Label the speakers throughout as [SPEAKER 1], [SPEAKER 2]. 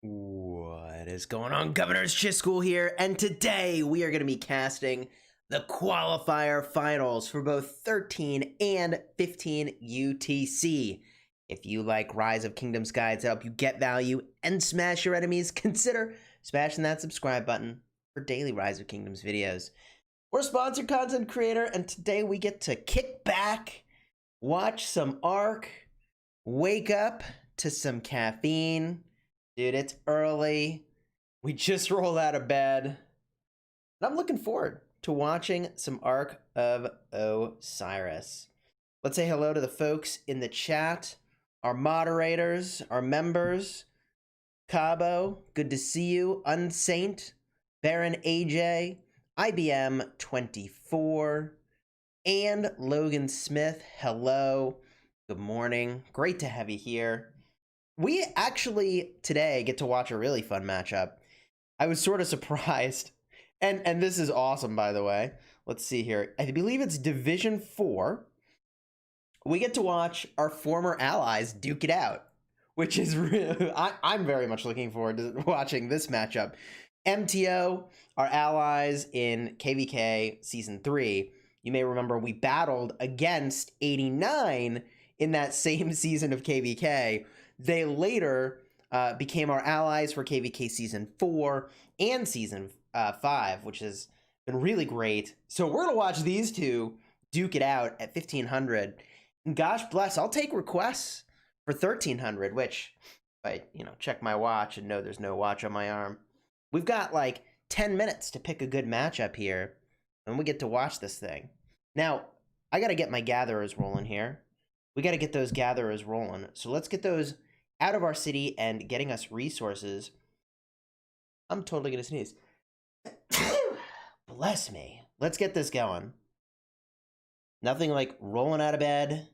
[SPEAKER 1] What is going on, Governors? Chisgule here, and today we are going to be casting the Qualifier Finals for both 13 and 15 UTC. If you like Rise of Kingdoms guides that help you get value and smash your enemies, consider smashing that subscribe button for daily Rise of Kingdoms videos. We're a sponsored content creator, and today we get to kick back, watch some Ark, wake up to some caffeine. Dude, it's early. We just rolled out of bed. And I'm looking forward to watching some Ark of Osiris. Let's say hello to the folks in the chat, our moderators, our members. Cabo, good to see you. Unsaint, Baron AJ, IBM 24, and Logan Smith. Hello. Good morning. Great to have you here. We actually today get to watch a really fun matchup. I was sort of surprised, and this is awesome, by the way. Let's see here. I believe it's Division 4. We get to watch our former allies duke it out, which is really, I'm very much looking forward to watching this matchup. MTO, our allies in KVK Season 3. You may remember we battled against 89 in that same season of KVK. They later became our allies for KVK Season 4 and Season 5, which has been really great. So we're going to watch these two duke it out at 1,500. And gosh bless, I'll take requests for 1,300, which, if I check my watch and know there's no watch on my arm, we've got like 10 minutes to pick a good matchup here, and we get to watch this thing. Now, I got to get my gatherers rolling here. We got to get those gatherers rolling. So let's get those out of our city and getting us resources. I'm totally going to sneeze. Bless me. Let's get this going. Nothing like rolling out of bed,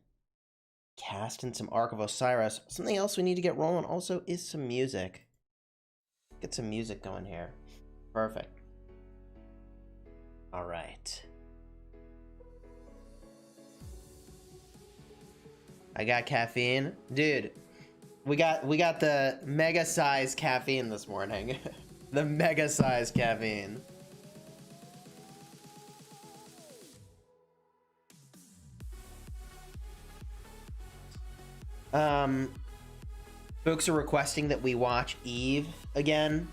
[SPEAKER 1] Casting some Ark of Osiris. Something else we need to get rolling also is some music. Get some music going here. Perfect. All right. I got caffeine. Dude, we got the mega size caffeine this morning. The mega size caffeine. Folks are requesting that we watch Eve again.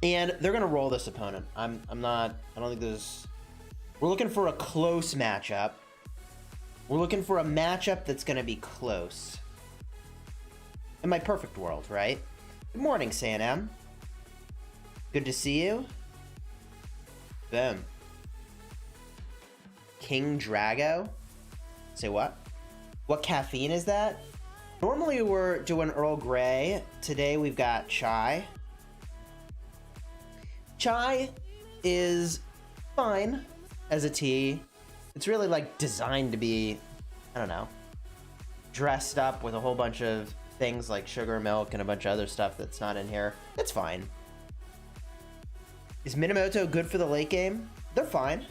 [SPEAKER 1] And they're gonna roll this opponent. I don't think there's... We're looking for a close matchup. We're looking for a matchup that's gonna be close. In my perfect world, right? Good morning, Sam. Good to see you. Boom. King Drago? Say what? What caffeine is that? Normally we're doing Earl Grey. Today we've got chai. Chai is fine as a tea. It's really like designed to be, I don't know, dressed up with a whole bunch of things like sugar, milk, and a bunch of other stuff that's not in here. It's fine. Is Minamoto good for the late game? They're fine.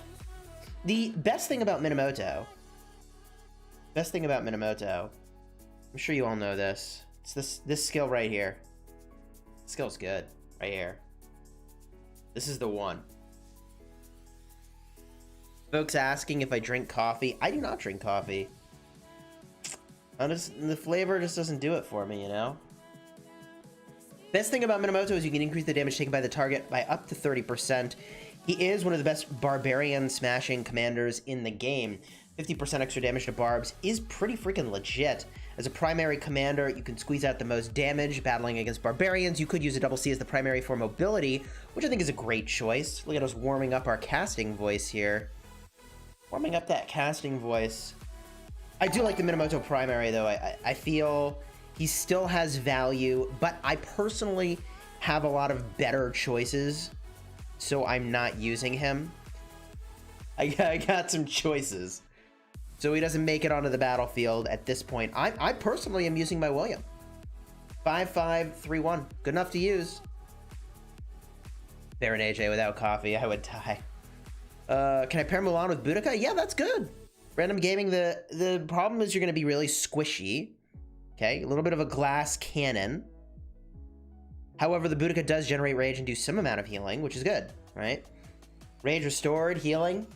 [SPEAKER 1] The best thing about Minamoto, I'm sure you all know this. It's this skill right here. This skill's good, right here. This is the one. Folks asking if I drink coffee. I do not drink coffee. The flavor just doesn't do it for me, you know? Best thing about Minamoto is you can increase the damage taken by the target by up to 30%. He is one of the best barbarian smashing commanders in the game. 50% extra damage to barbs is pretty freaking legit. As a primary commander, you can squeeze out the most damage battling against barbarians. You could use a double C as the primary for mobility, which I think is a great choice. Look at us warming up our casting voice here. Warming up that casting voice. I do like the Minamoto primary, though. I feel he still has value, but I personally have a lot of better choices, so I'm not using him. I got some choices. So he doesn't make it onto the battlefield at this point. I personally am using my William. 5-5-3-1. Good enough to use. Baron AJ without coffee, I would die. Can I pair Mulan with Boudica? Yeah, that's good. Random gaming, the problem is you're going to be really squishy. Okay, a little bit of a glass cannon. However, the Boudica does generate rage and do some amount of healing, which is good, right? Rage restored, healing.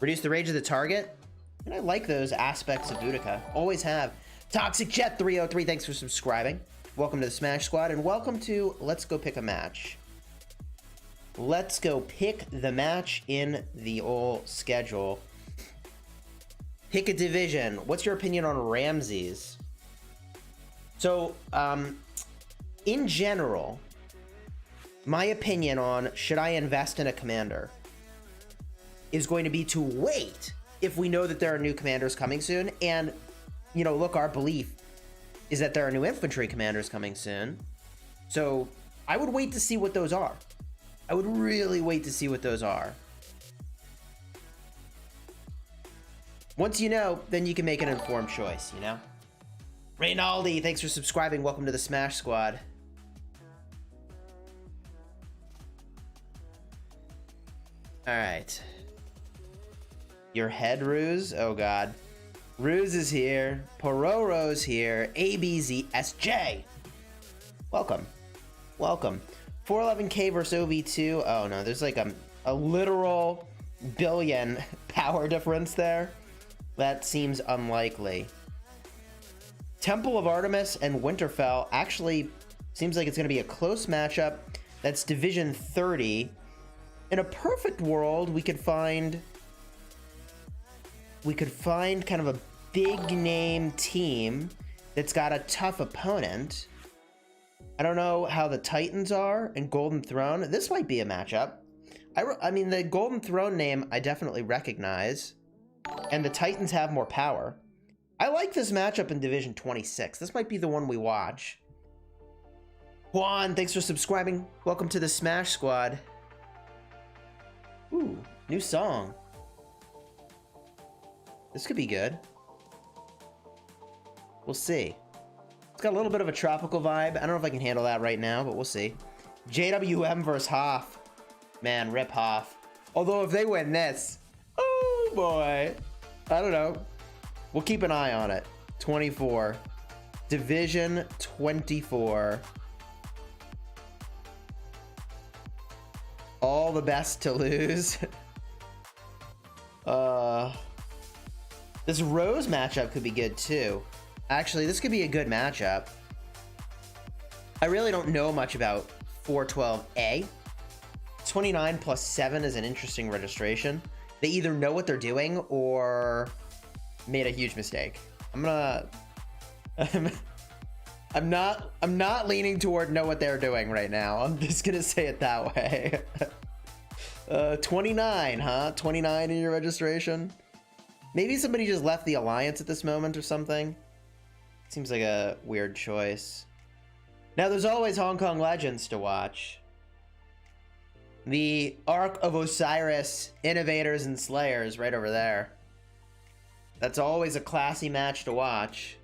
[SPEAKER 1] Reduce the rage of the target. And I like those aspects of Boudica. Always have. Toxic Jet 303, thanks for subscribing. Welcome to the Smash Squad, and welcome to Let's Go Pick a Match. Let's go pick the match in the old schedule. Pick a division. What's your opinion on Ramses? So, in general, my opinion on should I invest in a commander is going to be to wait if we know that there are new commanders coming soon. And, you know, look, our belief is that there are new infantry commanders coming soon. So I would wait to see what those are. I would really wait to see what those are. Once you know, then you can make an informed choice, you know? Reynaldi, thanks for subscribing. Welcome to the Smash Squad. All right. Your head, Ruse? Oh, God. Ruse is here. Pororo's here. ABZSJ. Welcome. Welcome. 411K versus OV2. Oh, no. There's like a literal billion power difference there. That seems unlikely. Temple of Artemis and Winterfell actually seems like it's going to be a close matchup. That's Division 30. In a perfect world, we could find kind of a big name team that's got a tough opponent. I don't know how the Titans are and Golden Throne. This might be a matchup. I mean, the Golden Throne name I definitely recognize, and the Titans have more power. I like this matchup in Division 26. This might be the one we watch. Juan, thanks for subscribing. Welcome to the Smash Squad. Ooh, new song. This could be good. We'll see. It's got a little bit of a tropical vibe. I don't know if I can handle that right now, but we'll see. JWM versus Hoff. Man, rip Hoff. Although if they win this, oh boy. I don't know. We'll keep an eye on it. 24. Division 24. All the best to lose. This Rose matchup could be good too. Actually, this could be a good matchup. I really don't know much about 412A. 29 plus 7 is an interesting registration. They either know what they're doing or made a huge mistake. I'm not leaning toward know what they're doing right now. I'm just gonna say it that way. 29, huh? 29 in your registration? Maybe somebody just left the alliance at this moment or something. Seems like a weird choice. Now, there's always Hong Kong Legends to watch. The Ark of Osiris, Innovators and Slayers right over there. That's always a classy match to watch.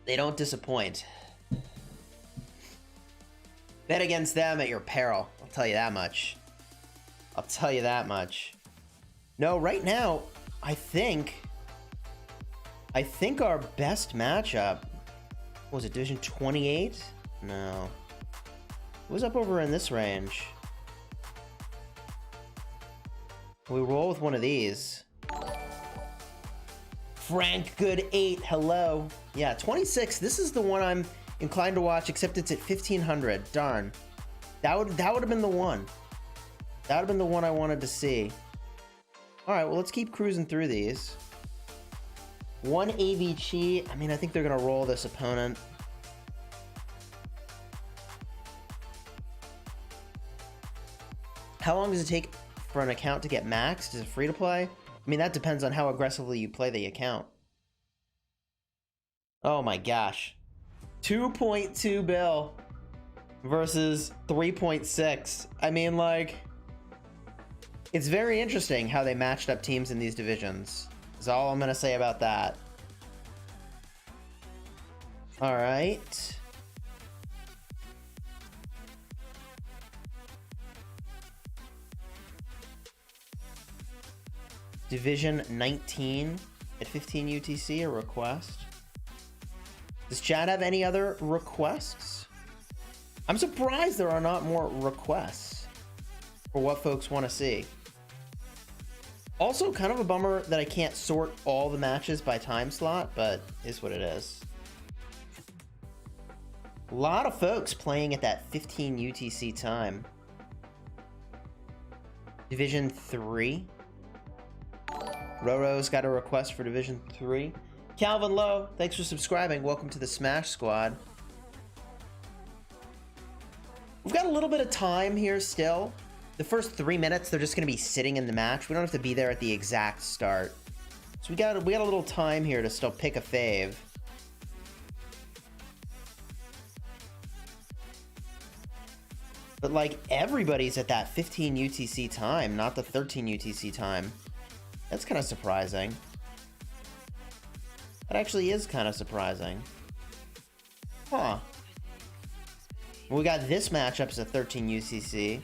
[SPEAKER 1] They don't disappoint. Bet against them at your peril. I'll tell you that much. I'll tell you that much. No, right now, I think our best matchup, what was it, Division 28? No. It was up over in this range. We roll with one of these. Frank Good 8, hello. Yeah, 26, this is the one I'm inclined to watch, except it's at 1500. Darn. That would have been the one. That would have been the one I wanted to see. Alright, well, let's keep cruising through these. One AVG. I mean, I think they're going to roll this opponent. How long does it take for an account to get maxed? Is it free to play? I mean, that depends on how aggressively you play the account. Oh my gosh. 2.2 bill versus 3.6. I mean, like, it's very interesting how they matched up teams in these divisions. That's all I'm going to say about that. All right. Division 19 at 15 UTC, a request. Does Chad have any other requests? I'm surprised there are not more requests for what folks want to see. Also, kind of a bummer that I can't sort all the matches by time slot, but is what it is. A lot of folks playing at that 15 UTC time. Division 3. Roro's got a request for Division 3. Calvin Lowe, thanks for subscribing. Welcome to the Smash Squad. We've got a little bit of time here still. The first 3 minutes, they're just going to be sitting in the match. We don't have to be there at the exact start. So we got a little time here to still pick a fave. But like, everybody's at that 15 UTC time, not the 13 UTC time. That's kind of surprising. That actually is kind of surprising. Huh. We got this matchup at 13 UTC.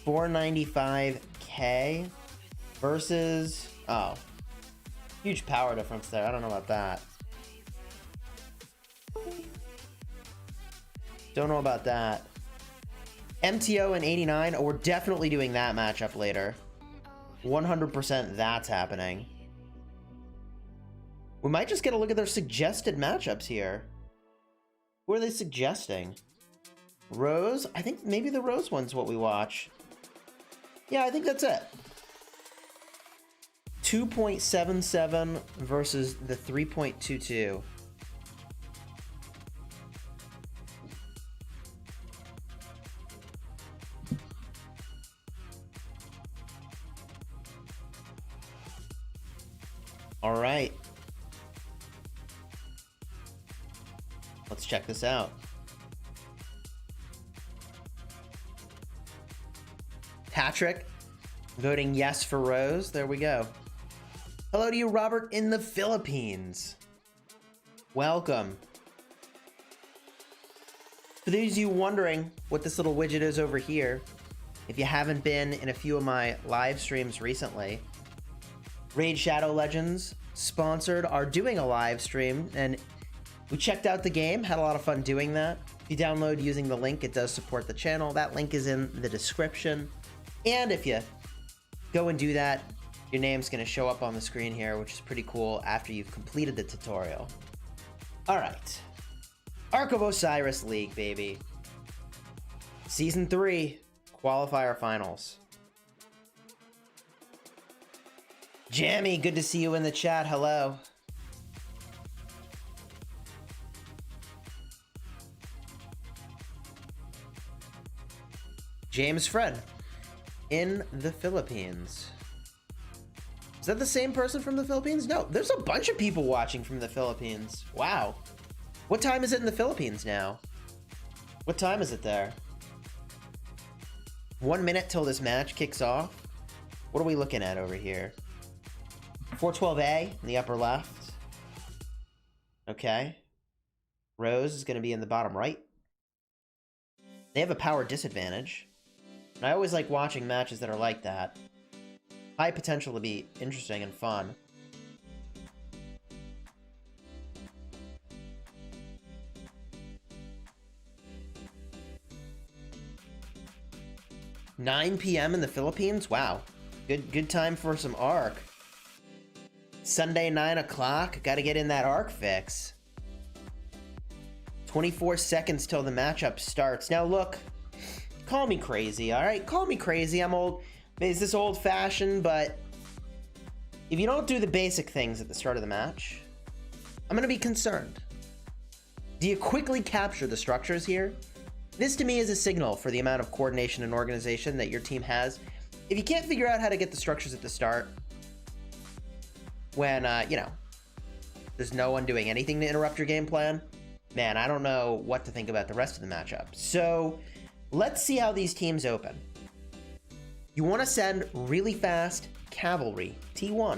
[SPEAKER 1] 495k versus... Oh. Huge power difference there. I don't know about that. Don't know about that. MTO and 89. Oh, we're definitely doing that matchup later. 100% that's happening. We might just get a look at their suggested matchups here. Who are they suggesting? Rose? I think maybe the Rose one's what we watch. Yeah, I think that's it. 2.77 versus the 3.22. All right. Let's check this out. Patrick voting yes for Rose. There we go. Hello to you, Robert, in the Philippines. Welcome. For those of you wondering what this little widget is over here, if you haven't been in a few of my live streams recently, Raid Shadow Legends sponsored are doing a live stream, and we checked out the game, had a lot of fun doing that. If you download using the link, it does support the channel. That link is in the description. And if you go and do that, your name's gonna show up on the screen here, which is pretty cool after you've completed the tutorial. All right, Ark of Osiris League, baby. Season 3, Qualifier Finals. Jammy, good to see you in the chat. Hello. James Fred in the Philippines. Is that the same person from the Philippines? No, there's a bunch of people watching from the Philippines. Wow. What time is it in the Philippines now? What time is it there? 1 minute till this match kicks off. What are we looking at over here? 412A in the upper left. Okay. Rose is going to be in the bottom right. They have a power disadvantage. And I always like watching matches that are like that. High potential to be interesting and fun. $9 p.m. in the Philippines? Wow. Good time for some Ark. Sunday, 9 o'clock. Got to get in that Ark fix. 24 seconds till the matchup starts. Now look, call me crazy, all right? Call me crazy. I'm old. Is this old-fashioned? But if you don't do the basic things at the start of the match, I'm going to be concerned. Do you quickly capture the structures here? This to me is a signal for the amount of coordination and organization that your team has. If you can't figure out how to get the structures at the start, when, you know, there's no one doing anything to interrupt your game plan, man, I don't know what to think about the rest of the matchup. So let's see how these teams open. You want to send really fast cavalry, T1,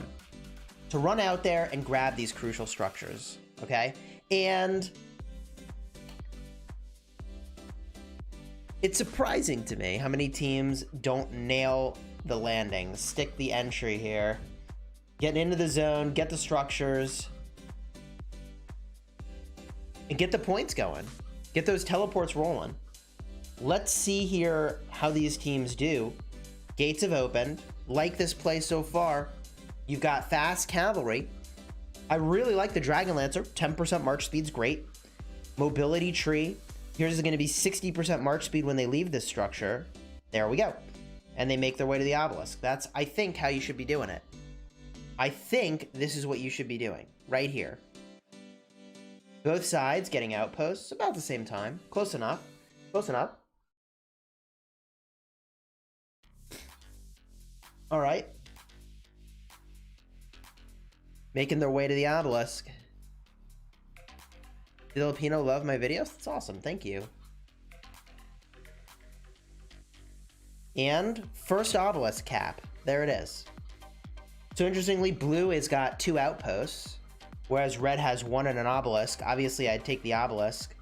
[SPEAKER 1] to run out there and grab these crucial structures, okay? And it's surprising to me how many teams don't nail the landing, stick the entry here, get into the zone, get the structures, and get the points going. Get those teleports rolling. Let's see here how these teams do. Gates have opened. Like this play so far. You've got fast cavalry. I really like the Dragon Lancer. 10% march speed's great. Mobility tree. Here's going to be 60% march speed when they leave this structure. There we go. And they make their way to the obelisk. That's, I think, how you should be doing it. I think this is what you should be doing. Right here. Both sides getting outposts about the same time. Close enough. Close enough. All right. Making their way to the obelisk. Filipino love my videos? That's awesome. Thank you. And first obelisk cap. There it is. So interestingly, blue has got 2 outposts, whereas red has 1 and an obelisk. Obviously, I'd take the obelisk.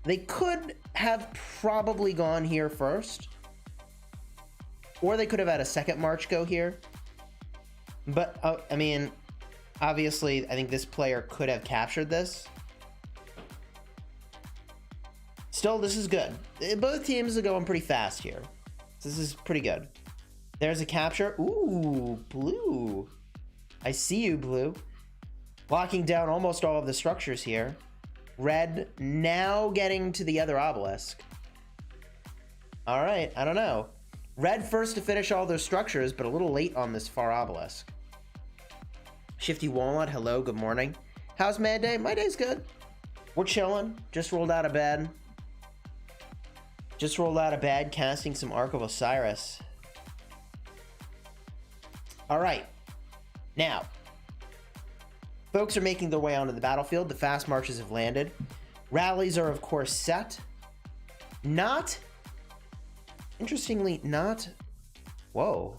[SPEAKER 1] They could have probably gone here first, or they could have had a second march go here. But, I mean, obviously, I think this player could have captured this. Still, this is good. Both teams are going pretty fast here. So this is pretty good. There's a capture. Ooh, blue. I see you, blue. Locking down almost all of the structures here. Red now getting to the other obelisk. All right, I don't know. Red first to finish all their structures, but a little late on this far obelisk. Shifty Walnut, hello, good morning. How's my day? My day's good. We're chilling. Just rolled out of bed. Just rolled out of bed, casting some Ark of Osiris. All right. Now, folks are making their way onto the battlefield. The fast marches have landed. Rallies are, of course, set. Not, interestingly, not, whoa.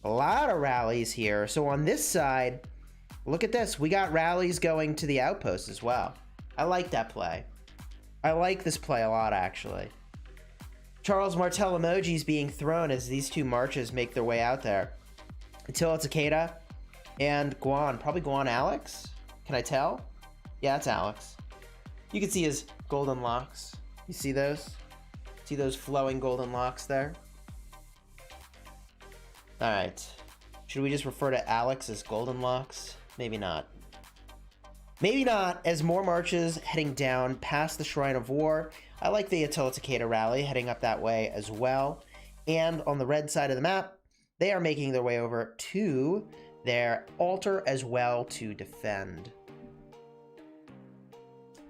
[SPEAKER 1] A lot of rallies here. So on this side, look at this. We got rallies going to the outpost as well. I like that play. I like this play a lot, actually. Charles Martel emojis being thrown as these two marches make their way out there. Attila Takeda and Guan. Probably Guan Alex? Can I tell? Yeah, it's Alex. You can see his golden locks. You see those? See those flowing golden locks there? Alright. Should we just refer to Alex as golden locks? Maybe not. Maybe not, as more marches heading down past the Shrine of War. I like the Attila Takeda rally heading up that way as well. And on the red side of the map, they are making their way over to their altar as well to defend.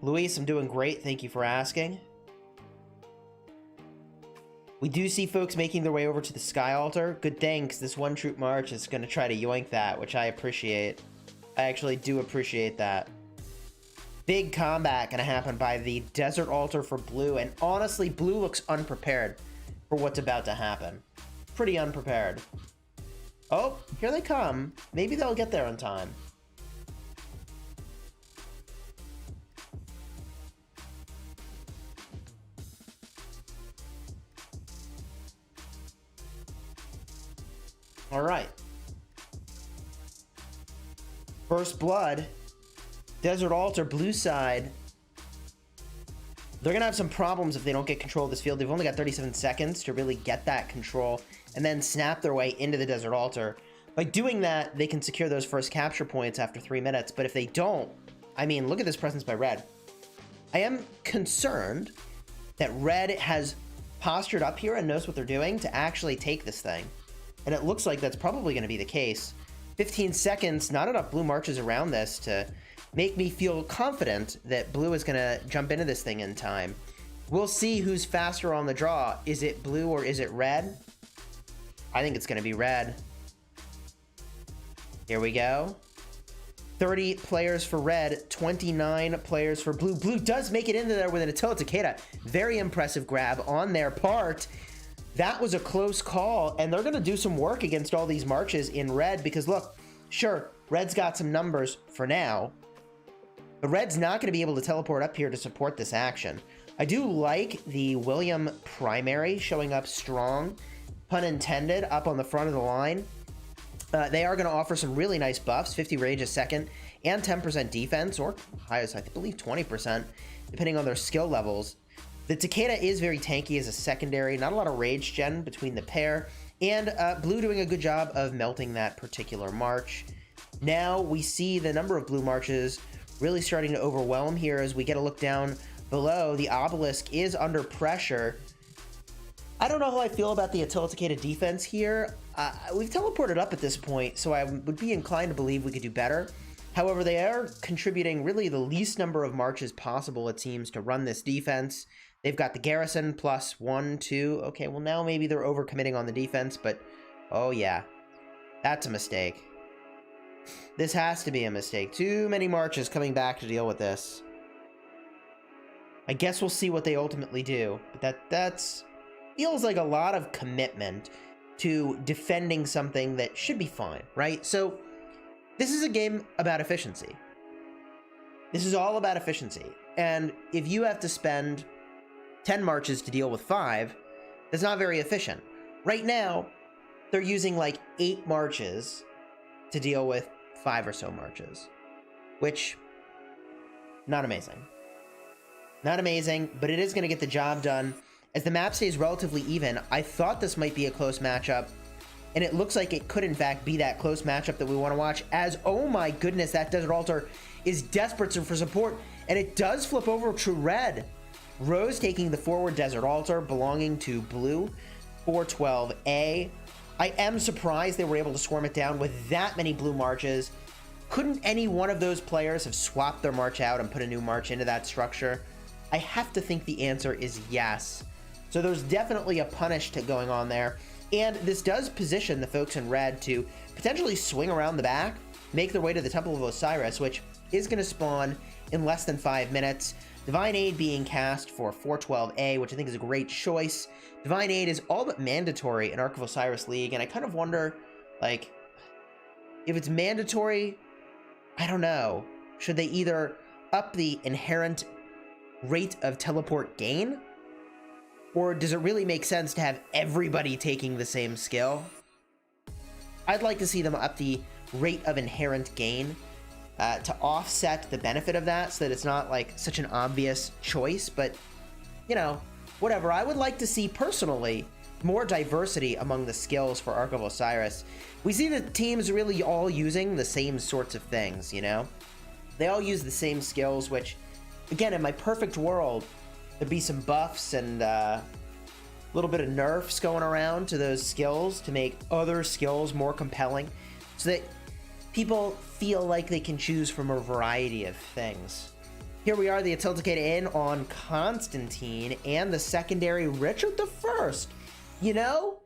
[SPEAKER 1] Luis, I'm doing great. Thank you for asking. We do see folks making their way over to the Sky Altar. Good thing, because this one troop march is going to try to yoink that, which I appreciate. I actually do appreciate that. Big combat going to happen by the Desert Altar for blue, and honestly, blue looks unprepared for what's about to happen. Pretty unprepared. Oh, here they come. Maybe they'll get there in time. All right. First blood. Desert Altar, blue side. They're going to have some problems if they don't get control of this field. They've only got 37 seconds to really get that control and then snap their way into the Desert Altar. By doing that, they can secure those first capture points after 3 minutes. But if they don't, I mean, look at this presence by Red. I am concerned that Red has postured up here and knows what they're doing to actually take this thing. And it looks like that's probably going to be the case. 15 seconds, not enough blue marches around this to make me feel confident that blue is going to jump into this thing in time. We'll see who's faster on the draw. Is it blue or is it red? I think it's going to be red. Here we go. 30 players for red, 29 players for blue. Blue does make it into there with an Attila Takeda. Very impressive grab on their part. That was a close call, and they're going to do some work against all these marches in red because, look, sure, red's got some numbers for now, but red's not going to be able to teleport up here to support this action. I do like the William primary showing up strong, pun intended, up on the front of the line. They are going to offer some really nice buffs, 50 rage a second and 10% defense, or high as I believe 20%, depending on their skill levels. The Takeda is very tanky as a secondary, not a lot of rage gen between the pair, and blue doing a good job of melting that particular march. Now we see the number of blue marches really starting to overwhelm here as we get a look down below. The obelisk is under pressure. I don't know how I feel about the Attila Takeda defense here. We've teleported up at this point, so I would be inclined to believe we could do better. However, they are contributing really the least number of marches possible, it seems, to run this defense. They've got the garrison plus 1, 2. Okay, well now maybe they're overcommitting on the defense, but oh yeah, that's a mistake. This has to be a mistake. Too many marches coming back to deal with this. I guess we'll see what they ultimately do, but that's feels like a lot of commitment to defending something that should be fine, right? So this is a game about efficiency. This is all about efficiency. And if you have to spend 10 marches to deal with 5, that's not very efficient. Right now, they're using like 8 marches to deal with 5 or so marches, which, not amazing. Not amazing, but it is going to get the job done. As the map stays relatively even, I thought this might be a close matchup, and it looks like it could in fact be that close matchup that we want to watch, as, oh my goodness, that Desert Altar is desperate for support, and it does flip over to red. Rose taking the forward Desert Altar belonging to blue, 412A. I am surprised they were able to swarm it down with that many blue marches. Couldn't any one of those players have swapped their march out and put a new march into that structure? I have to think the answer is yes. So there's definitely a punish going on there. And this does position the folks in red to potentially swing around the back, make their way to the Temple of Osiris, which is going to spawn in less than 5 minutes. Divine Aid being cast for 412A, which I think is a great choice. Divine Aid is all but mandatory in Ark of Osiris League, and I kind of wonder Like, if it's mandatory, I don't know. Should they either up the inherent rate of teleport gain? Or does it really make sense to have everybody taking the same skill? I'd like to see them up the rate of inherent gain to offset the benefit of that so that it's not like such an obvious choice, but you know, whatever. I would like to see personally more diversity among the skills for Ark of Osiris. We see the teams really all using the same sorts of things, you know? They all use the same skills, which, again, in my perfect world, there'd be some buffs and a little bit of nerfs going around to those skills to make other skills more compelling so that people feel like they can choose from a variety of things. Here we are, the Attilticate in on Constantine and the secondary Richard I. You know,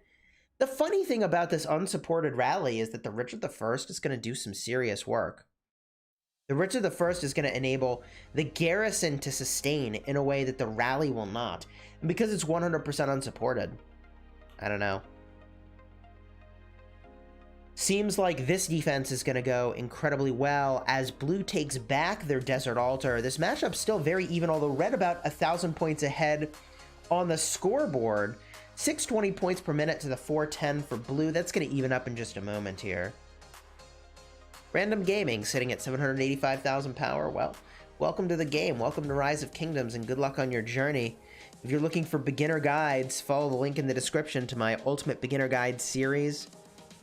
[SPEAKER 1] the funny thing about this unsupported rally is that the Richard I is going to do some serious work. The Richard I is going to enable the garrison to sustain in a way that the rally will not. And because it's 100% unsupported, I don't know. Seems like this defense is going to go incredibly well as blue takes back their Desert Altar. This matchup's still very even, although red about 1,000 points ahead on the scoreboard. 620 points per minute to the 410 for blue. That's going to even up in just a moment here. Random Gaming sitting at 785,000 power. Well, welcome to the game. Welcome to Rise of Kingdoms and good luck on your journey. If you're looking for beginner guides, follow the link in the description to my Ultimate Beginner Guide series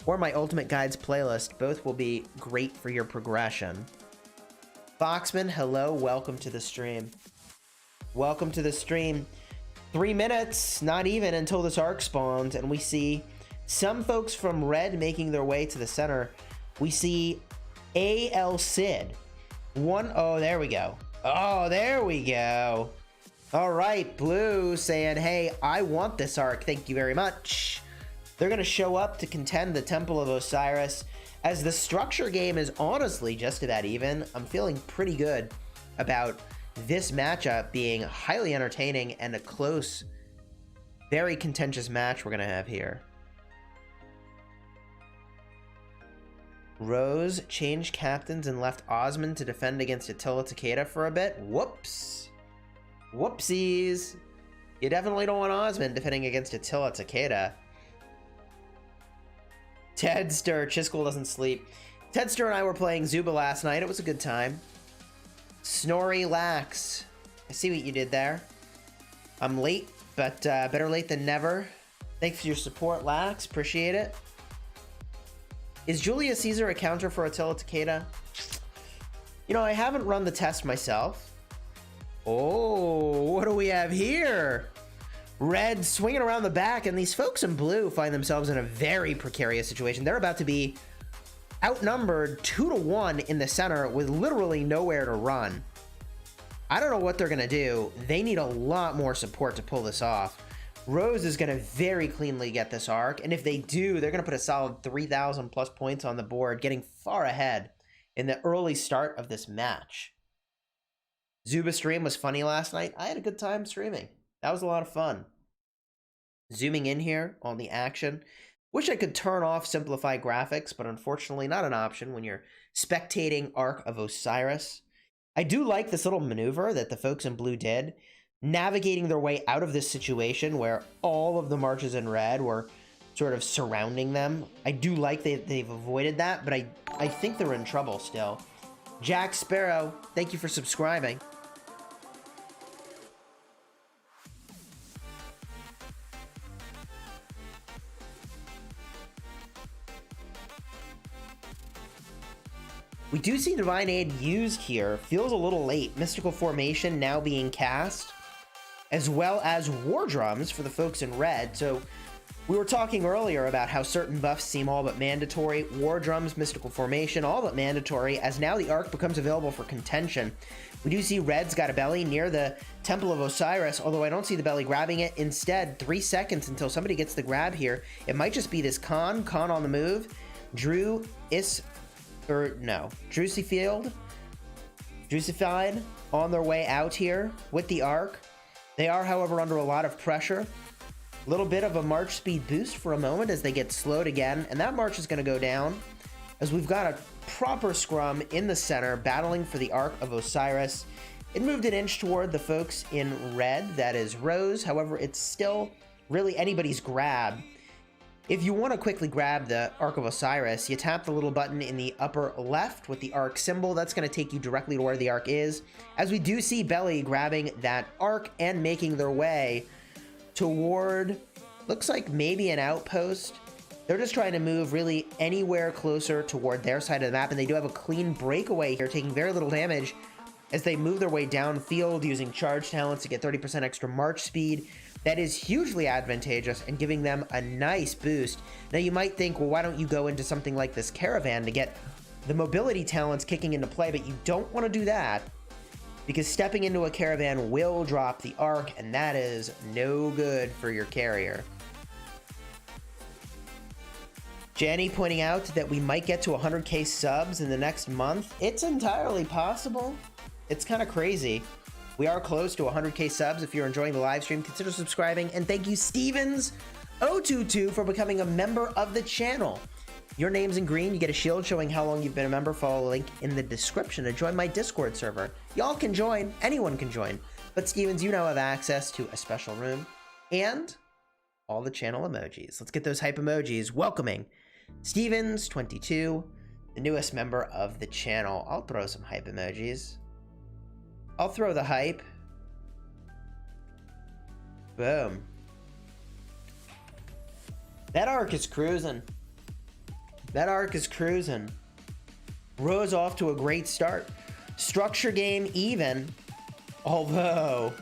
[SPEAKER 1] or my Ultimate Guides playlist. Both will be great for your progression. Foxman, hello. Welcome to the stream. Welcome to the stream. 3 minutes, not even, until this arc spawns, and we see some folks from red making their way to the center. We see AL Cid. Oh, there we go. Oh, there we go. All right, blue saying, hey, I want this arc. Thank you very much. They're going to show up to contend the Temple of Osiris. As the structure game is honestly just about even, I'm feeling pretty good about this matchup being highly entertaining and a close, very contentious match we're going to have here. Rose changed captains and left Osmond to defend against Attila Takeda for a bit. Whoops. Whoopsies. You definitely don't want Osmond defending against Attila Takeda. Tedster, Chisgule doesn't sleep. Tedster and I were playing Zuba last night. It was a good time. Snorri Lax. I see what you did there. I'm late, but better late than never. Thanks for your support, Lax. Appreciate it. Is Julius Caesar a counter for Attila Takeda? You know, I haven't run the test myself. Oh, what do we have here? Red swinging around the back, and these folks in blue find themselves in a very precarious situation. They're about to be outnumbered 2-1 in the center with literally nowhere to run. I don't know what they're going to do. They need a lot more support to pull this off. Rose is going to very cleanly get this arc, and if they do, they're going to put a solid 3,000 plus points on the board, getting far ahead in the early start of this match. Zuba stream was funny last night. I had a good time streaming. That was a lot of fun. Zooming in here on the action. Wish I could turn off simplify graphics, but unfortunately not an option when you're spectating Ark of Osiris. I do like this little maneuver that the folks in blue did, navigating their way out of this situation where all of the marches in red were sort of surrounding them. I do like they've avoided that, but I think they're in trouble still. Jack Sparrow, thank you for subscribing. We do see Divine Aid used here. Feels a little late. Mystical Formation now being cast, as well as War Drums for the folks in red. So we were talking earlier about how certain buffs seem all but mandatory. War Drums, Mystical Formation, all but mandatory, as now the Arc becomes available for contention. We do see red's got a belly near the Temple of Osiris, although I don't see the belly grabbing it. Instead, 3 seconds until somebody gets the grab here. It might just be this Khan on the move. Drusified on their way out here with the Arc. They are, however, under a lot of pressure. Little bit of a march speed boost for a moment as they get slowed again, and that march is going to go down as we've got a proper scrum in the center battling for the Ark of Osiris. It moved an inch toward the folks in red, that is Rose. However, it's still really anybody's grab. If you want to quickly grab the Ark of Osiris, you tap the little button in the upper left with the Ark symbol. That's going to take you directly to where the Ark is. As we do see Belly grabbing that Ark and making their way toward, looks like maybe an outpost. They're just trying to move really anywhere closer toward their side of the map, and they do have a clean breakaway here, taking very little damage as they move their way downfield using charge talents to get 30% extra march speed. That is hugely advantageous and giving them a nice boost. Now you might think, well, why don't you go into something like this caravan to get the mobility talents kicking into play, but you don't want to do that because stepping into a caravan will drop the Ark, and that is no good for your carrier. Jenny pointing out that we might get to 100k subs in the next month. It's entirely possible. It's kind of crazy. We are close to 100k subs. If you're enjoying the live stream, consider subscribing. And thank you, Stevens022, for becoming a member of the channel. Your name's in green. You get a shield showing how long you've been a member. Follow the link in the description to join my Discord server. Y'all can join. Anyone can join. But Stevens, you now have access to a special room and all the channel emojis. Let's get those hype emojis welcoming Stevens22, the newest member of the channel. I'll throw some hype emojis. I'll throw the hype. Boom. That Ark is cruising. That Ark is cruising. Rose off to a great start. Structure game even. Although,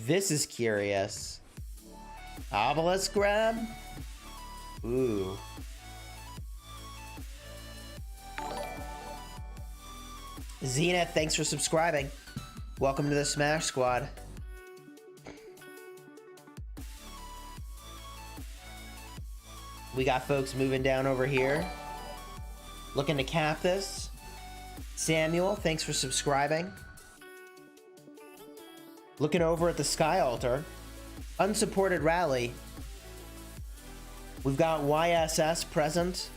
[SPEAKER 1] this is curious. Obelisk grab? Ooh. Zenith, thanks for subscribing. Welcome to the Smash Squad. We got folks moving down over here, looking to cap this. Samuel, thanks for subscribing. Looking over at the Sky Altar. Unsupported rally. We've got YSS present.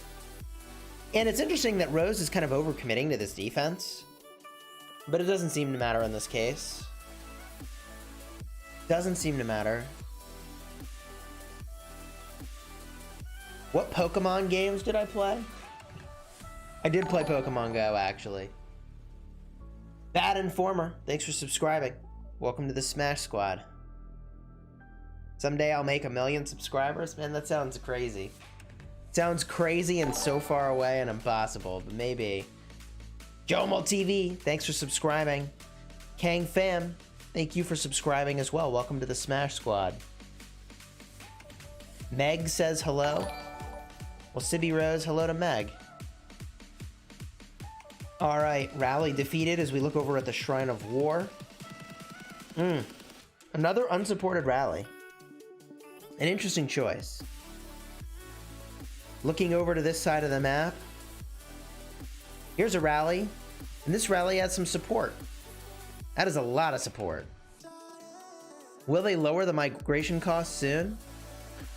[SPEAKER 1] And it's interesting that Rose is kind of overcommitting to this defense. But it doesn't seem to matter in this case. Doesn't seem to matter. What Pokemon games did I play? I did play Pokemon Go, actually. Bad Informer, thanks for subscribing. Welcome to the Smash Squad. Someday I'll make 1 million subscribers? Man, that sounds crazy. Sounds crazy and so far away and impossible, but maybe. Jomal TV, thanks for subscribing. Kang Fam, thank you for subscribing as well. Welcome to the Smash Squad. Meg says hello. Well, Sibby Rose, hello to Meg. All right, rally defeated as we look over at the Shrine of War. Another unsupported rally. An interesting choice. Looking over to this side of the map. Here's a rally, and this rally has some support. That is a lot of support. Will they lower the migration cost soon?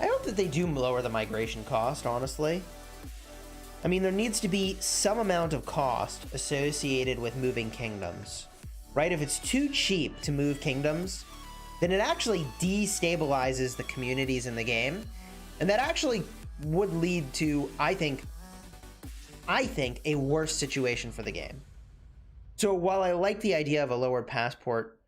[SPEAKER 1] I hope that they do lower the migration cost, honestly. I mean, there needs to be some amount of cost associated with moving kingdoms, right? If it's too cheap to move kingdoms, then it actually destabilizes the communities in the game. And that actually would lead to, I think, a worse situation for the game. So while I like the idea of a lower passport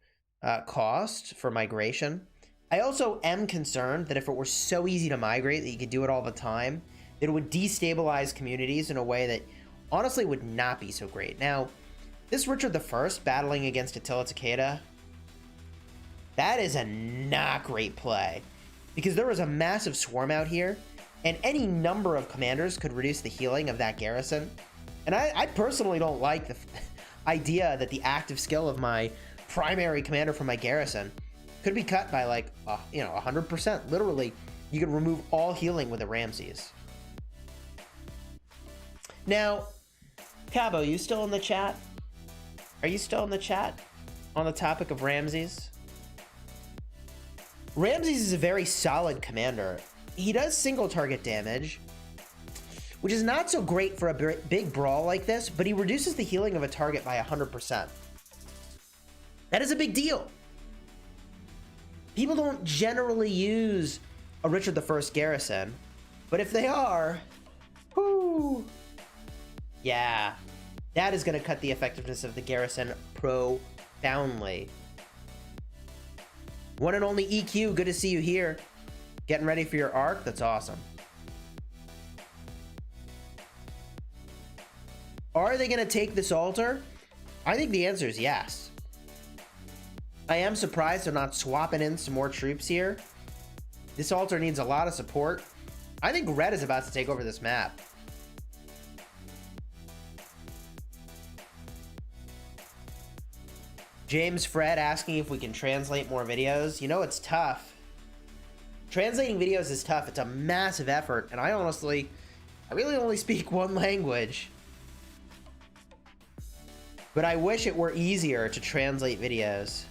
[SPEAKER 1] cost for migration, I also am concerned that if it were so easy to migrate that you could do it all the time, that it would destabilize communities in a way that honestly would not be so great. Now, this Richard I battling against Attila Takeda, that is a not great play because there was a massive swarm out here and any number of commanders could reduce the healing of that garrison. And I personally don't like the idea that the active skill of my primary commander for my garrison could be cut by like, 100%. Literally, you could remove all healing with the Ramses. Now, Cabo, you still in the chat? Are you still in the chat on the topic of Ramses? Ramses is a very solid commander. He does single target damage, which is not so great for a big brawl like this, but he reduces the healing of a target by 100%. That is a big deal. People don't generally use a Richard I garrison, but if they are, whoo, yeah, that is going to cut the effectiveness of the garrison profoundly. One and only EQ, good to see you here. Getting ready for your Ark? That's awesome. Are they going to take this altar? I think the answer is yes. I am surprised they're not swapping in some more troops here. This altar needs a lot of support. I think red is about to take over this map. James Fred asking if we can translate more videos. You know, it's tough. Translating videos is tough. It's a massive effort. And I really only speak one language. But I wish it were easier to translate videos.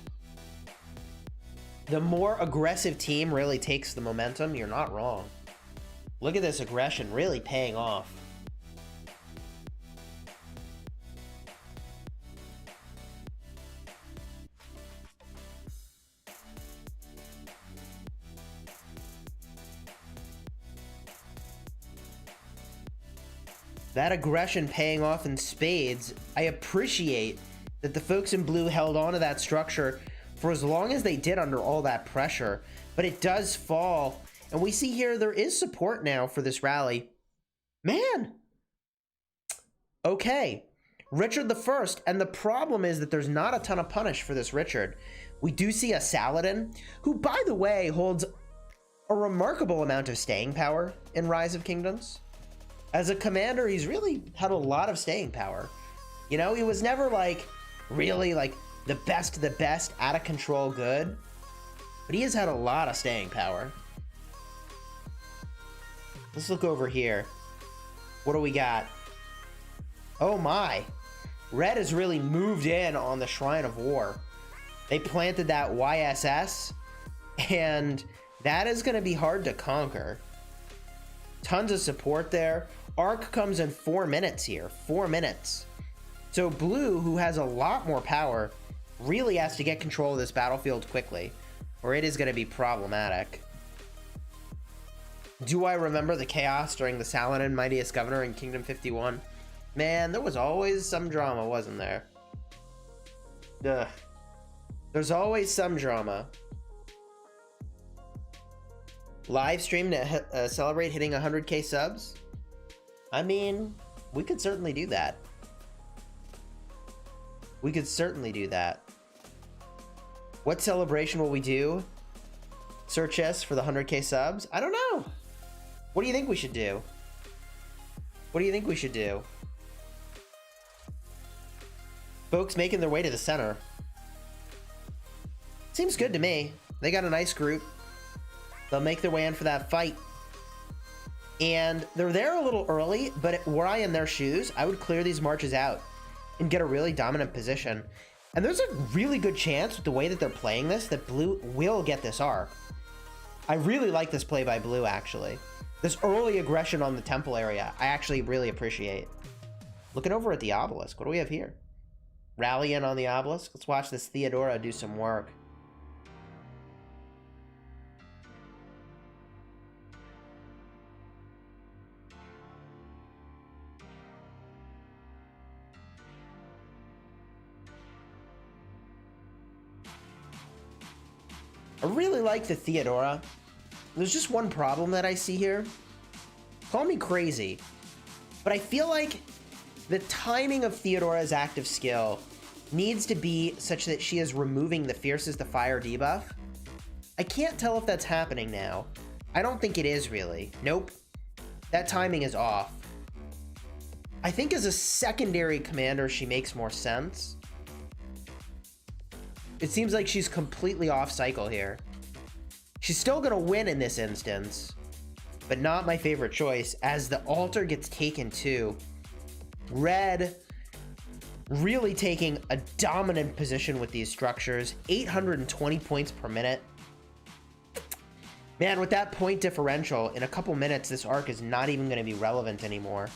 [SPEAKER 1] The more aggressive team really takes the momentum. You're not wrong. Look at this aggression really paying off. That aggression paying off in spades. I appreciate that the folks in blue held on to that structure for as long as they did under all that pressure, but it does fall. And we see here there is support now for this rally. Man. Okay. Richard I, and the problem is that there's not a ton of punish for this Richard. We do see a Saladin, who, by the way, holds a remarkable amount of staying power in Rise of Kingdoms. As a commander, he's really had a lot of staying power. You know, he was never like really like the best of the best, out of control good, but he has had a lot of staying power. Let's look over here. What do we got? Oh my. Red has really moved in on the Shrine of War. They planted that YSS, and that is going to be hard to conquer. Tons of support there. Ark comes in 4 minutes here. 4 minutes. So blue, who has a lot more power, really has to get control of this battlefield quickly, or it is going to be problematic. Do I remember the chaos during the Saladin Mightiest Governor in Kingdom 51? Man, there was always some drama, wasn't there? Ugh. There's always some drama. Live stream to celebrate hitting 100k subs? I mean, we could certainly do that. We could certainly do that. What celebration will we do? Search us for the 100k subs? I don't know. What do you think we should do? What do you think we should do? Folks making their way to the center. Seems good to me. They got a nice group. They'll make their way in for that fight. And they're there a little early, but were I in their shoes, I would clear these marches out and get a really dominant position. And there's a really good chance with the way that they're playing this that blue will get this Ark. I really like this play by blue, actually. This early aggression on the temple area, I actually really appreciate. Looking over at the obelisk, what do we have here? Rally in on the obelisk. Let's watch this Theodora do some work. I really like the Theodora. There's just one problem that I see here. Call me crazy, but I feel like the timing of Theodora's active skill needs to be such that she is removing the Fiercest to Fire debuff. I can't tell if that's happening now. I don't think it is really. Nope. That timing is off. I think as a secondary commander, she makes more sense. It seems like she's completely off cycle here. She's still gonna win in this instance, but not my favorite choice as the altar gets taken too. Red really taking a dominant position with these structures. 820 points per minute. Man, with that point differential, in a couple minutes, this arc is not even going to be relevant anymore.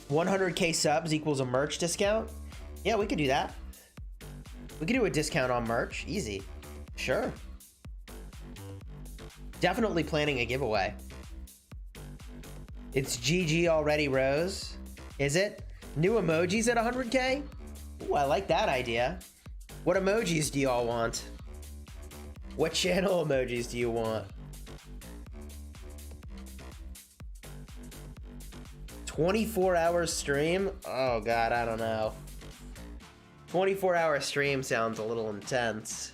[SPEAKER 1] $100K subs equals a merch discount? Yeah, we could do that. We could do a discount on merch. Easy. Sure. Definitely planning a giveaway. It's GG already, Rose. Is it? New emojis at 100K? Ooh, I like that idea. What emojis do you all want? What channel emojis do you want? 24-hour stream? Oh god, I don't know. 24-hour stream sounds a little intense.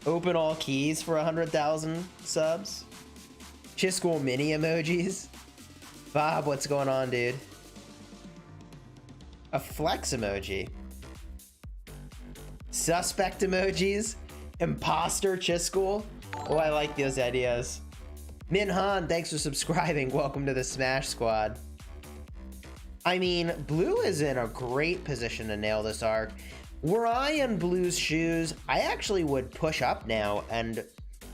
[SPEAKER 1] Open all keys for 100,000 subs? Chisgule mini emojis? Bob, what's going on, dude? A flex emoji. Suspect emojis. Imposter Chisgule. Oh, I like those ideas. Minhan, thanks for subscribing. Welcome to the Smash Squad. I mean, Blue is in a great position to nail this arc. Were I in Blue's shoes, I actually would push up now and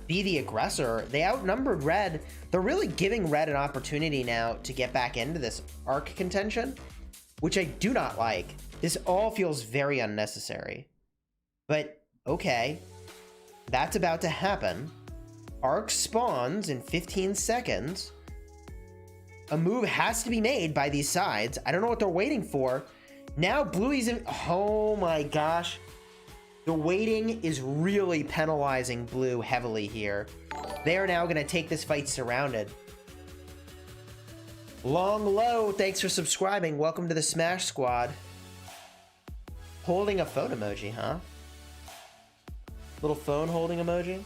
[SPEAKER 1] be the aggressor. They outnumbered Red. They're really giving Red an opportunity now to get back into this arc contention, which I do not like. This all feels very unnecessary. But, okay. That's about to happen. Arc spawns in 15 seconds. A move has to be made by these sides. I don't know what they're waiting for. Now Bluey's in... Oh my gosh. The waiting is really penalizing Blue heavily here. They are now going to take this fight surrounded. Long Low, thanks for subscribing. Welcome to the Smash Squad. Holding a phone emoji, huh? Little phone holding emoji.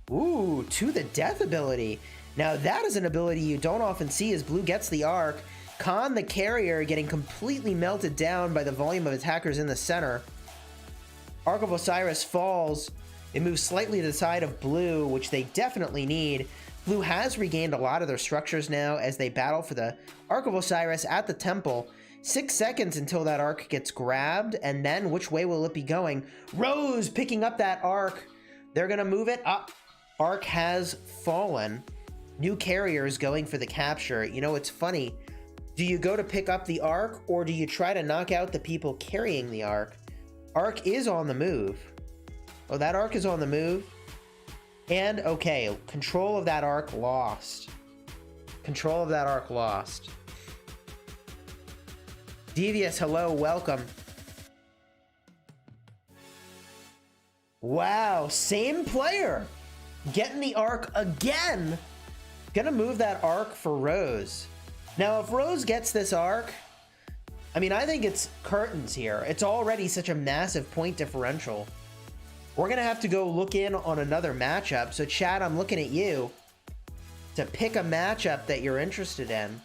[SPEAKER 1] Ooh, to the death ability. Now that is an ability you don't often see as Blue gets the arc. Khan the carrier getting completely melted down by the volume of attackers in the center. Ark of Osiris falls. It moves slightly to the side of Blue, which they definitely need. Blue has regained a lot of their structures now as they battle for the Ark of Osiris at the temple. 6 seconds until that arc gets grabbed, and then which way will it be going? Rose picking up that arc. They're gonna move it up. Arc has fallen. New carriers going for the capture. You know, it's funny. Do you go to pick up the arc, or do you try to knock out the people carrying the arc? Arc is on the move. Oh, that arc is on the move. And, okay, control of that arc lost. Control of that arc lost. Devious, hello, welcome. Wow, same player. Getting the arc again. Gonna move that arc for Rose. Now, if Rose gets this arc, I mean, I think it's curtains here. It's already such a massive point differential. We're gonna have to go look in on another matchup. So Chad, I'm looking at you to pick a matchup that you're interested in.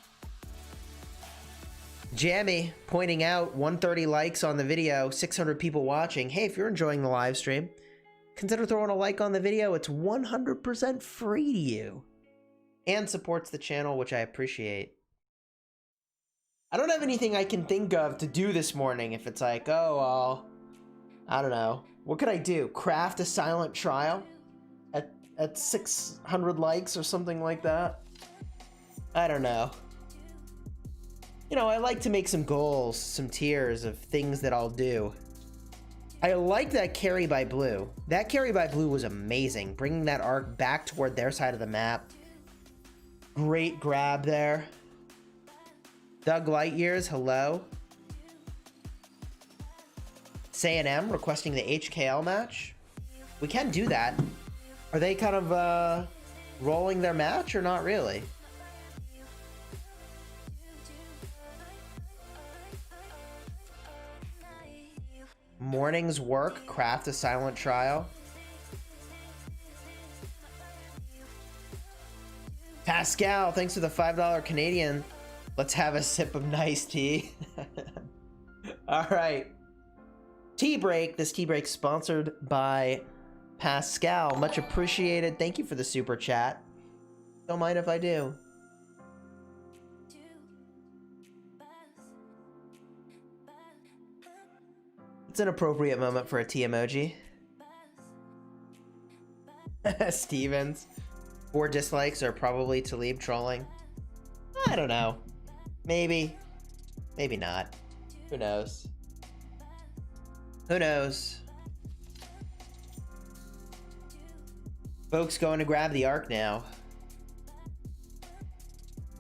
[SPEAKER 1] Jammy pointing out 130 likes on the video, 600 people watching. Hey, if you're enjoying the live stream, consider throwing a like on the video. It's 100% free to you and supports the channel, which I appreciate. I don't have anything I can think of to do this morning if it's like, oh, well, I don't know. What could I do? Craft a silent trial at 600 likes or something like that? I don't know. You know, I like to make some goals, some tiers of things that I'll do. I like that carry by Blue. That carry by Blue was amazing, bringing that arc back toward their side of the map. Great grab there. Doug Lightyears, hello. S&M requesting the HKL match. We can do that. Are they kind of rolling their match or not really? Morning's work, craft a silent trial. Pascal, thanks for the $5 Canadian. Let's have a sip of nice tea. All right. Tea break. This tea break sponsored by Pascal. Much appreciated. Thank you for the super chat. Don't mind if I do. It's an appropriate moment for a T emoji. Stevens. 4 dislikes are probably Talib trolling. I don't know. Maybe. Maybe not. Who knows? Who knows? Folks going to grab the Ark now.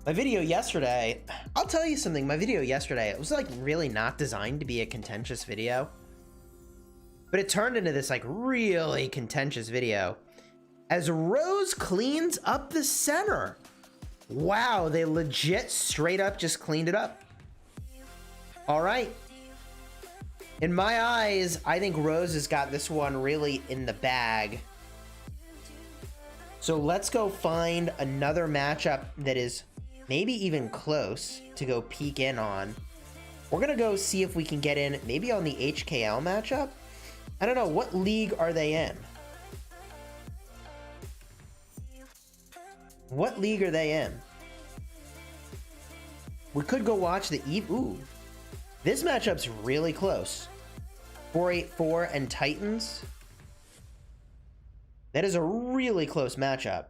[SPEAKER 1] My video yesterday, I'll tell you something, my video yesterday, it was like really not designed to be a contentious video. But it turned into this like really contentious video. As Rose cleans up the center. Wow, they legit straight up just cleaned it up. All right. In my eyes, I think Rose has got this one really in the bag. So let's go find another matchup that is maybe even close to go peek in on. We're gonna go see if we can get in maybe on the HKL matchup. I don't know, what league are they in? What league are they in? We could go watch the Eve. Ooh, this matchup's really close. 484 and Titans. That is a really close matchup.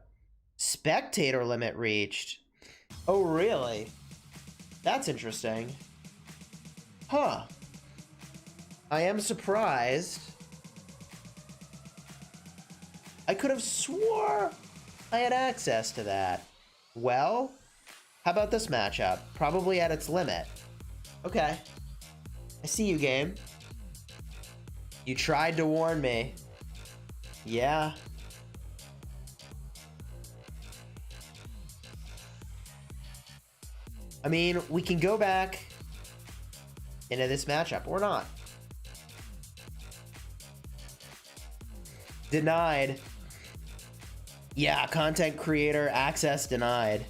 [SPEAKER 1] Spectator limit reached. Oh, really? That's interesting. Huh. I am surprised. I could have swore I had access to that. Well, how about this matchup? Probably at its limit. Okay. I see you, game. You tried to warn me. Yeah. I mean, we can go back into this matchup or not. Denied. Yeah, content creator access denied.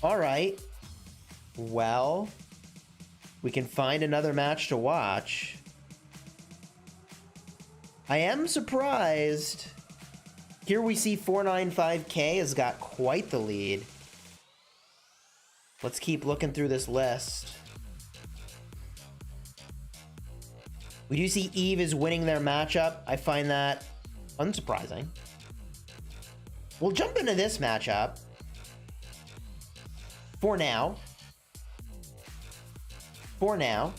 [SPEAKER 1] All right. Well, we can find another match to watch. I am surprised. Here we see 495K has got quite the lead. Let's keep looking through this list. We do see Eve is winning their matchup. I find that unsurprising. We'll jump into this matchup for now. For now.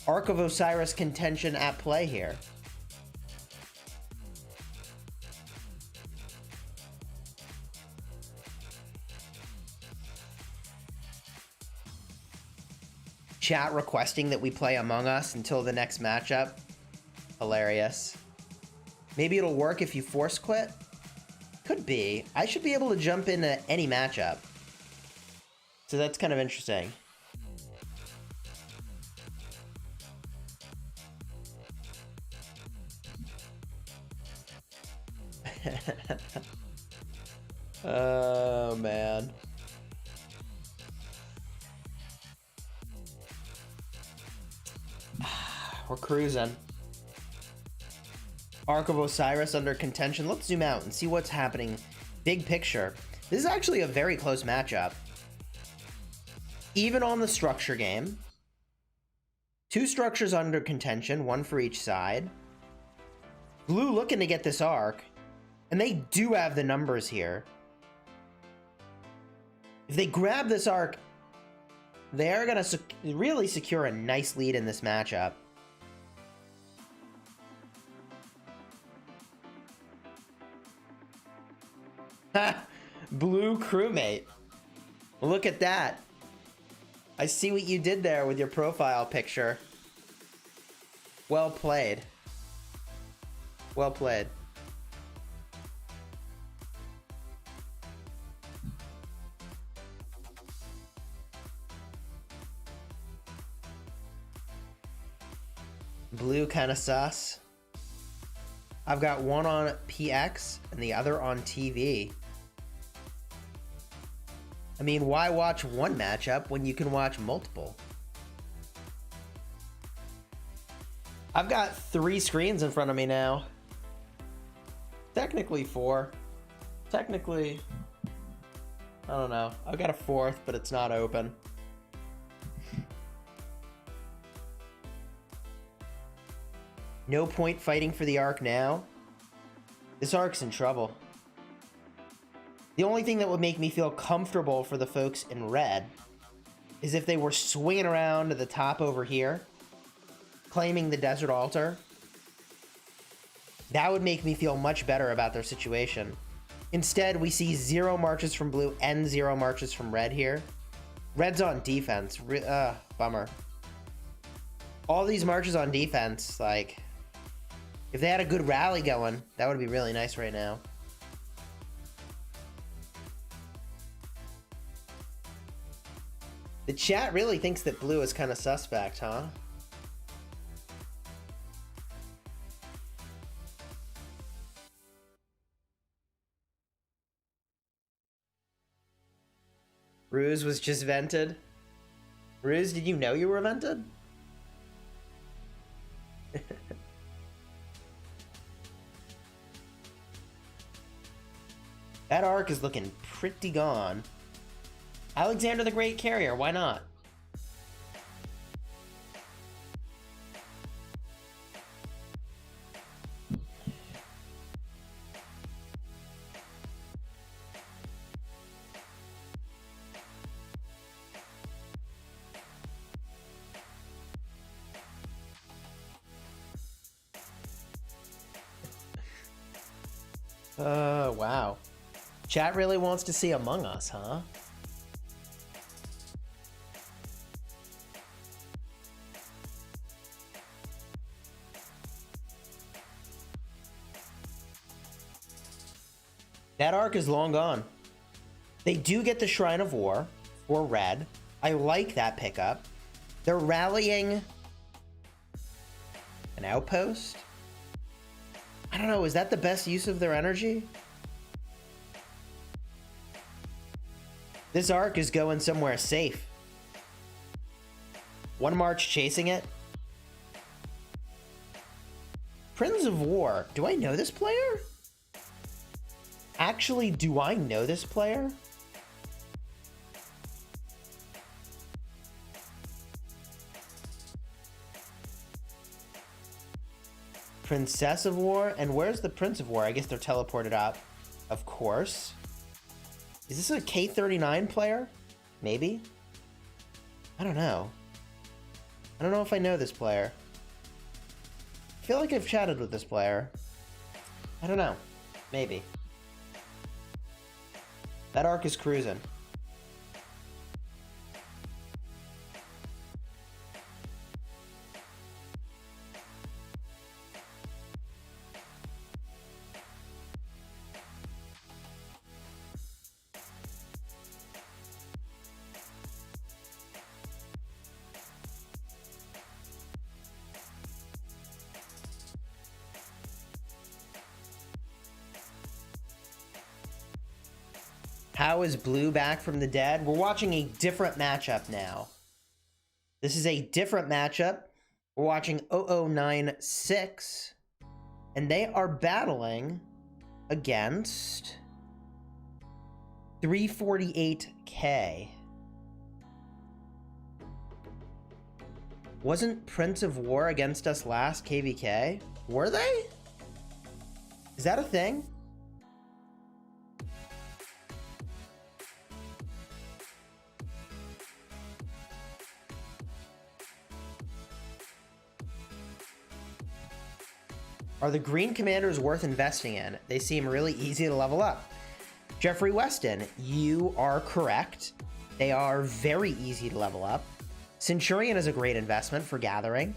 [SPEAKER 1] Ark of Osiris contention at play here. Chat requesting that we play Among Us until the next matchup. Hilarious. Maybe it'll work if you force quit? Could be. I should be able to jump into any matchup. So that's kind of interesting. Oh, man. We're cruising. Ark of Osiris under contention. Let's zoom out and see what's happening. Big picture. This is actually a very close matchup. Even on the structure game. 2 structures under contention, 1 for each side. Blue looking to get this Ark. And they do have the numbers here. If they grab this Ark, they are going to really secure a nice lead in this matchup. Blue crewmate. Look at that. I see what you did there with your profile picture. Well played. Well played. Blue kind of sus. I've got one on PX and the other on TV. I mean, why watch one matchup when you can watch multiple? I've got 3 screens in front of me now. Technically 4. Technically, I don't know. I've got a 4th, but it's not open. No point fighting for the Ark now. This Ark's in trouble. The only thing that would make me feel comfortable for the folks in red is if they were swinging around to the top over here, claiming the desert altar. That would make me feel much better about their situation. Instead, we see 0 marches from blue and 0 marches from red here. Red's on defense. Bummer. All these marches on defense, like, if they had a good rally going, that would be really nice right now. The chat really thinks that blue is kind of suspect, huh? Ruse was just vented. Ruse, did you know you were vented? That Ark is looking pretty gone. Alexander the Great Carrier, why not? Wow. Chat really wants to see Among Us, huh? That Ark is long gone. They do get the Shrine of War for red. I like that pickup. They're rallying an outpost. I don't know, is that the best use of their energy? This Ark is going somewhere safe. 1 march chasing it. Prince of War. Do I know this player? Actually, do I know this player? Princess of War? And where's the Prince of War? I guess they're teleported up. Of course. Is this a K39 player? Maybe? I don't know. I don't know if I know this player. I feel like I've chatted with this player. I don't know. Maybe. That Ark is cruising. How is blue back from the dead? We're watching a different matchup now. This is a different matchup. We're watching 0096, and they are battling against 348K. Wasn't Prince of War against us last KVK? Were they? Is that a thing? Are the green commanders worth investing in? They seem really easy to level up. Jeffrey Weston, you are correct. They are very easy to level up. Centurion is a great investment for gathering.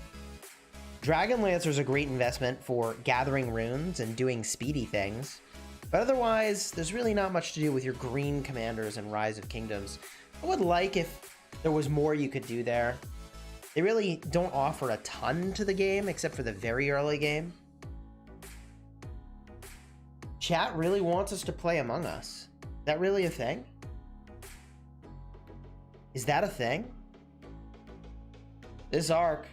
[SPEAKER 1] Dragon Lancer is a great investment for gathering runes and doing speedy things. But otherwise, there's really not much to do with your green commanders in Rise of Kingdoms. I would like if there was more you could do there. They really don't offer a ton to the game, except for the very early game. Chat really wants us to play Among Us. Is that really a thing? Is that a thing? This Ark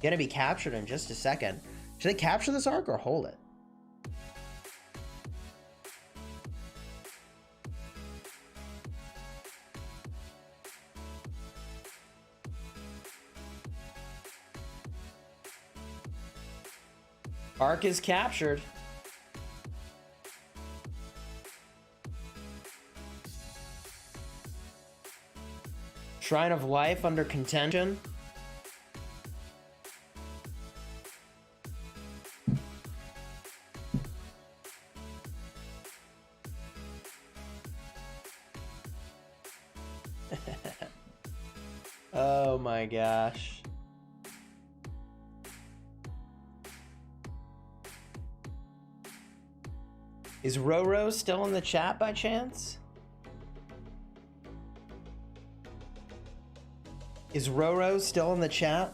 [SPEAKER 1] gonna be captured in just a second. Should they capture this Ark or hold it? Ark is captured. Shrine of Life under contention. Oh my gosh. Is Roro still in the chat by chance? Is Roro still in the chat?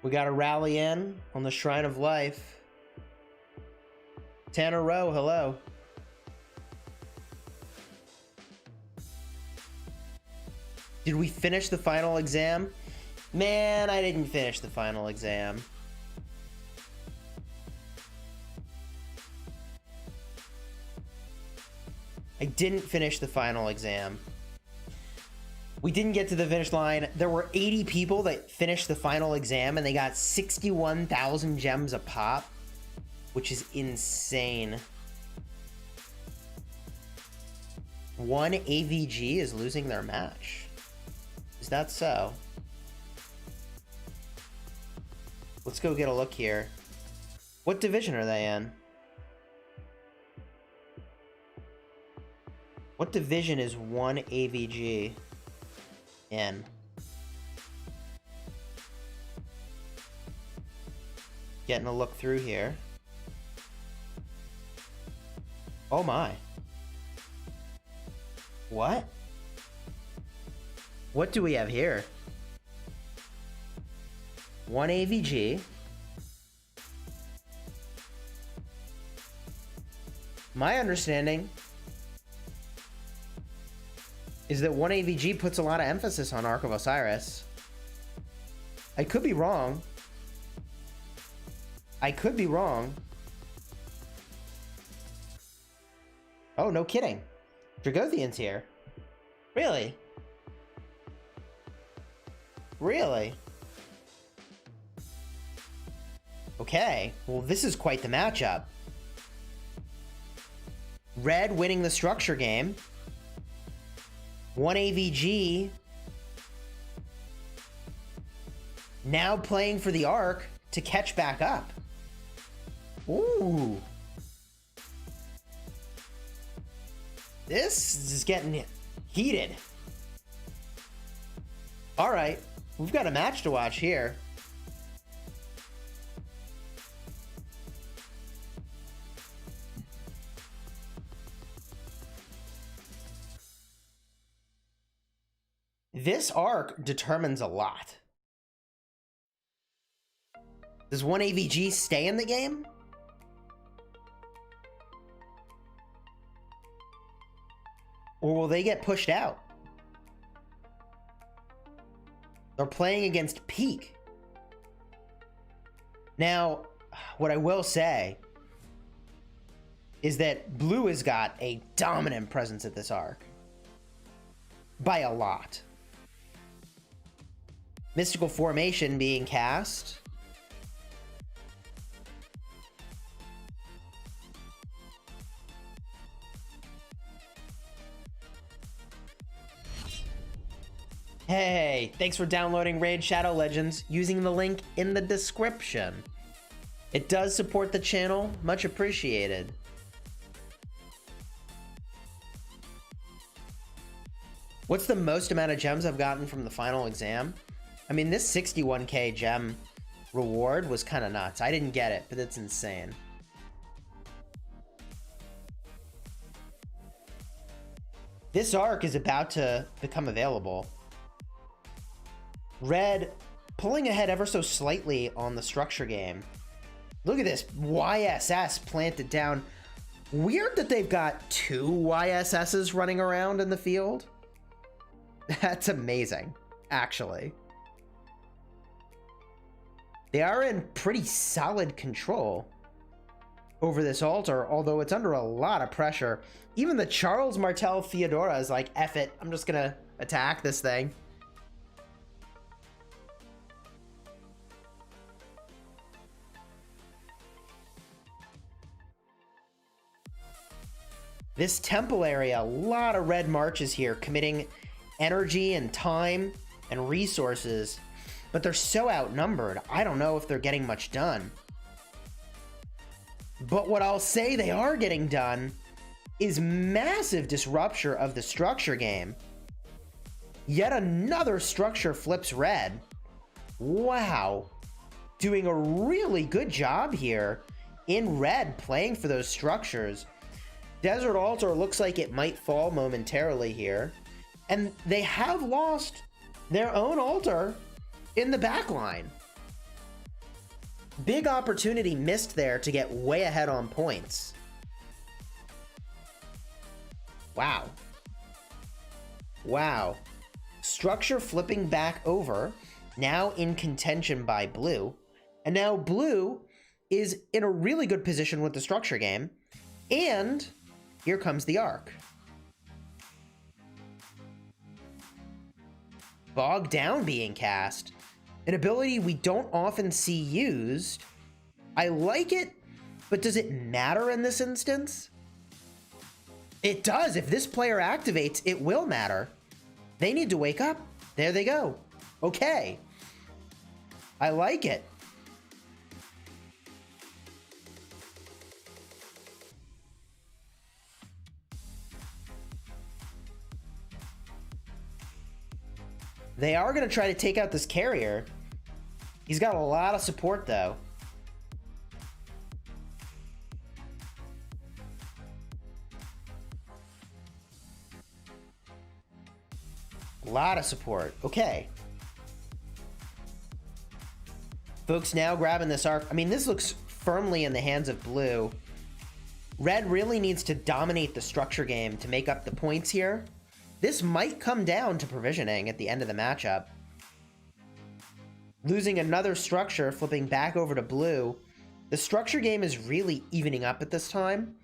[SPEAKER 1] We got to rally in on the Shrine of Life. Tanner Rowe, hello. Did we finish the final exam? Man, I didn't finish the final exam. I didn't finish the final exam. We didn't get to the finish line. There were 80 people that finished the final exam and they got 61,000 gems a pop, which is insane. One AVG is losing their match. Is that so? Let's go get a look here. What division are they in? What division is one AVG in? Getting a look through here. Oh my. What? What do we have here? One AVG. My understanding is that one AVG puts a lot of emphasis on Ark of Osiris. I could be wrong. I could be wrong. Oh, no kidding. Dragothian's here. Really? Really? Okay. Well, this is quite the matchup. Red winning the structure game. One AVG now playing for the Ark to catch back up. Ooh. This is getting heated. All right, we've got a match to watch here. This Ark determines a lot. Does one AVG stay in the game? Or will they get pushed out? They're playing against Peak. Now, what I will say is that Blue has got a dominant presence at this Ark. By a lot. Mystical Formation being cast. Hey, thanks for downloading Raid Shadow Legends using the link in the description. It does support the channel, much appreciated. What's the most amount of gems I've gotten from the final exam? I mean, this 61k gem reward was kind of nuts. I didn't get it, but it's insane. This Ark is about to become available. Red pulling ahead ever so slightly on the structure game. Look at this YSS planted down. Weird that they've got two YSSs running around in the field. That's amazing, actually. They are in pretty solid control over this altar, although it's under a lot of pressure. Even the Charles Martel Theodora is like, F it, I'm just gonna attack this thing. This temple area, a lot of red marches here, committing energy and time and resources, but they're so outnumbered, I don't know if they're getting much done. But what I'll say they are getting done is massive disruption of the structure game. Yet another structure flips red. Wow. Doing a really good job here in red, playing for those structures. Desert Altar looks like it might fall momentarily here. And they have lost their own altar in the back line. Big opportunity missed there to get way ahead on points. Wow. Wow. Structure flipping back over, now in contention by blue. And now blue is in a really good position with the structure game. And here comes the Ark. Bog Down being cast. An ability we don't often see used. I like it, but does it matter in this instance? It does. If this player activates, it will matter. They need to wake up. There they go. Okay. I like it. They are going to try to take out this carrier. He's got a lot of support, though. A lot of support. Okay. Folks now grabbing this Ark. I mean, this looks firmly in the hands of blue. Red really needs to dominate the structure game to make up the points here. This might come down to provisioning at the end of the matchup. Losing another structure, flipping back over to blue. The structure game is really evening up at this time,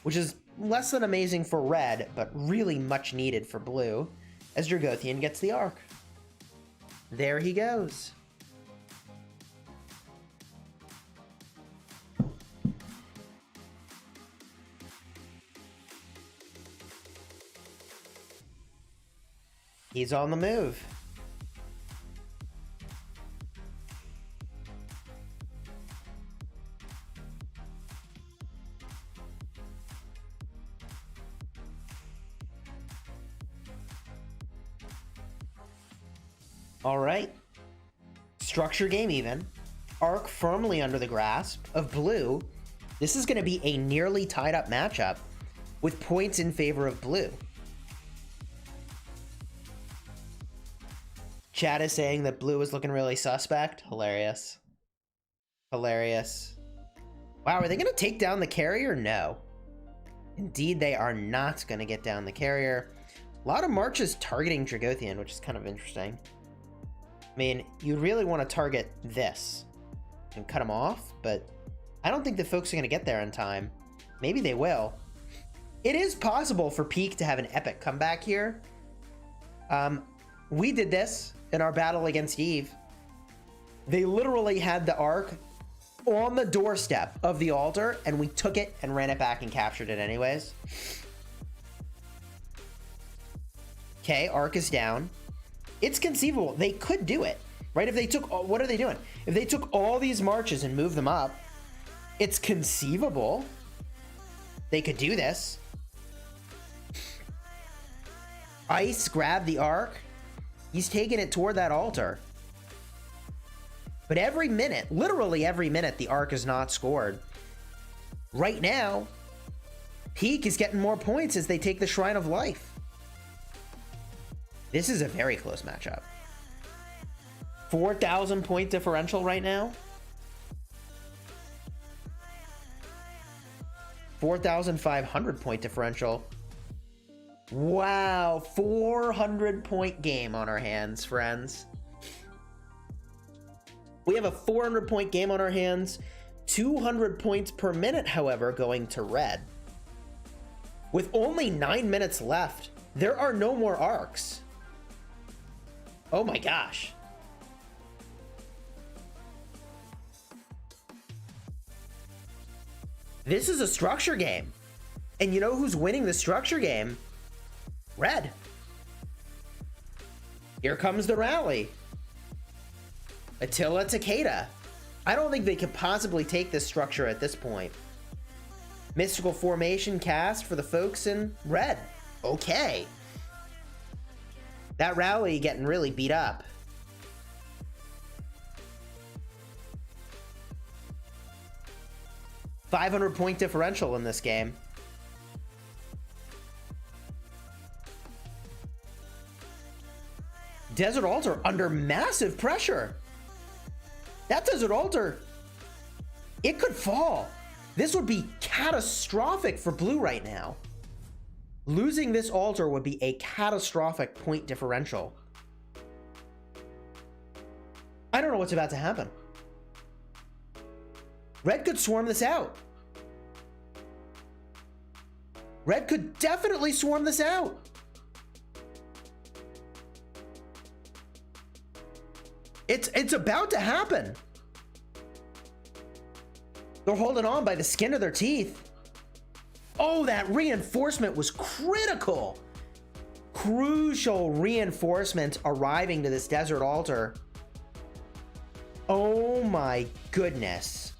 [SPEAKER 1] which is less than amazing for red, but really much needed for blue, as Dragothian gets the Ark. There he goes. He's on the move. All right. Structure game even. Ark firmly under the grasp of blue. This is going to be a nearly tied up matchup with points in favor of blue. Chat is saying that blue is looking really suspect. Hilarious. Hilarious. Wow, are they going to take down the carrier? No. Indeed, they are not going to get down the carrier. A lot of marches targeting Dragothian, which is kind of interesting. I mean, you really want to target this and cut him off, but I don't think the folks are going to get there in time. Maybe they will. It is possible for Peak to have an epic comeback here. We did this in our battle against Eve. They literally had the Ark on the doorstep of the altar, and we took it and ran it back and captured it anyways. Okay, Ark is down. It's conceivable. They could do it, right? If they took, what are they doing? If they took all these marches and moved them up, it's conceivable they could do this. Ice grabbed the Ark. He's taking it toward that altar. But every minute, literally every minute, the Ark is not scored. Right now, Peak is getting more points as they take the Shrine of Life. This is a very close matchup. 4,000 point differential right now. 4,500 point differential. Wow, 400 point game on our hands, friends. We have a 400-point game on our hands. 200 points per minute, however, going to red. With only 9 minutes left, there are no more arcs. Oh my gosh. This is a structure game. And you know who's winning the structure game? Red. Here comes the rally. Attila Takeda. I don't think they could possibly take this structure at this point. Mystical formation cast for the folks in red. Okay. That rally getting really beat up. $500-point differential in this game. Desert Altar under massive pressure. That Desert Altar, it could fall. This would be catastrophic for blue right now. Losing this altar would be a catastrophic point differential. I don't know what's about to happen. Red could swarm this out. Red could definitely swarm this out. It's about to happen. They're holding on by the skin of their teeth. Oh, that reinforcement was critical. Crucial reinforcement arriving to this desert altar. Oh my goodness.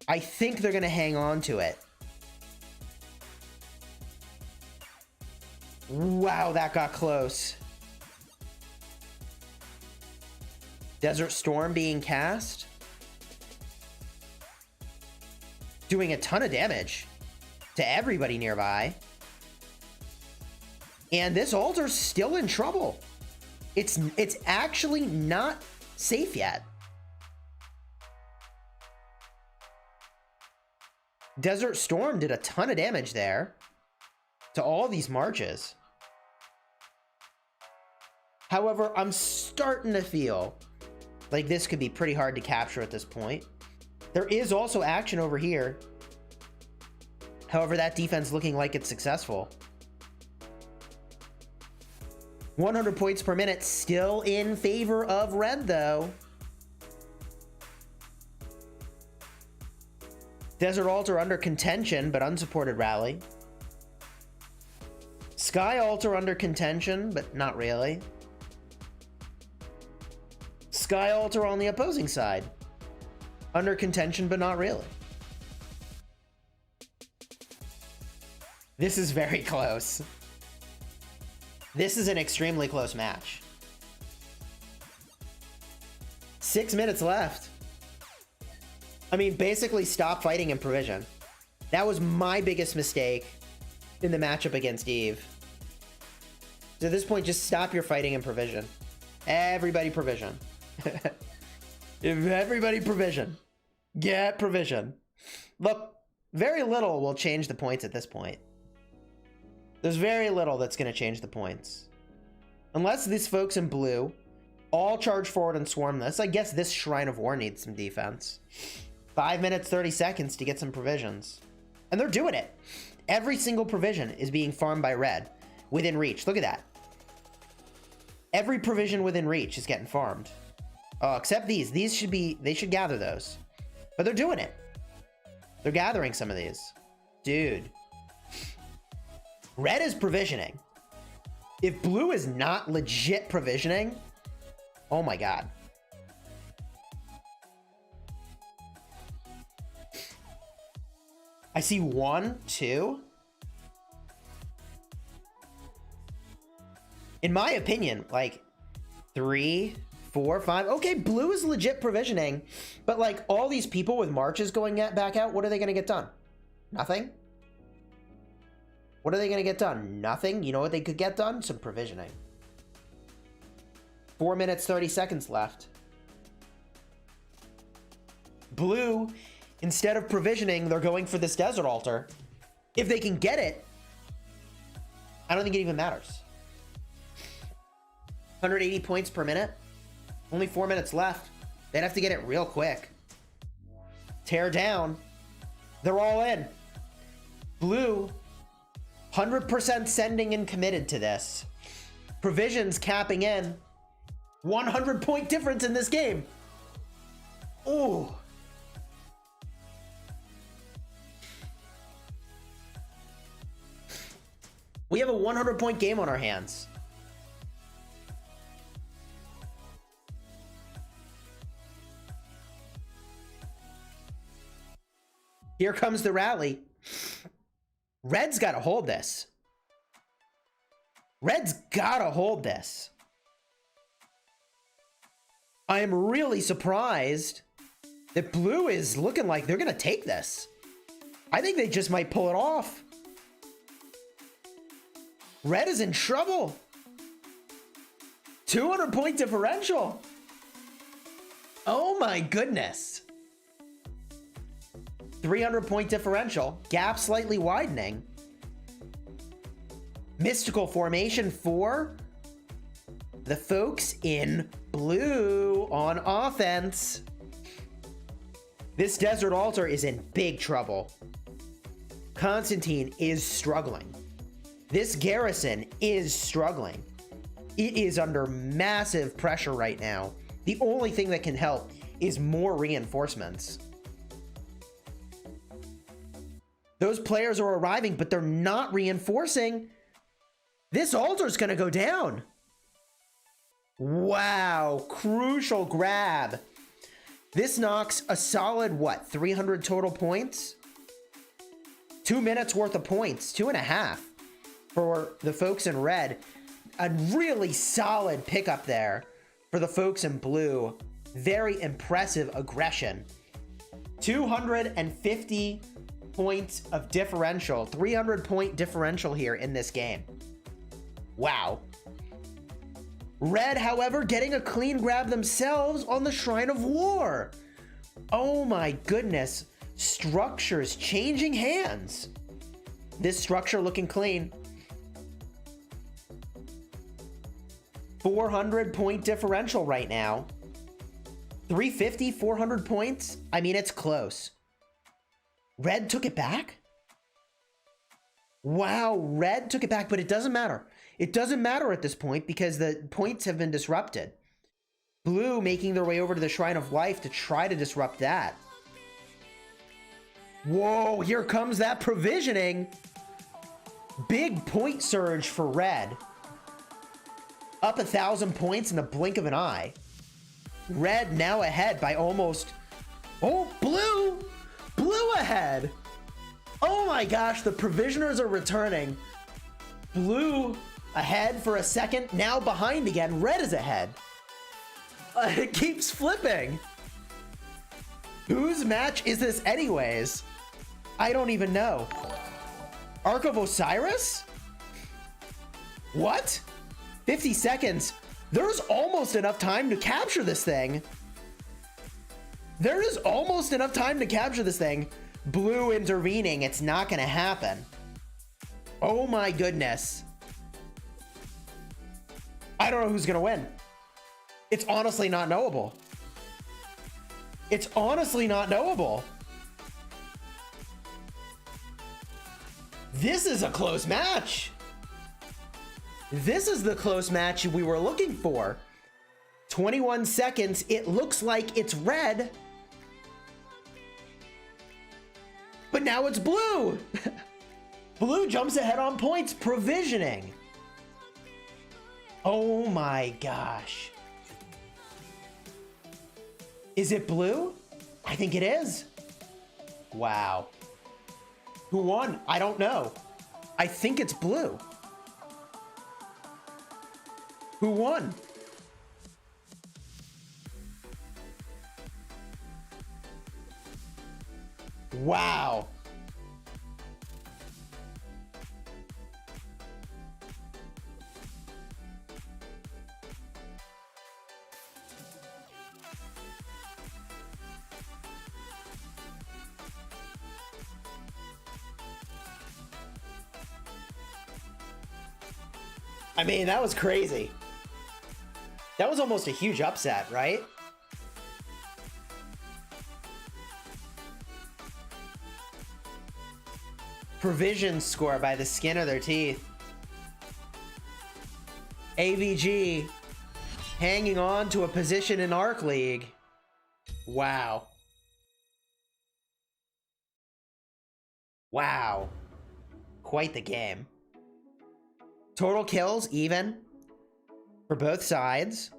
[SPEAKER 1] I think they're gonna hang on to it. Wow, that got close. Desert Storm being cast. Doing a ton of damage to everybody nearby. And this altar's still in trouble. It's actually not safe yet. Desert Storm did a ton of damage there to all these marches. However, I'm starting to feel like this could be pretty hard to capture at this point. There is also action over here. However, that defense looking like it's successful. 100 points per minute still in favor of red, though. Desert Altar under contention, but unsupported rally. Sky Altar under contention, but not really. Sky Altar on the opposing side. Under contention, but not really. This is very close. This is an extremely close match. 6 minutes left. I mean, basically stop fighting in provision. That was my biggest mistake in the matchup against Eve. So at this point, just stop your fighting in provision. Everybody provision. Everybody provision. Get provision. Look, very little will change the points at this point. There's very little that's going to change the points. Unless these folks in blue all charge forward and swarm this. I guess this Shrine of War needs some defense. 5 minutes, 30 seconds to get some provisions. And they're doing it. Every single provision is being farmed by red. Within reach. Look at that. Every provision within reach is getting farmed. Oh, except these. These should be... They should gather those. But they're doing it. They're gathering some of these. Dude. Red is provisioning. If blue is not legit provisioning... Oh my god. I see 1, 2. In my opinion, like 3, 4, 5. Okay, blue is legit provisioning, but like all these people with marches going back out, what are they going to get done? Nothing. What are they going to get done? Nothing. You know what they could get done? Some provisioning. 4 minutes, 30 seconds left. Blue, instead of provisioning, they're going for this desert altar. If they can get it, I don't think it even matters. 180 points per minute. Only 4 minutes left. They'd have to get it real quick. Tear down. They're all in. Blue, 100% sending and committed to this. Provisions capping in. 100-point difference in this game. Ooh. We have a 100-point game on our hands. Here comes the rally. Red's got to hold this. Red's got to hold this. I am really surprised that blue is looking like they're going to take this. I think they just might pull it off. Red is in trouble. 200-point differential. Oh my goodness. 300-point differential. Gap slightly widening. Mystical formation for the folks in blue on offense. This Desert Altar is in big trouble. Constantine is struggling. This garrison is struggling. It is under massive pressure right now. The only thing that can help is more reinforcements. Those players are arriving, but they're not reinforcing. This altar's gonna go down. Wow, crucial grab. This knocks a solid, what, 300 total points? 2 minutes worth of points, 2.5 for the folks in red. A really solid pickup there for the folks in blue. Very impressive aggression. 250 points of differential, 300-point differential here in this game. Wow. Red, however, getting a clean grab themselves on the Shrine of War. Oh my goodness. Structures changing hands. This structure looking clean. 400-point differential right now. 350, 400 points. I mean, it's close. Red took it back? Wow, red took it back, but it doesn't matter. It doesn't matter at this point because the points have been disrupted. Blue making their way over to the Shrine of Life to try to disrupt that. Whoa, here comes that provisioning. Big point surge for red. Up 1,000 points in the blink of an eye. Red now ahead by almost... Oh, blue! Blue ahead! Oh my gosh, the provisioners are returning. Blue ahead for a second, now behind again. Red is ahead. It keeps flipping. Whose match is this anyways? I don't even know. Ark of Osiris? What? 50 seconds. There's almost enough time to capture this thing. There is almost enough time to capture this thing. Blue intervening. It's not going to happen. Oh my goodness. I don't know who's going to win. It's honestly not knowable. It's honestly not knowable. This is a close match. This is the close match we were looking for. 21 seconds. It looks like it's red. But now it's blue. Blue jumps ahead on points. Provisioning. Oh my gosh. Is it blue? I think it is. Wow. Who won? I don't know. I think it's blue. Who won? Wow. I mean, that was crazy. That was almost a huge upset, right? provision score by the skin of their teeth. AVG hanging on to a position in Arc League. Wow. Wow. Quite the game. Total kills, even. For both sides.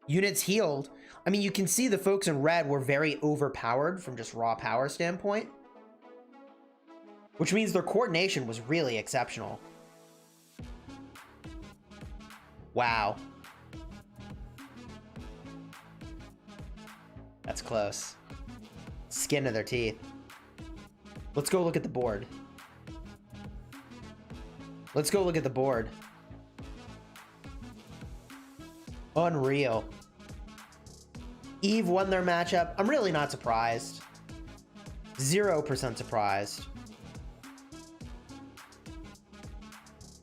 [SPEAKER 1] Units healed. I mean, you can see the folks in red were very overpowered from just raw power standpoint. Which means their coordination was really exceptional. Wow. That's close. Skin of their teeth. Let's go look at the board. Let's go look at the board. Unreal. Eve won their matchup. I'm really not surprised. 0% surprised.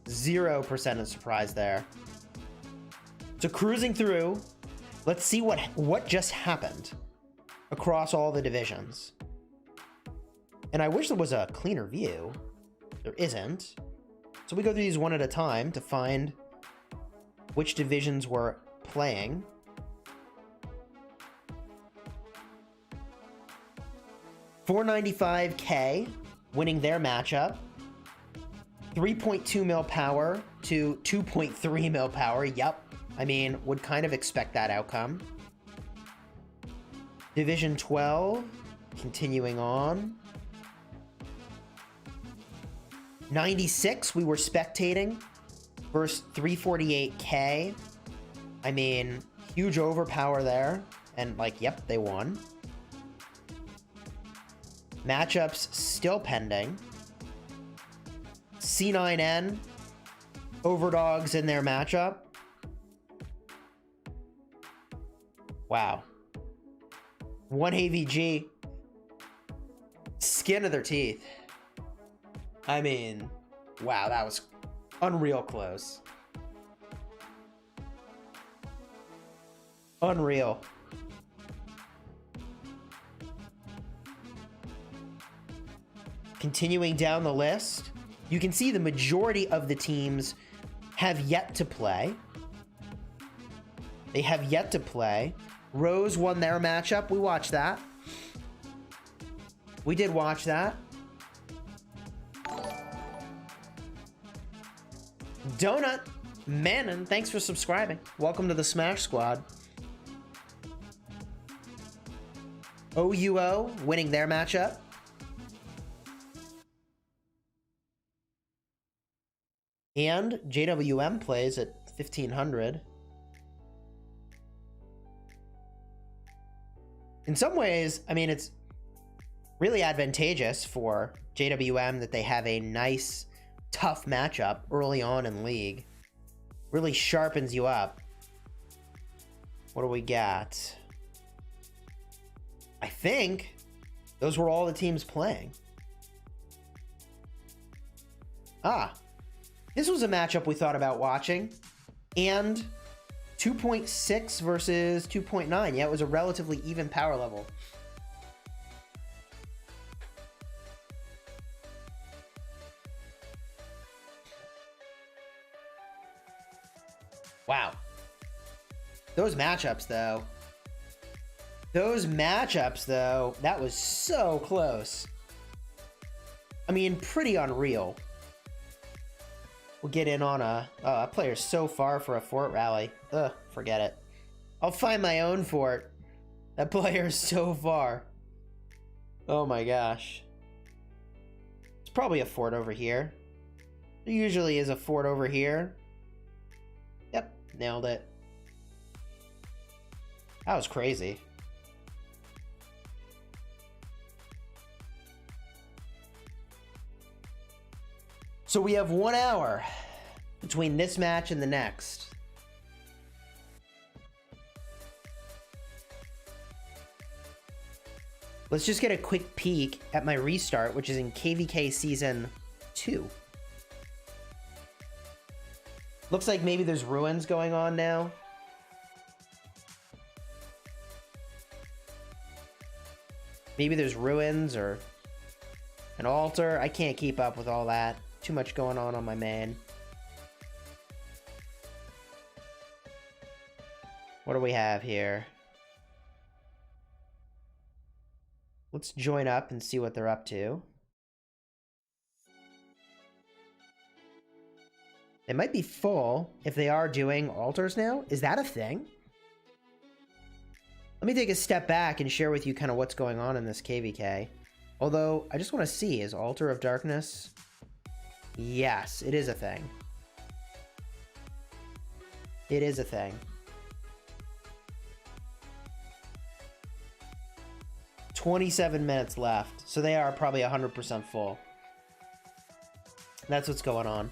[SPEAKER 1] 0% of surprise there. So cruising through, let's see what just happened across all the divisions. And I wish there was a cleaner view. There isn't. So we go through these one at a time to find which divisions were playing. $495K winning their matchup. 3.2 mil power to 2.3 mil power. Yep. I mean, would kind of expect that outcome. Division 12, continuing on. 96, we were spectating versus 348K. I mean, huge overpower there. And like, yep, they won. Matchups still pending. C9N, overdogs in their matchup. Wow. 1 AVG. Skin of their teeth. I mean, wow, that was unreal close. Unreal. Continuing down the list, you can see the majority of the teams have yet to play. They have yet to play. Rose won their matchup. We watched that. We did watch that. Donut Manon, thanks for subscribing. Welcome to the Smash Squad. OUO winning their matchup. And JWM plays at 1500. In some ways, I mean, it's really advantageous for JWM that they have a nice, tough matchup early on in League. Really sharpens you up. What do we got? I think those were all the teams playing. Ah, this was a matchup we thought about watching. And 2.6 versus 2.9. Yeah, it was a relatively even power level. Wow. Those matchups, though. That was so close. I mean, pretty unreal. We'll get in on a... Oh, that player's so far for a fort rally. Ugh, forget it. I'll find my own fort. That player's so far. Oh my gosh. It's probably a fort over here. There usually is a fort over here. Yep, nailed it. That was crazy. So we have 1 hour between this match and the next. Let's just get a quick peek at my restart, which is in KVK Season 2. Looks like maybe there's ruins going on now. Maybe there's ruins or An altar. I can't keep up with all that. Too much going on my main. What do we have here? Let's join up and see what they're up to. They might be full if they are doing altars now. Is that a thing? Let me take a step back and share with you kind of what's going on in this KVK. Although, I just want to see, is Altar of Darkness? Yes, it is a thing. It is a thing. 27 minutes left, so they are probably 100% full. That's what's going on.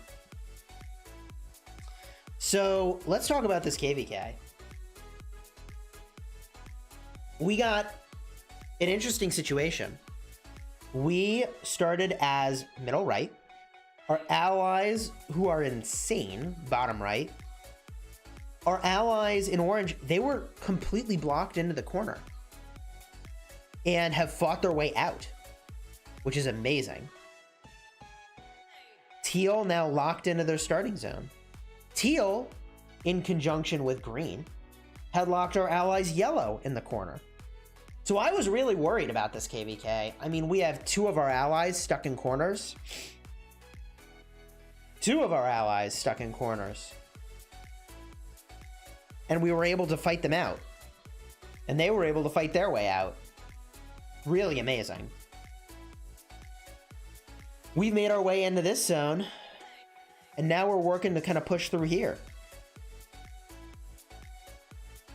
[SPEAKER 1] So, let's talk about this KVK. We got an interesting situation. We started as middle right. Our allies, who are insane, bottom right. Our allies in orange, they were completely blocked into the corner and have fought their way out, which is amazing. Teal now locked into their starting zone. Teal, in conjunction with green, had locked our allies yellow in the corner. So I was really worried about this KVK. I mean, we have two of our allies stuck in corners. Two of our allies stuck in corners. And we were able to fight them out. And they were able to fight their way out. Really amazing. We've made our way into this zone. And now we're working to kind of push through here.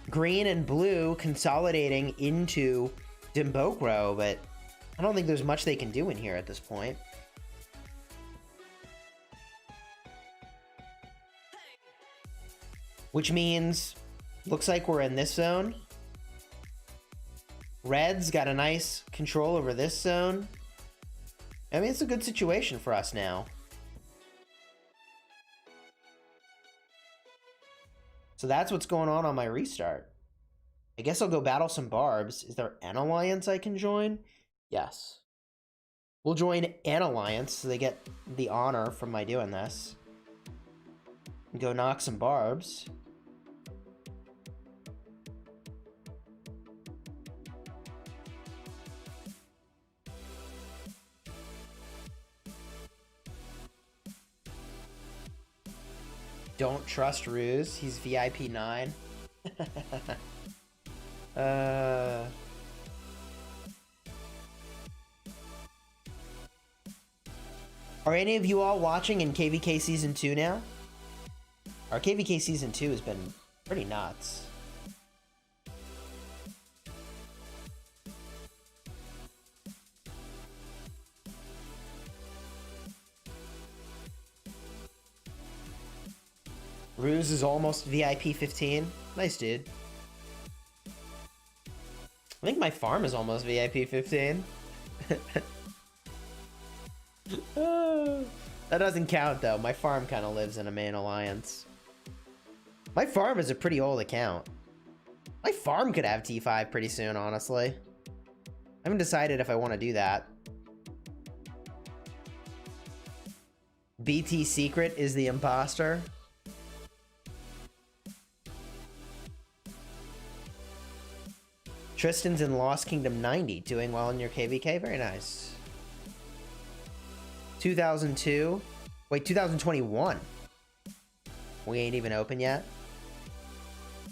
[SPEAKER 1] Green and blue consolidating into Dimbokro, but I don't think there's much they can do in here at this point. Which means, looks like we're in this zone. Red's got a nice control over this zone. I mean, it's a good situation for us now. So that's what's going on my restart. I guess I'll go battle some barbs. Is there an alliance I can join? Yes. We'll join an alliance so they get the honor from my doing this. And go knock some barbs. Don't trust Ruse. He's VIP 9. Are any of you all watching in KVK Season 2 now? Our KVK Season 2 has been pretty nuts. Ruse is almost VIP 15. Nice, dude. I think my farm is almost VIP 15. That doesn't count, though. My farm kind of lives in a main alliance. My farm is a pretty old account. My farm could have T5 pretty soon, honestly. I haven't decided if I want to do that. BT Secret is the imposter. Tristan's in Lost Kingdom 90, doing well in your KVK. Very nice. 2002. Wait, 2021. We ain't even open yet.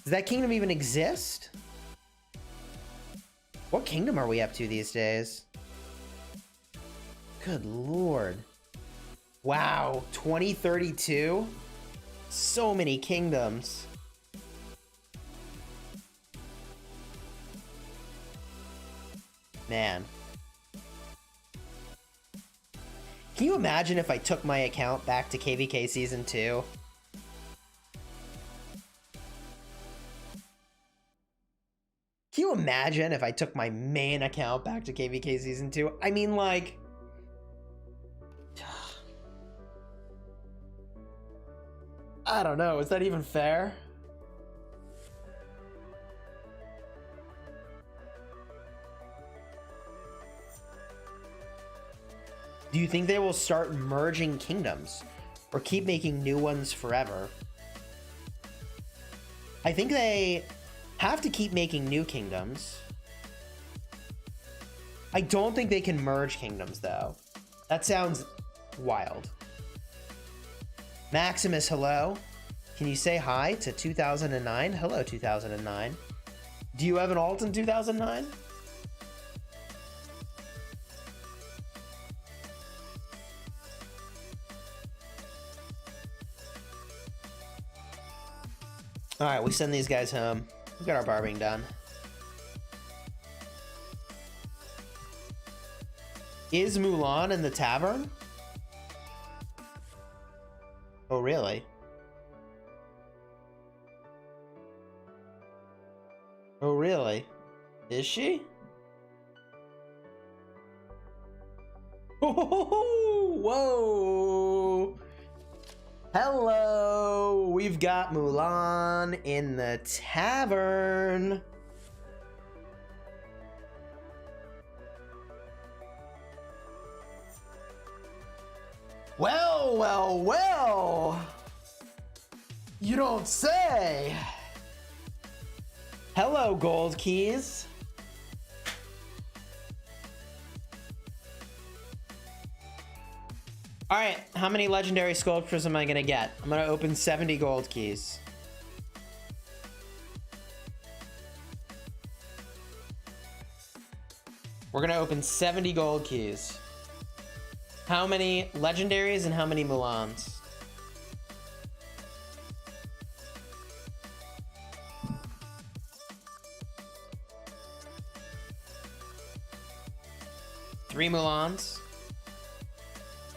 [SPEAKER 1] Does that kingdom even exist? What kingdom are we up to these days? Good lord. Wow, 2032? So many kingdoms. Man. Can you imagine if I took my account back to KVK Season 2? Can you imagine if I took my main account back to KVK Season 2? I mean, like... I don't know, is that even fair? Do you think they will start merging kingdoms or keep making new ones forever? I think they have to keep making new kingdoms. I don't think they can merge kingdoms, though. That sounds wild. Maximus, hello. Can you say hi to 2009? Hello, 2009. Do you have an alt in 2009? All right, we send these guys home. We got our barbing done. Is Mulan in the tavern? Oh, really? Oh, really? Is she? Oh, whoa! Hello! We've got Mulan in the tavern. Well, well, well! You don't say! Hello, gold keys. All right, how many legendary sculptures am I gonna get? I'm gonna open 70 gold keys. We're gonna open 70 gold keys. How many legendaries and how many Mulans? Three Mulans.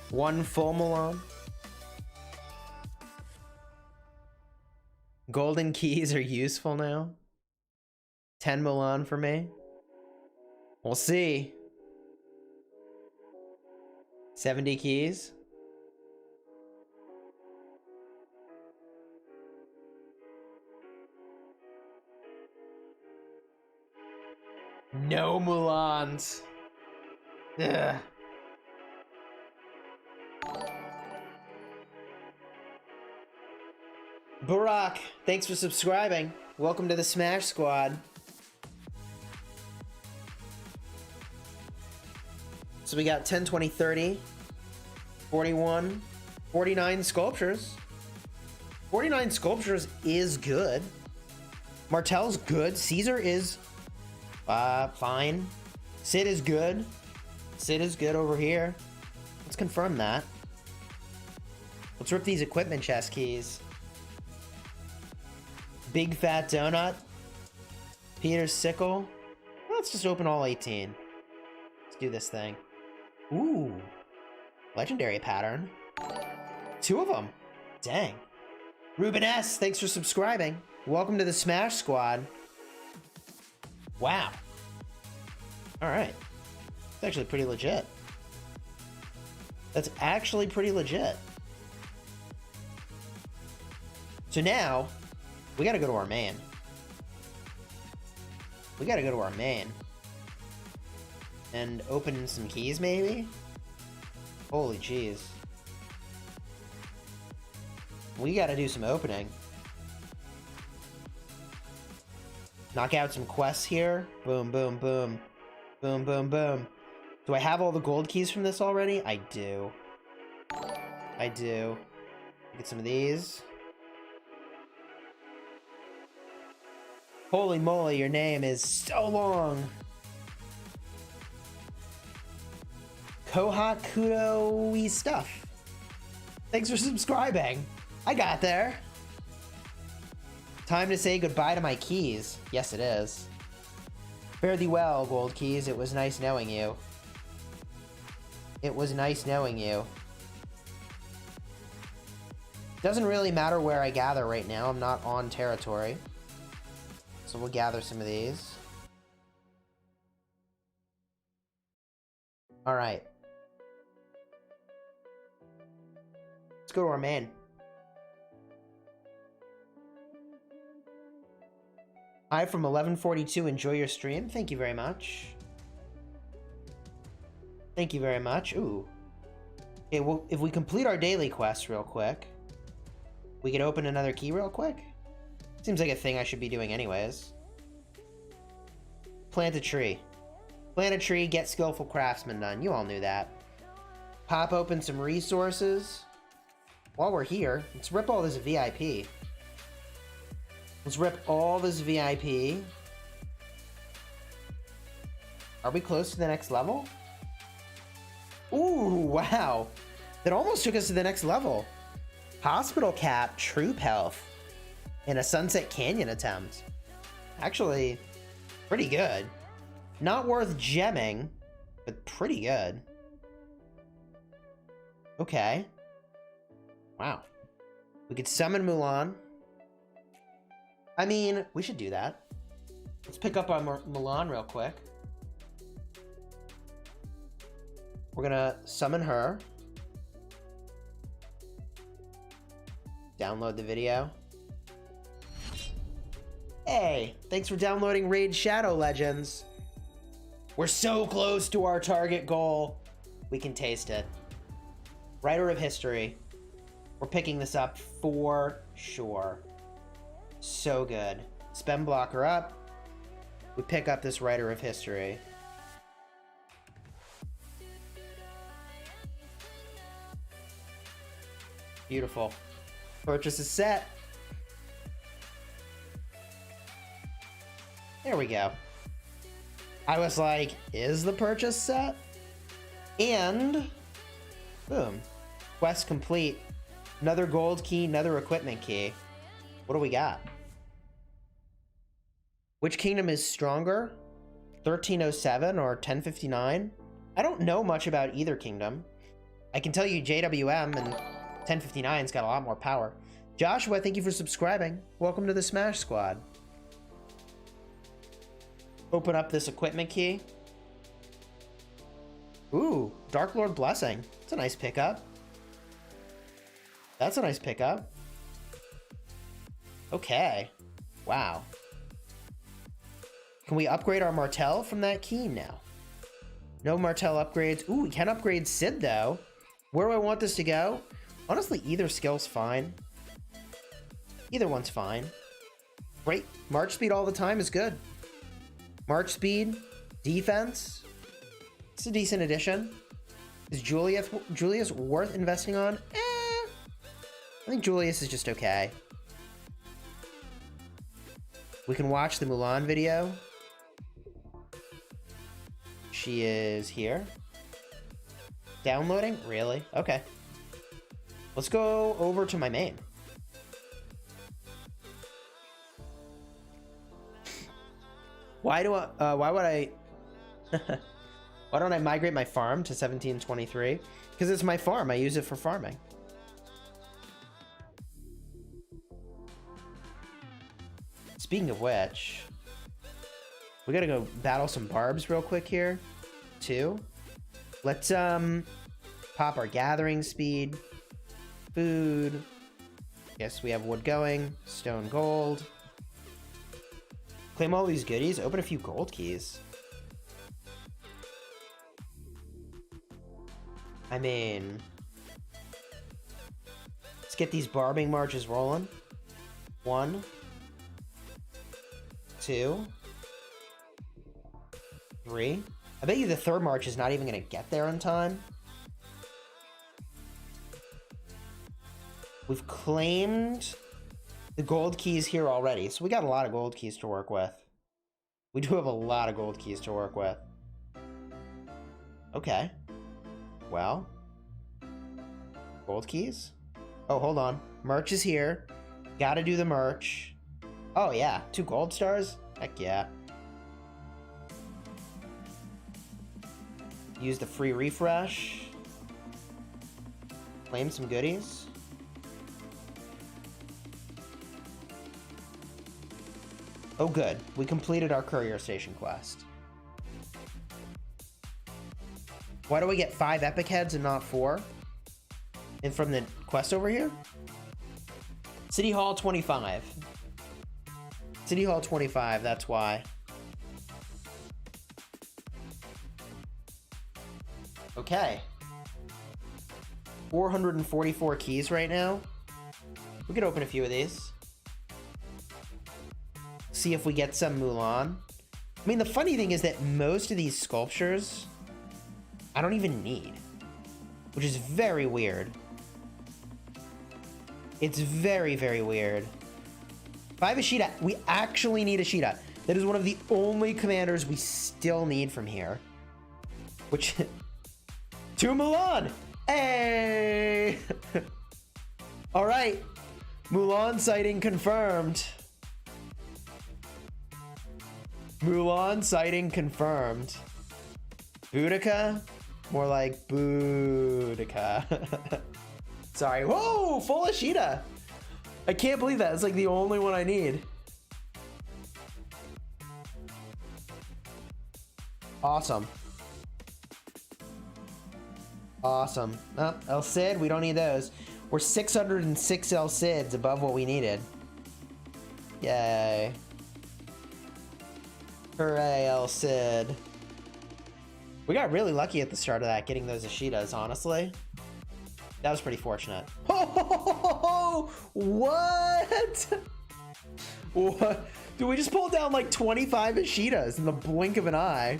[SPEAKER 1] One full Mulan. Golden keys are useful now. 10 Mulan for me. We'll see. 70 keys. No Mulans. Ugh. Barack, thanks for subscribing. Welcome to the Smash Squad. So we got 10, 20, 30, 41, 49 sculptures. 49 sculptures is good. Martel's good. Caesar is fine. Sid is good. Sid is good over here. Let's confirm that. Let's rip these equipment chest keys. Big Fat Donut. Peter's Sickle. Let's just open all 18. Let's do this thing. Ooh. Legendary pattern. 2 of them. Dang. Ruben S., thanks for subscribing. Welcome to the Smash Squad. Wow. Alright. That's actually pretty legit. That's actually pretty legit. So now, we gotta go to our main. We gotta go to our main. And open some keys, maybe? Holy jeez. We gotta do some opening. Knock out some quests here. Boom, boom, boom. Boom, boom, boom. Do I have all the gold keys from this already? I do. I do. Get some of these. Holy moly, your name is so long. Kohat Kudo-y stuff. Thanks for subscribing. I got there. Time to say goodbye to my keys. Yes, it is. Fare thee well, gold keys. It was nice knowing you. It was nice knowing you. Doesn't really matter where I gather right now. I'm not on territory. So we'll gather some of these. All right. Let's go to our main. Hi from 1142. Enjoy your stream. Thank you very much. Thank you very much. Ooh. Okay, well, if we complete our daily quest real quick, we can open another key real quick. Seems like a thing I should be doing anyways. Plant a tree. Plant a tree, get skillful craftsman done. You all knew that. Pop open some resources. While we're here, let's rip all this VIP. Let's rip all this VIP. Are we close to the next level? Ooh, wow. That almost took us to the next level. Hospital cap, troop health, and a Sunset Canyon attempt. Actually, pretty good. Not worth gemming, but pretty good. Okay. Wow. We could summon Mulan. I mean, we should do that. Let's pick up our Mulan real quick. We're gonna summon her. Download the video. Hey, thanks for downloading Raid Shadow Legends. We're so close to our target goal. We can taste it. Writer of History. We're picking this up for sure. So good. Spell blocker up. We pick up this Writer of History. Beautiful. Purchase a set. There we go. I was like, is the purchase set? And boom. Quest complete. Another gold key, another equipment key. What do we got? Which kingdom is stronger? 1307 or 1059? I don't know much about either kingdom. I can tell you JWM and 1059's got a lot more power. Joshua, thank you for subscribing. Welcome to the Smash Squad. Open up this equipment key. Ooh, Dark Lord Blessing. That's a nice pickup. That's a nice pickup. Okay. Wow. Can we upgrade our Martel from that key now? No Martel upgrades. Ooh, we can upgrade Sid though. Where do I want this to go? Honestly, either skill's fine. Either one's fine. Great. March speed all the time is good. March speed, defense. It's a decent addition. Is Julius worth investing on? I think Julius is just okay. We can watch the Mulan video. She is here. Downloading? Really? Okay. Let's go over to my main. Why would I why don't I migrate my farm to 1723? Because it's my farm. I use it for farming. Speaking of which, we gotta go battle some barbs real quick here, too. Let's pop our gathering speed, food. Yes, we have wood going, stone gold. Claim all these goodies, open a few gold keys. I mean, let's get these barbing marches rolling. 1, 2, 3. I bet you the third march is not even gonna get there in time. We've claimed the gold keys here already, so we got a lot of gold keys to work with. We do have a lot of gold keys to work with. Okay. Well. Gold keys? Oh, hold on. Merch is here. Gotta do the merch. Oh, yeah. 2 gold stars? Heck yeah. Use the free refresh. Claim some goodies. Oh, good. We completed our courier station quest. Why do we get 5 epic heads and not 4? And from the quest over here? City Hall 25. City Hall 25, that's why. Okay. 444 keys right now. We could open a few of these. See if we get some Mulan. I mean, the funny thing is that most of these sculptures, I don't even need, which is very weird. It's very, very weird. If I have a Sheeta, we actually need a Sheeta. That is one of the only commanders we still need from here. Which, to Mulan! Hey! All right, Mulan sighting confirmed. Mulan sighting confirmed. Boudica? More like Boudica. Sorry. Whoa! Full Ashita! I can't believe that. It's like the only one I need. Awesome. Awesome. Oh, El Cid, we don't need those. We're 606 El Cids above what we needed. Yay. Hooray, El Cid. We got really lucky at the start of that, getting those Ashitas, honestly. That was pretty fortunate. Oh, what? What? Dude, we just pulled down like 25 Ashitas in the blink of an eye.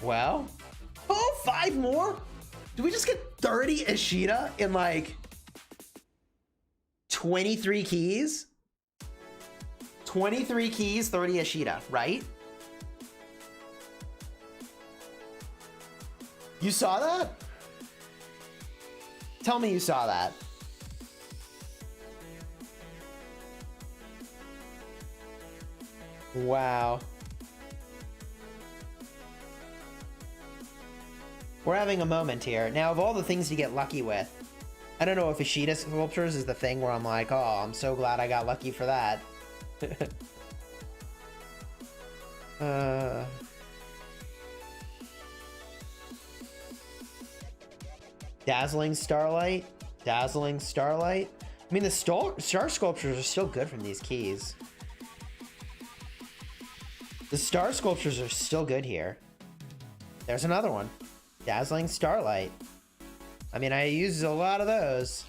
[SPEAKER 1] Well, oh, 5 more? Did we just get 30 Ashita in like 23 keys? 23 keys, 30 Ashita, right? You saw that? Tell me you saw that. Wow. We're having a moment here. Now, of all the things to get lucky with, I don't know if Ashita sculptures is the thing where I'm like, oh, I'm so glad I got lucky for that. Dazzling Starlight. Dazzling Starlight. I mean, the star sculptures are still good from these keys. The star sculptures are still good here. There's another one. Dazzling Starlight. I mean, I use a lot of those.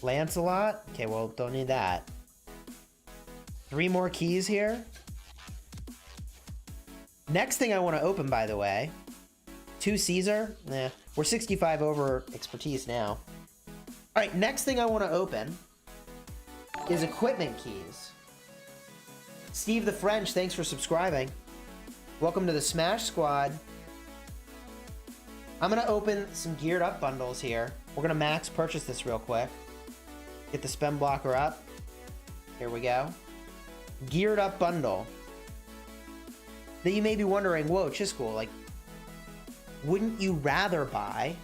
[SPEAKER 1] Lancelot? Okay, well, don't need that. 3 more keys here. Next thing I want to open, by the way. 2 Caesar? Nah, we're 65 over expertise now. Alright, next thing I want to open is equipment keys. Steve the French, thanks for subscribing. Welcome to the Smash Squad. I'm going to open some geared up bundles here. We're going to max purchase this real quick. Get the spend blocker up. Here we go. Geared up bundle. Now you may be wondering, whoa, Chisgule, like, wouldn't you rather buy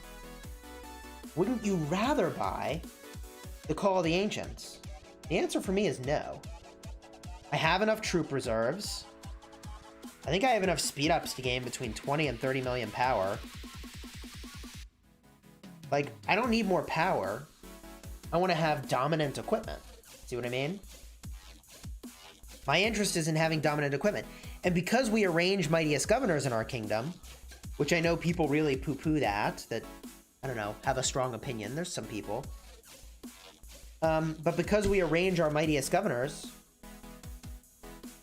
[SPEAKER 1] the Call of the Ancients? The answer for me is no. I have enough troop reserves. I think I have enough speed ups to gain between 20 and 30 million power. Like, I don't need more power. I want to have dominant equipment. See what I mean? My interest is in having dominant equipment. And because we arrange mightiest governors in our kingdom, which I know people really poo-poo that, I don't know, have a strong opinion. There's some people. But because we arrange our mightiest governors,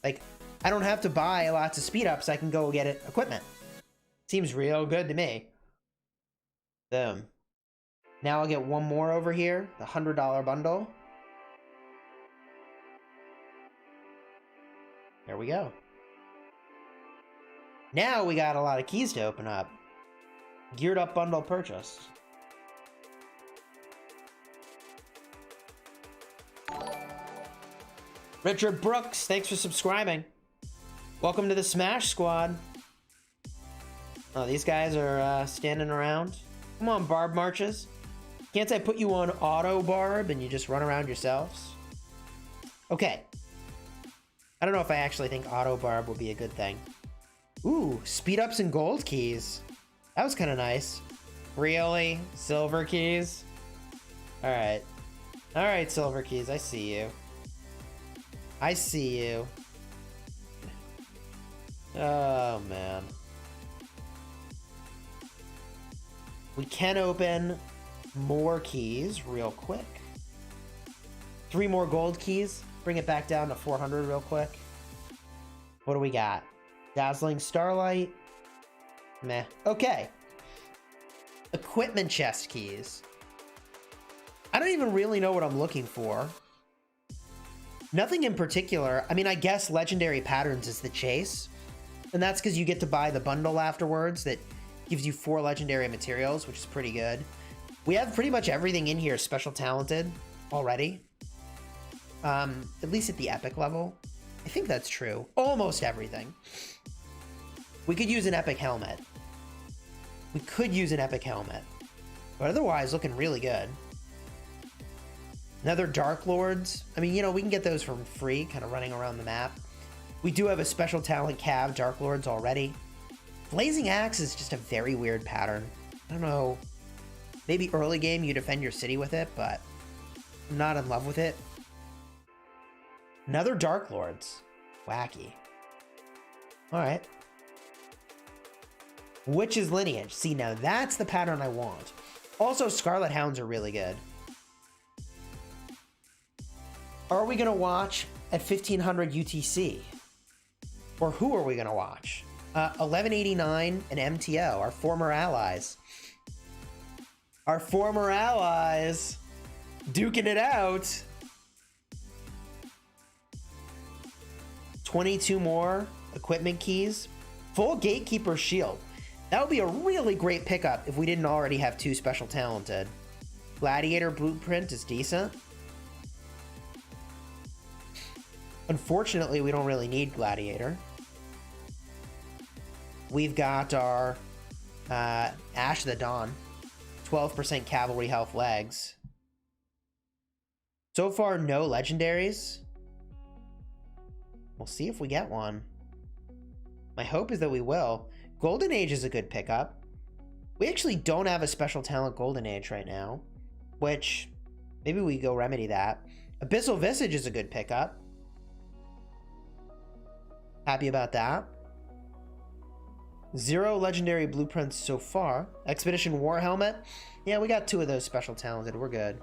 [SPEAKER 1] like, I don't have to buy lots of speed ups. I can go get it equipment. Seems real good to me. Boom. Now I'll get one more over here, the $100 bundle. There we go. Now we got a lot of keys to open up. Geared up bundle purchased. Richard Brooks, thanks for subscribing. Welcome to the Smash Squad. Oh, these guys are standing around. Come on, Barb Marches. Can't I put you on auto Barb and you just run around yourselves? Okay. I don't know if I actually think auto Barb would be a good thing. Ooh, speed ups and gold keys. That was kind of nice. Really? Silver keys? All right. All right, Silver Keys, I see you. I see you. Oh, man. We can open more keys real quick. 3 more gold keys. Bring it back down to 400 real quick. What do we got? Dazzling Starlight. Meh. Okay. Equipment chest keys. I don't even really know what I'm looking for. Nothing in particular. I mean, I guess legendary patterns is the chase. And that's because you get to buy the bundle afterwards that gives you 4 legendary materials, which is pretty good. We have pretty much everything in here special talented already. At least at the epic level. I think that's true. Almost everything. We could use an epic helmet. We could use an epic helmet. But otherwise, looking really good. Another Dark Lords. I mean, you know, we can get those for free, kind of running around the map. We do have a special talent Cav Dark Lords already. Blazing Axe is just a very weird pattern. I don't know. Maybe early game you defend your city with it, but I'm not in love with it. Another Dark Lords. Wacky. Alright. Witch's Lineage. See, now that's the pattern I want. Also, Scarlet Hounds are really good. Are we going to watch at 1500 UTC? Or who are we going to watch? 1189 and MTO, our former allies. Our former allies duking it out. 22 more equipment keys. Full Gatekeeper Shield. That would be a really great pickup if we didn't already have 2 special talented. Gladiator Blueprint is decent. Unfortunately, we don't really need Gladiator. We've got our Ash of the Dawn. 12% cavalry health legs. So far, no legendaries. We'll see if we get one. My hope is that we will. Golden Age is a good pickup. We actually don't have a special talent Golden Age right now, which maybe we go remedy that. Abyssal Visage is a good pickup. Happy about that. 0 legendary blueprints so far. Expedition War Helmet. Yeah, we got 2 of those special talented. We're good.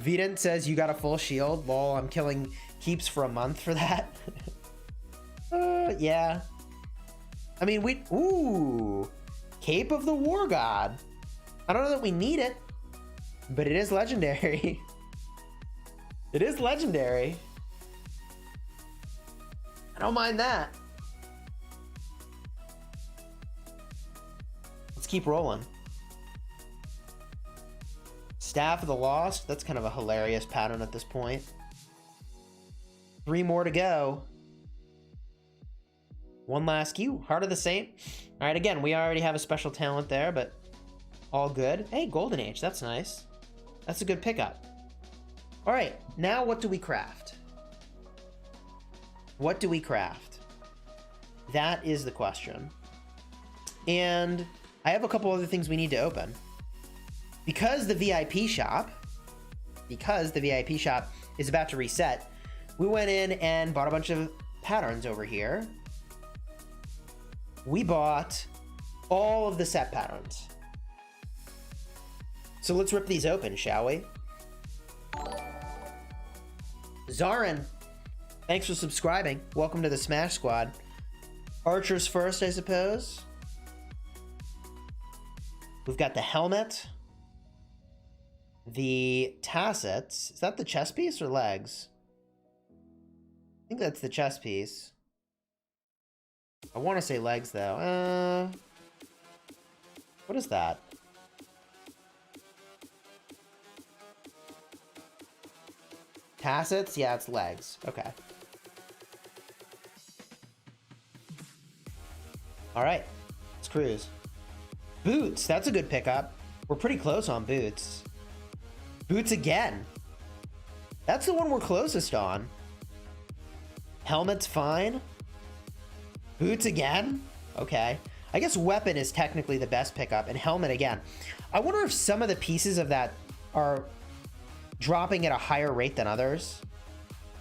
[SPEAKER 1] Vedant says you got a full shield. Lol, I'm killing keeps for a month for that. Yeah. I mean, ooh. Cape of the War God. I don't know that we need it, but it is legendary. It is legendary. I don't mind that. Let's keep rolling. Staff of the Lost. That's kind of a hilarious pattern at this point. 3 more to go. One last queue. Heart of the Saint. All right, again, we already have a special talent there, but all good. Hey, Golden Age. That's nice. That's a good pickup. All right, now what do we craft? What do we craft? That is the question. And I have a couple other things we need to open. Because the VIP shop is about to reset, we went in and bought a bunch of patterns over here. We bought all of the set patterns. So let's rip these open, shall we? Zarin, thanks for subscribing. Welcome to the Smash Squad. Archers first, I suppose. We've got the helmet. The tassets. Is that the chest piece or legs? I think that's the chest piece. I want to say legs, though. What is that? Tassets? Yeah, it's legs. Okay. All right. Let's cruise. Boots. That's a good pickup. We're pretty close on boots. Boots again. That's the one we're closest on. Helmet's fine. Boots again? Okay. I guess weapon is technically the best pickup, and helmet again. I wonder if some of the pieces of that are dropping at a higher rate than others.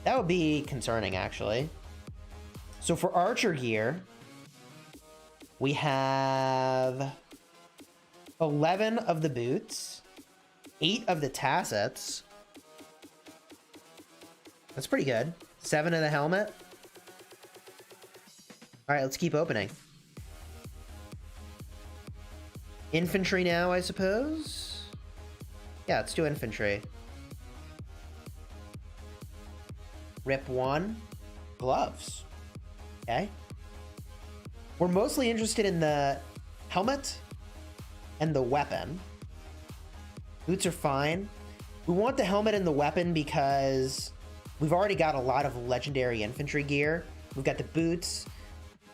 [SPEAKER 1] That would be concerning, actually. So for archer gear, we have 11 of the boots, 8 of the tassets. That's pretty good. 7 of the helmet. All right, let's keep opening. Infantry now, I suppose. Yeah, let's do infantry. Rip 1. Gloves. Okay. We're mostly interested in the helmet and the weapon. Boots are fine. We want the helmet and the weapon because we've already got a lot of legendary infantry gear. We've got the boots.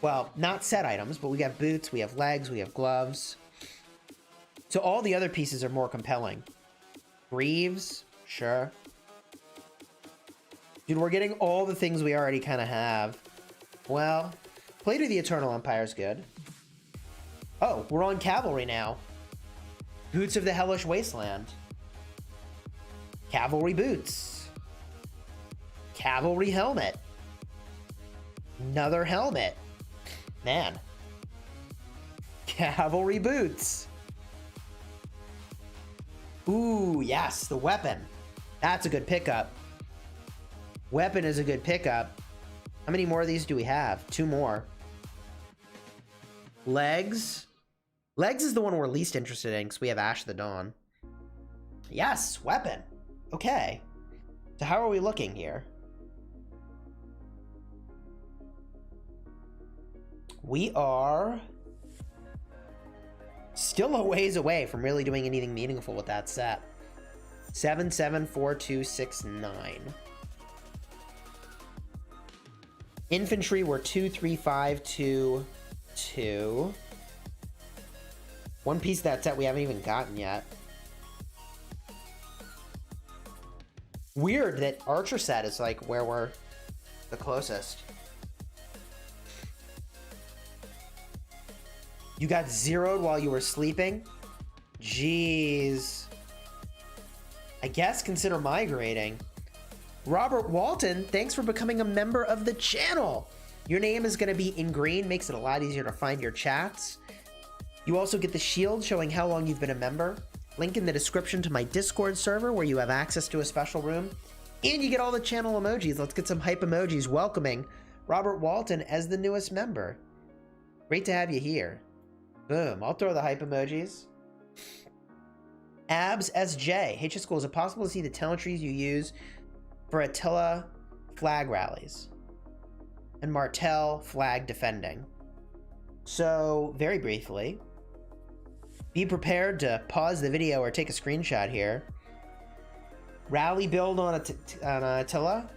[SPEAKER 1] Well, not set items, but we got boots, we have legs, we have gloves. So all the other pieces are more compelling. Greaves, sure. Dude, we're getting all the things we already kind of have. Well, Plate of the Eternal Empire is good. Oh, we're on cavalry now. Boots of the Hellish Wasteland. Cavalry boots. Cavalry helmet. Another helmet. Man. Cavalry boots. Ooh, yes, the weapon. That's a good pickup. Weapon is a good pickup. How many more of these do we have? 2 more. Legs. Legs is the one we're least interested in because we have Ash of the Dawn. Yes, weapon. Okay. So how are we looking here? We are still a ways away from really doing anything meaningful with that set. 7, 7, 4, 2, 6, 9. Infantry, we're 2, 3, 5, 2, 2. One piece of that set we haven't even gotten yet. Weird that archer set is like where we're the closest. You got zeroed while you were sleeping? Jeez. I guess consider migrating. Robert Walton, thanks for becoming a member of the channel. Your name is going to be in green, makes it a lot easier to find your chats. You also get the shield showing how long you've been a member. Link in the description to my Discord server where you have access to a special room. And you get all the channel emojis. Let's get some hype emojis welcoming Robert Walton as the newest member. Great to have you here. Boom. I'll throw the hype emojis. Abs SJ. Hey, Chisgule, is it possible to see the talent trees you use for Attila flag rallies and Martel flag defending? So, very briefly, be prepared to pause the video or take a screenshot here. Rally build on Attila.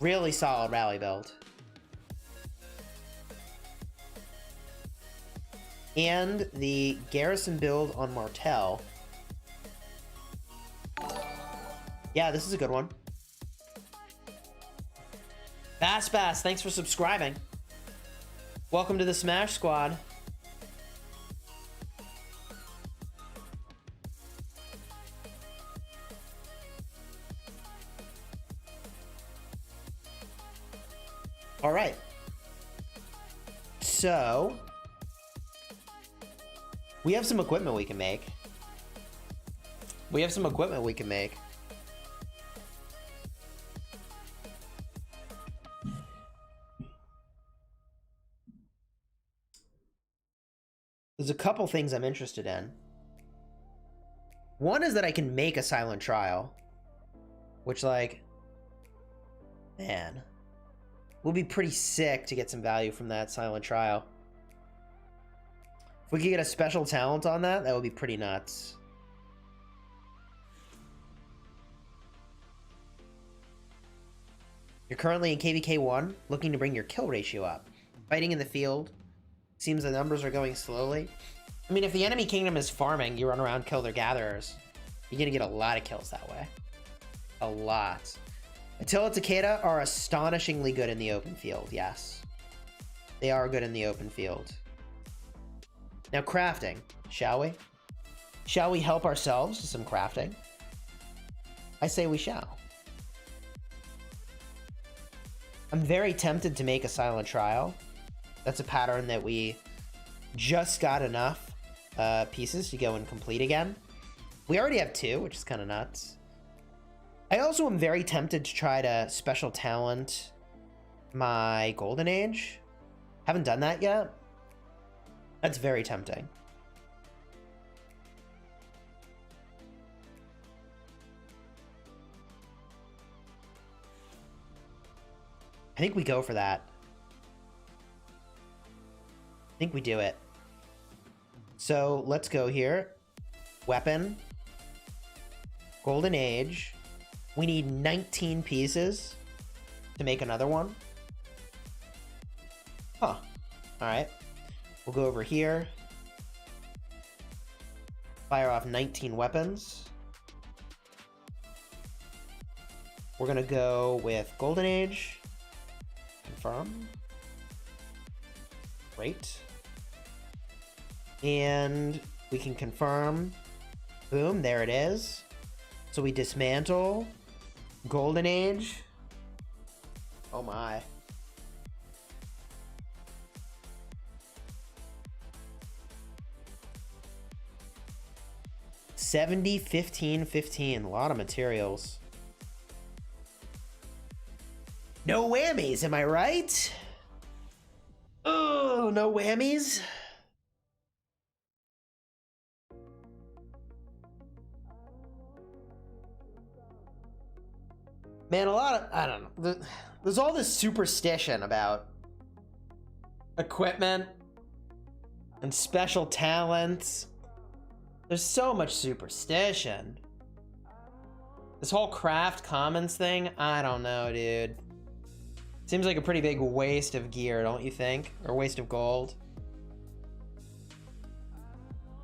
[SPEAKER 1] Really solid rally build. And the garrison build on Martel. Yeah, this is a good one. Bass, thanks for subscribing. Welcome to the Smash Squad. All right. So, we have some equipment we can make. There's a couple things I'm interested in. One is that I can make a silent trial, which, like, man, will be pretty sick to get some value from that silent trial. If we could get a special talent on that, that would be pretty nuts. You're currently in KVK 1, looking to bring your kill ratio up. Fighting in the field. Seems the numbers are going slowly. I mean, if the enemy kingdom is farming, you run around, kill their gatherers. You're gonna get a lot of kills that way. A lot. Attila Takeda are astonishingly good in the open field, yes. They are good in the open field. Now crafting, shall we? Shall we help ourselves to some crafting? I say we shall. I'm very tempted to make a silent trial. That's a pattern that we just got enough pieces to go and complete again. We already have 2, which is kind of nuts. I also am very tempted to try to special talent my golden age. Haven't done that yet. That's very tempting. I think we go for that. I think we do it. So let's go here. Weapon. Golden age. We need 19 pieces to make another one. Huh. Alright. We'll go over here. Fire off 19 weapons. We're gonna go with Golden Age. Confirm. Great. And we can confirm. Boom, there it is. So we dismantle Golden Age. Oh my. $70, $15, $15. A lot of materials. No whammies, am I right? Oh, no whammies. Man, a lot of, I don't know. There's all this superstition about equipment and special talents. There's so much superstition. This whole craft commons thing, I don't know, dude. Seems like a pretty big waste of gear, don't you think? Or waste of gold.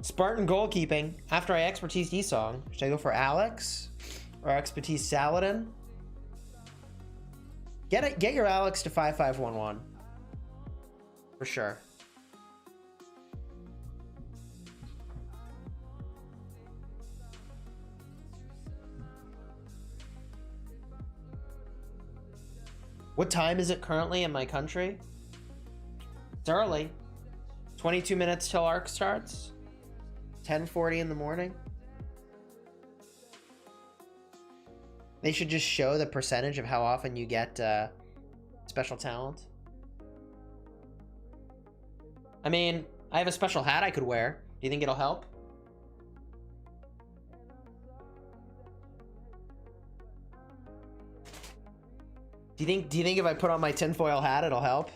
[SPEAKER 1] Spartan goalkeeping. After I expertise D-Song, should I go for Alex? Or expertise Saladin? Get your Alex to 5511. For sure. What time is it currently in my country? It's early. 22 minutes till Ark starts. 10:40 in the morning. They should just show the percentage of how often you get special talent. I mean, I have a special hat I could wear. Do you think it'll help? Do you think if I put on my tinfoil hat, it'll help?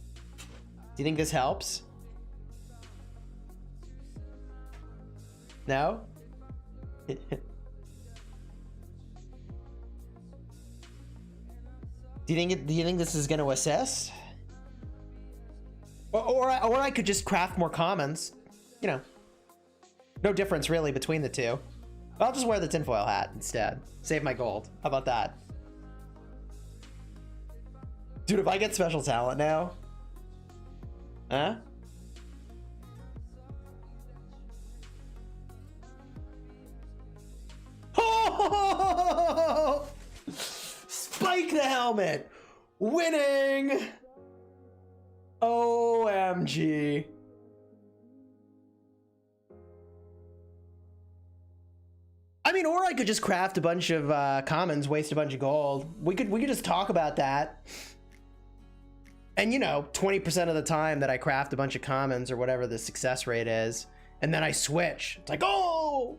[SPEAKER 1] Do you think this helps? No? Do you think this is going to assist? Or I could just craft more commons. You know, no difference really between the two. I'll just wear the tinfoil hat instead. Save my gold. How about that? Dude, if I get special talent now... Huh? Oh! Spike the helmet! Winning! OMG. I mean, or I could just craft a bunch of commons, waste a bunch of gold. We could just talk about that. And you know, 20% of the time that I craft a bunch of commons or whatever the success rate is, and then I switch. It's like, oh!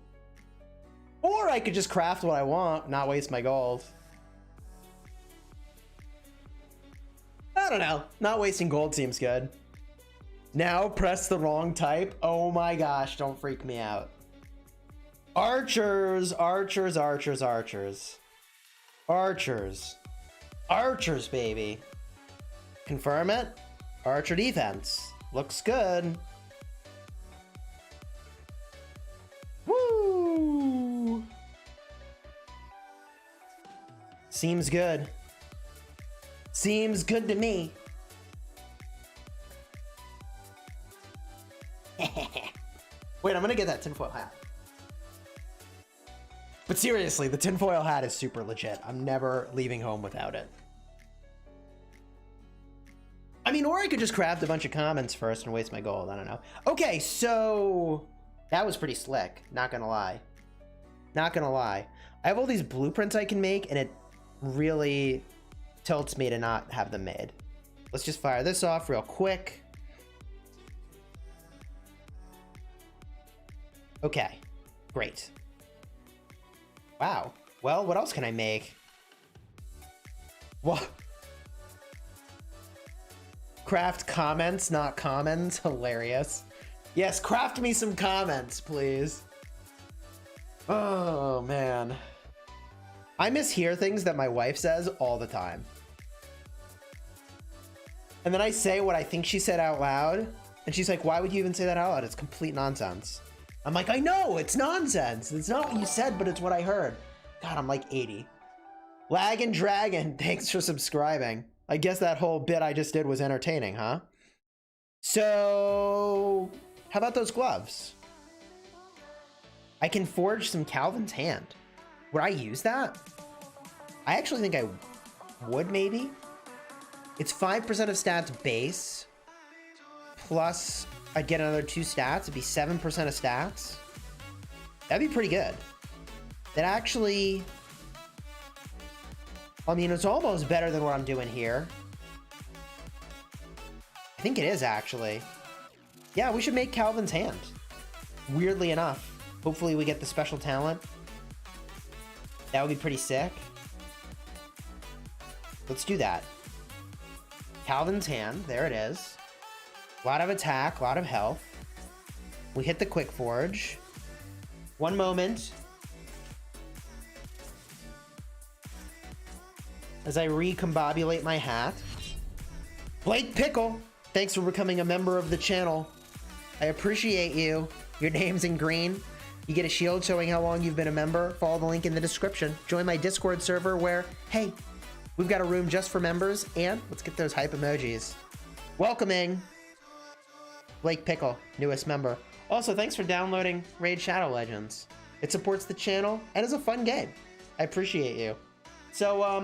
[SPEAKER 1] Or I could just craft what I want, not waste my gold. I don't know. Not wasting gold seems good. Now press the wrong type. Oh my gosh, don't freak me out. Archers, archers, archers, archers. Archers. Archers, baby. Confirm it. Archer defense. Looks good. Woo! Seems good. Seems good to me. Wait, I'm gonna get that tinfoil hat. But seriously, the tinfoil hat is super legit. I'm never leaving home without it. I mean, or I could just craft a bunch of comments first and waste my gold. I don't know. Okay, so that was pretty slick. Not gonna lie. Not gonna lie. I have all these blueprints I can make, and it really tilts me to not have them made. Let's just fire this off real quick. Okay, great. Wow. Well, what else can I make? What? Craft comments, not commons. Hilarious. Yes, craft me some comments, please. Oh, man. I mishear things that my wife says all the time. And then I say what I think she said out loud. And she's like, why would you even say that out loud? It's complete nonsense. I'm like, I know, it's nonsense. It's not what you said, but it's what I heard. God, I'm like 80. Lag and Dragon, thanks for subscribing. I guess that whole bit I just did was entertaining, huh? So, how about those gloves? I can forge some Calvin's hand. Would I use that? I actually think I would, maybe. It's 5% of stats base. Plus, I'd get another 2 stats. It'd be 7% of stats. That'd be pretty good. That actually... I mean, it's almost better than what I'm doing here. I think it is, actually. Yeah, we should make Calvin's hand. Weirdly enough. Hopefully we get the special talent. That would be pretty sick. Let's do that. Calvin's hand. There it is. A lot of attack, a lot of health. We hit the quick forge. One moment. As I recombobulate my hat. Blake Pickle, thanks for becoming a member of the channel. I appreciate you. Your name's in green. You get a shield showing how long you've been a member. Follow the link in the description. Join my Discord server where, hey, we've got a room just for members. And let's get those hype emojis. Welcoming Blake Pickle, newest member. Also, thanks for downloading Raid Shadow Legends. It supports the channel and is a fun game. I appreciate you. So, I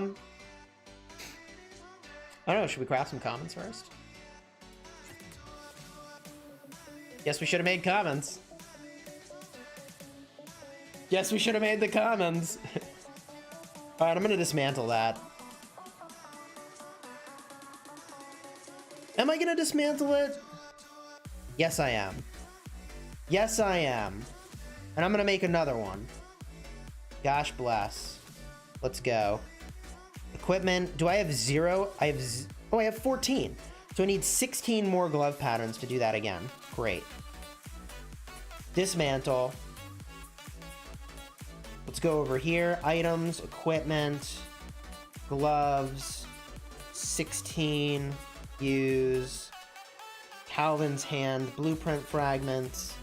[SPEAKER 1] don't know, should we craft some comments first? Guess we should have made comments. Guess we should have made the comments. All right, I'm gonna dismantle that. Am I gonna dismantle it? Yes, I am. Yes, I am. And I'm gonna make another one. Gosh bless. Let's go. Equipment. Do I have 0? I have 14. So I need 16 more glove patterns to do that again. Great. Dismantle. Let's go over here. Items, equipment, gloves, 16, use, Calvin's hand, blueprint fragments.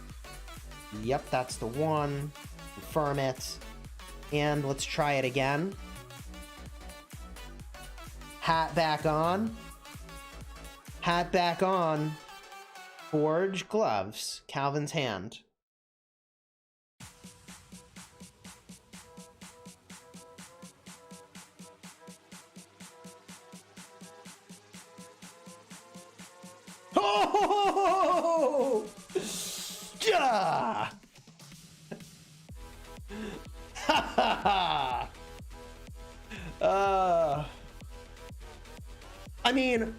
[SPEAKER 1] Yep, that's the one. Confirm it. And let's try it again. Hat back on. Hat back on. Forge, gloves, Calvin's hand. Oh! Ja! Ha ha ha! I mean,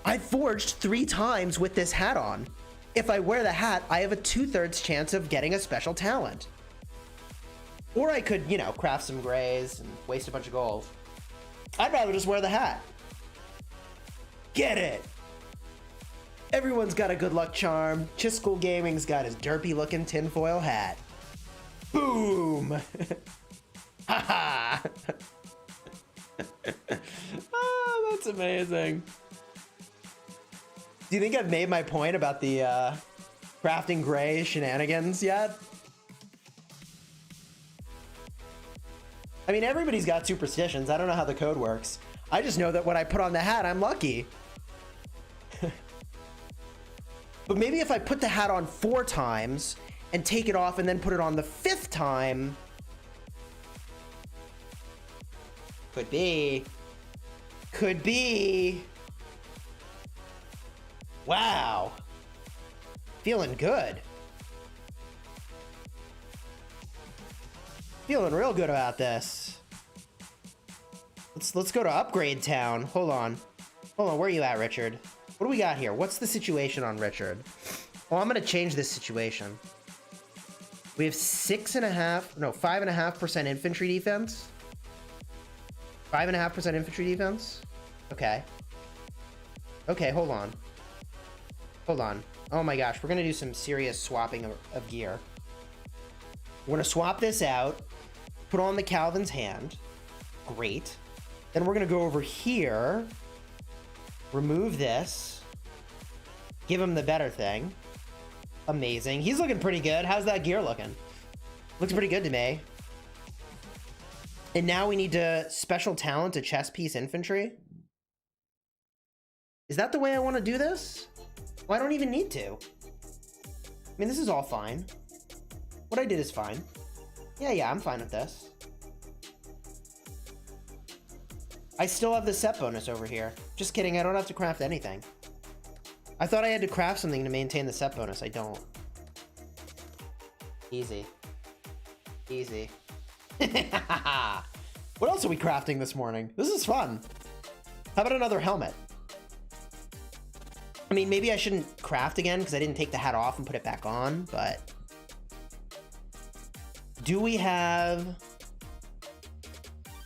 [SPEAKER 1] I forged 3 times with this hat on. If I wear the hat, I have a 2/3 chance of getting a special talent. Or I could, you know, craft some grays and waste a bunch of gold. I'd rather just wear the hat. Get it! Everyone's got a good luck charm. Chisgule Gaming's got his derpy looking tinfoil hat. Boom! Haha! Oh, that's amazing. Do you think I've made my point about the crafting gray shenanigans yet? I mean, everybody's got superstitions. I don't know how the code works. I just know that when I put on the hat, I'm lucky. But maybe if I put the hat on 4 times and take it off and then put it on the 5th time. Could be. Could be. Wow. Feeling good. Feeling real good about this. Let's go to Upgrade Town. Hold on. Hold on, where are you at, Richard? What do we got here? What's the situation on Richard? Well, I'm gonna change this situation. We have 5.5% infantry defense. 5.5% infantry defense? Okay. Okay, hold on. Hold on. Oh my gosh, we're gonna do some serious swapping of gear. We're gonna swap this out, put on the Calvin's hand. Great. Then we're gonna go over here, remove this, give him the better thing. Amazing. He's looking pretty good. How's that gear looking? Looks pretty good to me. And now we need to special talent to chess piece infantry. Is that the way I want to do this? Well, I don't even need to. I mean, this is all fine. What I did is fine. Yeah, I'm fine with this. I still have the set bonus over here. Just kidding, I don't have to craft anything. I thought I had to craft something to maintain the set bonus. I don't. Easy. Easy. What else are we crafting this morning? This is fun. How about another helmet? I mean, maybe I shouldn't craft again because I didn't take the hat off and put it back on, but... Do we have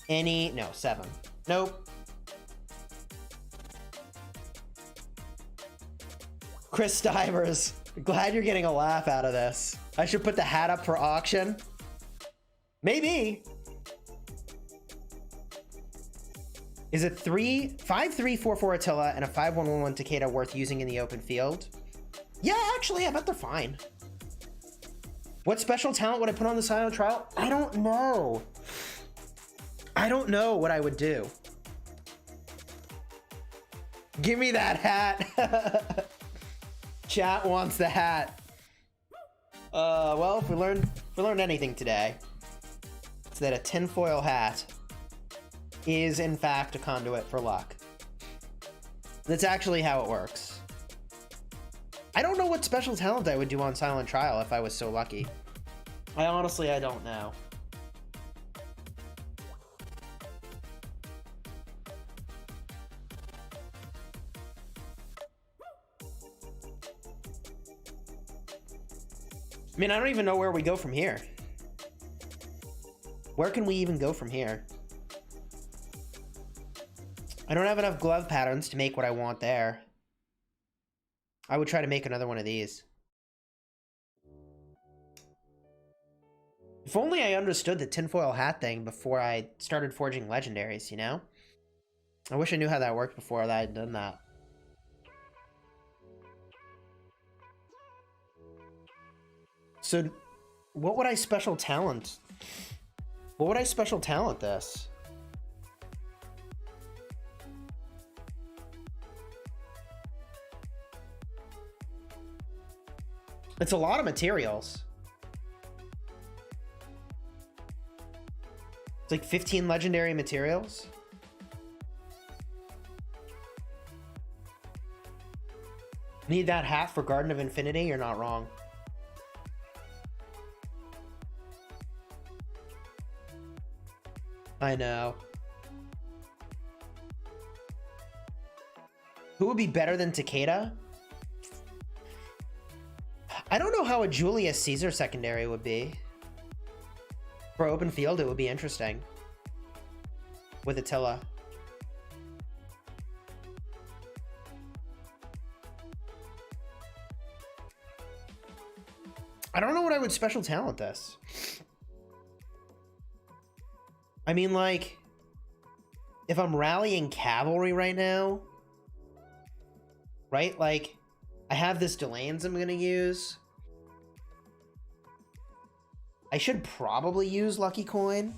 [SPEAKER 1] any... No, 7. Nope. Chris Stivers, glad you're getting a laugh out of this. I should put the hat up for auction. Maybe. Is a 5-3-4-4 Attila and a 5-1-1-1 Takeda worth using in the open field? Yeah, actually, I bet they're fine. What special talent would I put on the silent trial? I don't know. I don't know what I would do. Give me that hat. Chat wants the hat. Well, if we learned anything today, it's that a tinfoil hat is in fact a conduit for luck. That's actually how it works. I don't know what special talent I would do on Silent Trial if I was so lucky. I don't know. I mean, I don't even know where we go from here. Where can we even go from here? I don't have enough glove patterns to make what I want there. I would try to make another one of these. If only I understood the tinfoil hat thing before I started forging legendaries, you know? I wish I knew how that worked before I had done that. So, what would I special talent? What would I special talent this? It's a lot of materials. It's like 15 legendary materials. Need that hat for Garden of Infinity? You're not wrong. I know. Who would be better than Takeda? I don't know how a Julius Caesar secondary would be. For open field, it would be interesting. With Attila. I don't know what I would special talent this. I mean, like, if I'm rallying cavalry right now, right? Like, I have this Delanes I'm gonna use. I should probably use Lucky Coin.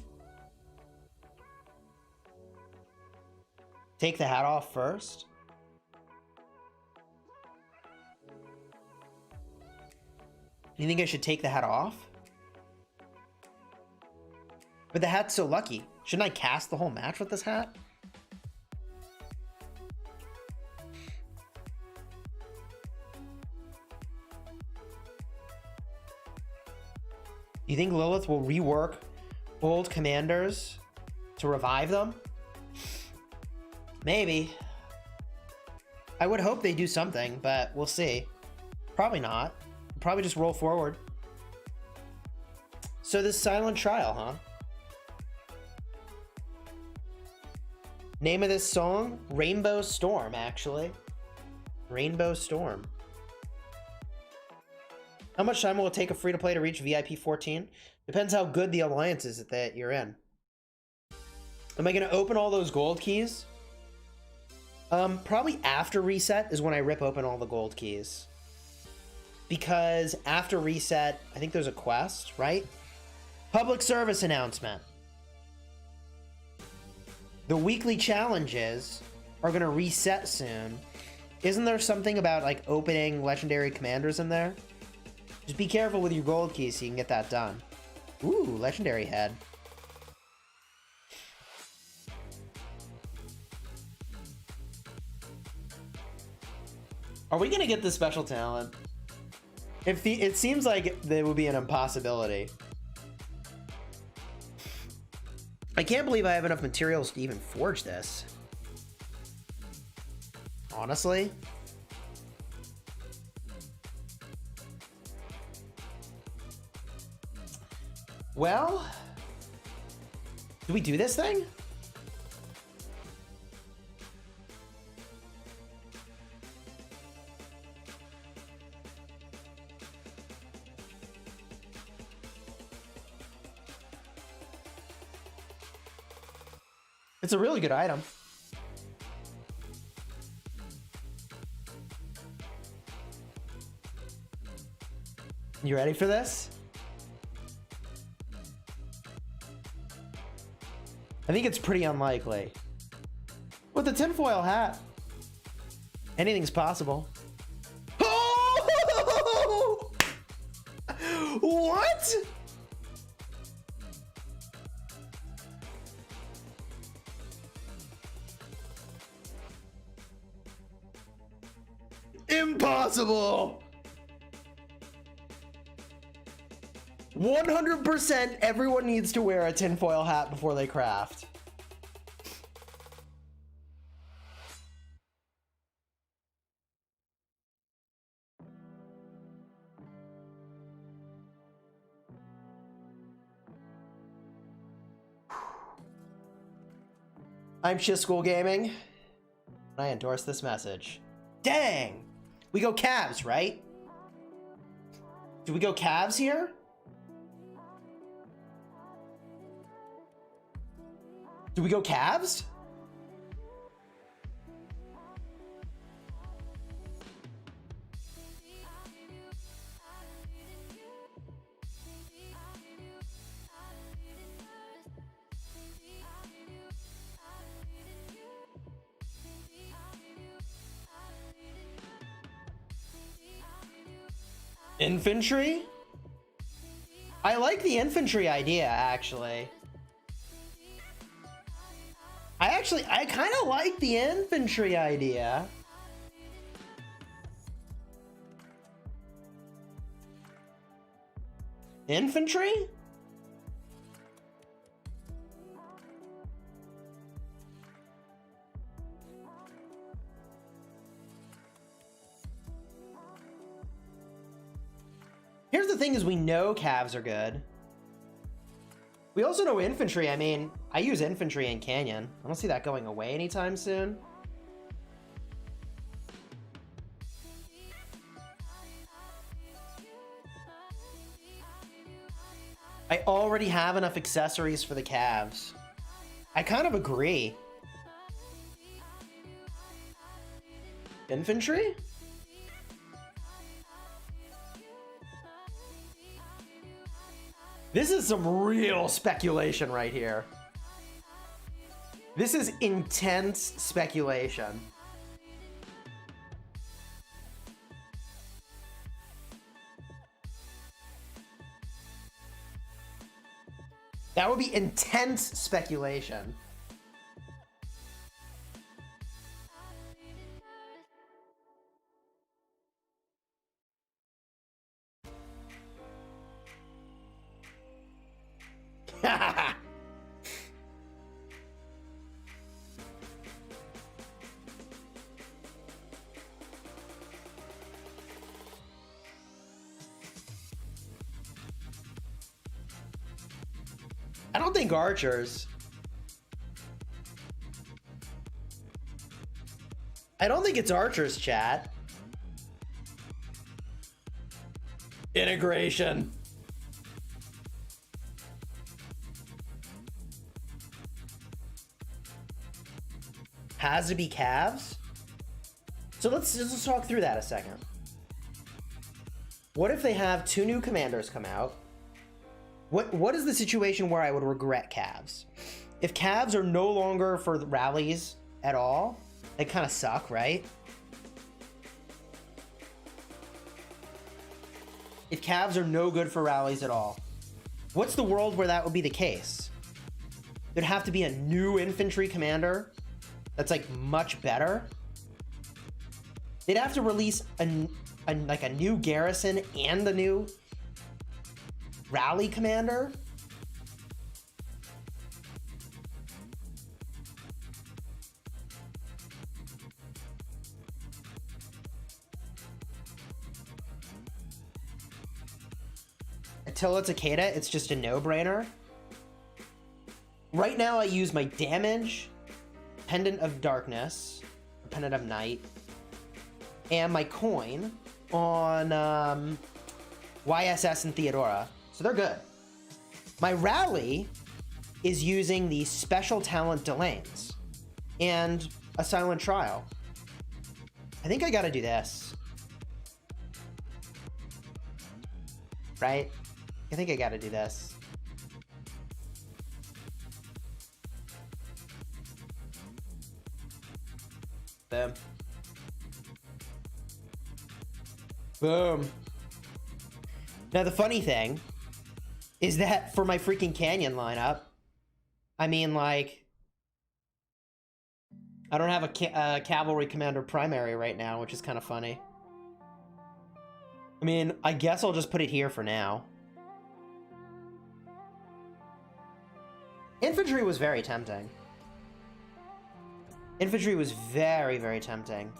[SPEAKER 1] Take the hat off first. You think I should take the hat off? But the hat's so lucky. Shouldn't I cast the whole match with this hat? You think Lilith will rework old commanders to revive them? Maybe. I would hope they do something, but we'll see. Probably not. Probably just roll forward. So this silent trial, huh? Name of this song? Rainbow Storm, actually. Rainbow Storm. How much time will it take a free-to-play to reach VIP 14? Depends how good the alliance is that you're in. Am I going to open all those gold keys? Probably after reset is when I rip open all the gold keys. Because after reset, I think there's a quest, right? Public service announcement. The weekly challenges are going to reset soon. Isn't there something about like opening legendary commanders in there? Just be careful with your gold keys so you can get that done. Ooh, legendary head. Are we gonna get the special talent? It seems like there would be an impossibility. I can't believe I have enough materials to even forge this. Honestly. Well, do we do this thing? It's a really good item. You ready for this? I think it's pretty unlikely. With the tinfoil hat, anything's possible. Oh! What? Impossible. 100% everyone needs to wear a tinfoil hat before they craft. I'm Chisgule Gaming, and I endorse this message. Dang! We go Cavs, right? Do we go Cavs here? Do we go Cavs? Infantry? I like the infantry idea, actually. I kind of like the infantry idea. Infantry? Here's the thing is we know Cavs are good. We also know infantry. I mean, I use infantry in Canyon. I don't see that going away anytime soon. I already have enough accessories for the Cavs. I kind of agree. Infantry? This is some real speculation right here. This is intense speculation. That would be intense speculation. I don't think archers. I don't think it's archers, chat. Integration. Has to be calves? So let's talk through that a second. What if they have 2 new commanders come out? What is the situation where I would regret calves? If calves are no longer for the rallies at all, they kind of suck, right? If calves are no good for rallies at all, what's the world where that would be the case? There'd have to be a new infantry commander that's like much better. They'd have to release a new garrison and the new rally commander. Until it's a Cicada, it's just a no-brainer. Right now I use my damage, Pendant of Darkness, Pendant of Night, and my coin on YSS and Theodora. So they're good. My rally is using the special talent Delanes and a silent trial. I think I gotta do this. Right? I think I gotta do this. Boom. Boom. Now the funny thing is that for my freaking Canyon lineup, I mean, like, I don't have a cavalry commander primary right now, which is kind of funny. I mean, I guess I'll just put it here for now. Infantry was very tempting. Infantry was very, very tempting.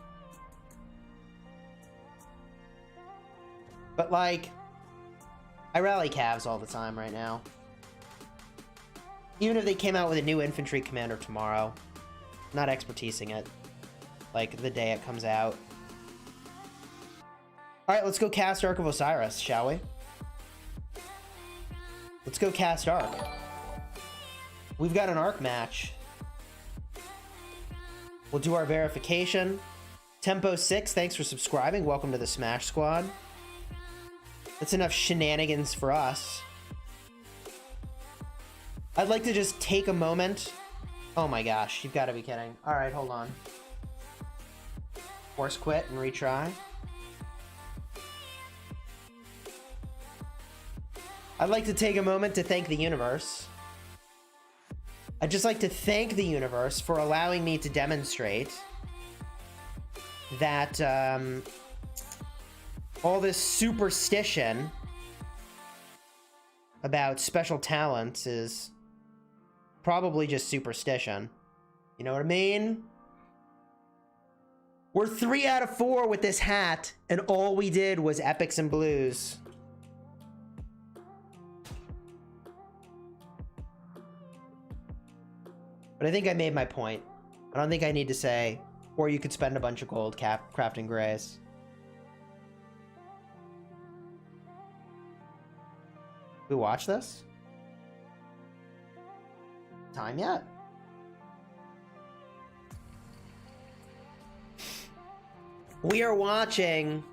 [SPEAKER 1] But, like, I rally calves all the time right now. Even if they came out with a new infantry commander tomorrow, not expertising it, like, the day it comes out. Alright, let's go cast Ark of Osiris, shall we? Let's go cast Ark. We've got an Ark match. We'll do our verification. Tempo6, thanks for subscribing. Welcome to the Smash Squad. That's enough shenanigans for us. I'd like to just take a moment. Oh my gosh, you've got to be kidding. All right, hold on. Force quit and retry. I'd like to take a moment to thank the universe. I'd just like to thank the universe for allowing me to demonstrate that all this superstition about special talents is probably just superstition. You know what I mean? We're 3 out of 4 with this hat, and all we did was epics and blues. But I think I made my point. I don't think I need to say, or you could spend a bunch of gold crafting grays. We watch this? Time yet? We are watching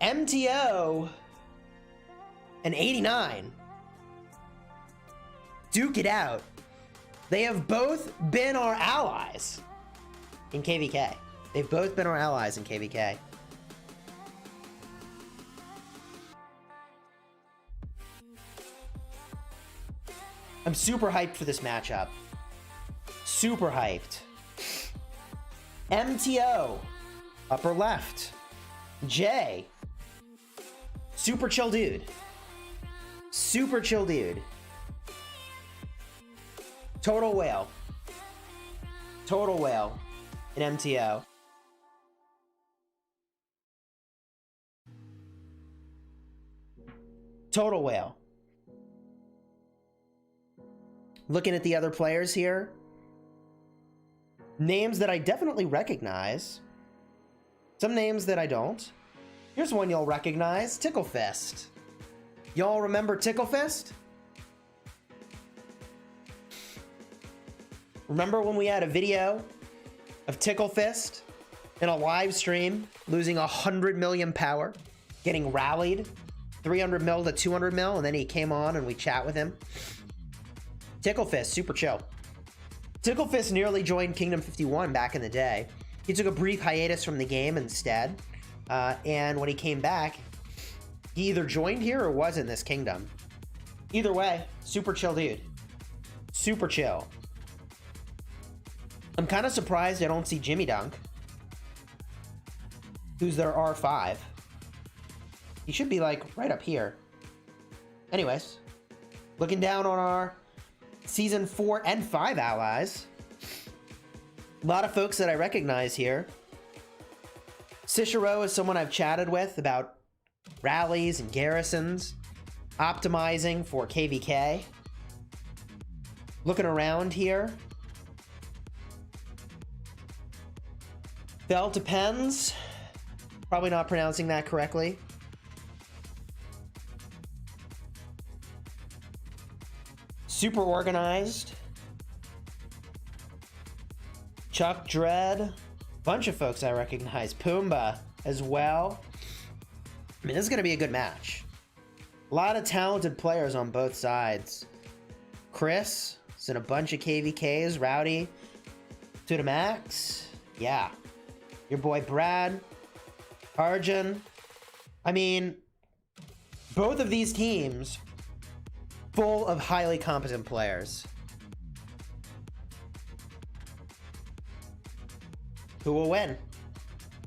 [SPEAKER 1] MTO and 89 duke it out. They have both been our allies in KVK. They've both been our allies in KVK. I'm super hyped for this matchup. Super hyped. MTO, upper left. J, super chill dude. Super chill dude. Total whale. Total whale in MTO. Total whale. Looking at the other players here. Names that I definitely recognize. Some names that I don't. Here's one you'll recognize. Ticklefist. Y'all remember Ticklefist? Remember when we had a video of Ticklefist in a live stream losing 100 million power, getting rallied 300 mil to 200 mil, and then he came on and we chat with him? Ticklefist, super chill. Ticklefist nearly joined Kingdom 51 back in the day. He took a brief hiatus from the game instead, and when he came back, he either joined here or was in this kingdom. Either way, super chill dude. Super chill. I'm kind of surprised I don't see Jimmy Dunk, who's their R5. He should be like right up here. Anyways, looking down on our Season 4 and 5 allies. A lot of folks that I recognize here. Cicero is someone I've chatted with about rallies and garrisons, optimizing for KVK. Looking around here. Bell depends. Probably not pronouncing that correctly. Super organized. Chuck Dread. Bunch of folks I recognize. Pumbaa as well. I mean, this is going to be a good match. A lot of talented players on both sides. Chris is in a bunch of KVKs. Rowdy to the max. Yeah. Your boy Brad. Arjun. I mean, both of these teams full of highly competent players. Who will win?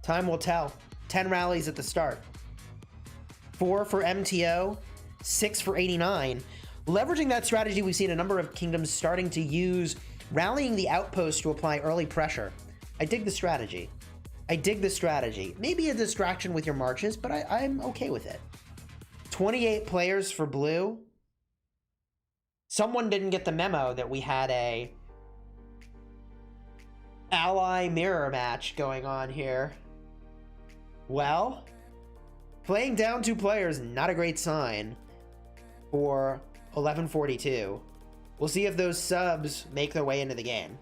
[SPEAKER 1] Time will tell. 10 rallies at the start. 4 for MTO, 6 for 89. Leveraging that strategy, we've seen a number of kingdoms starting to use rallying the outpost to apply early pressure. I dig the strategy. I dig the strategy. Maybe a distraction with your marches, but I'm okay with it. 28 players for blue. Someone didn't get the memo that we had a ally mirror match going on here. Well, playing down 2 players, not a great sign for 1142. We'll see if those subs make their way into the game.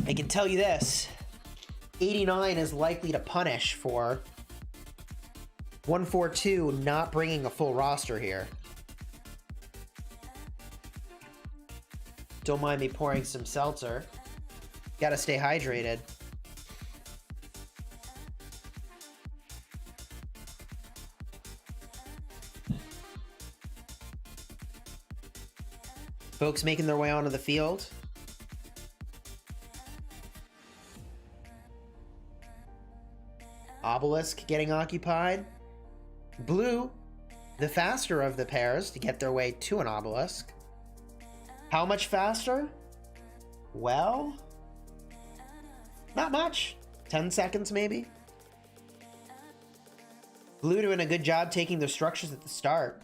[SPEAKER 1] I can tell you this, 89 is likely to punish for 142 not bringing a full roster here. Don't mind me pouring some seltzer. Gotta stay hydrated. Folks making their way onto the field. Obelisk getting occupied. Blue, the faster of the pairs to get their way to an obelisk. How much faster? Well, not much. 10 seconds maybe. Blue doing a good job taking their structures at the start.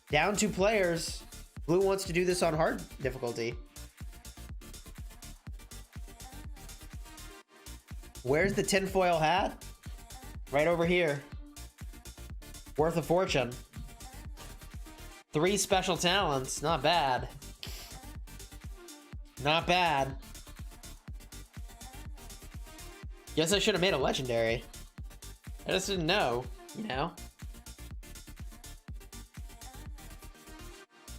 [SPEAKER 1] Down 2 players. Blue wants to do this on hard difficulty. Where's the tinfoil hat? Right over here. Worth a fortune. 3 special talents. Not bad. Not bad. Guess I should have made a legendary. I just didn't know, you know?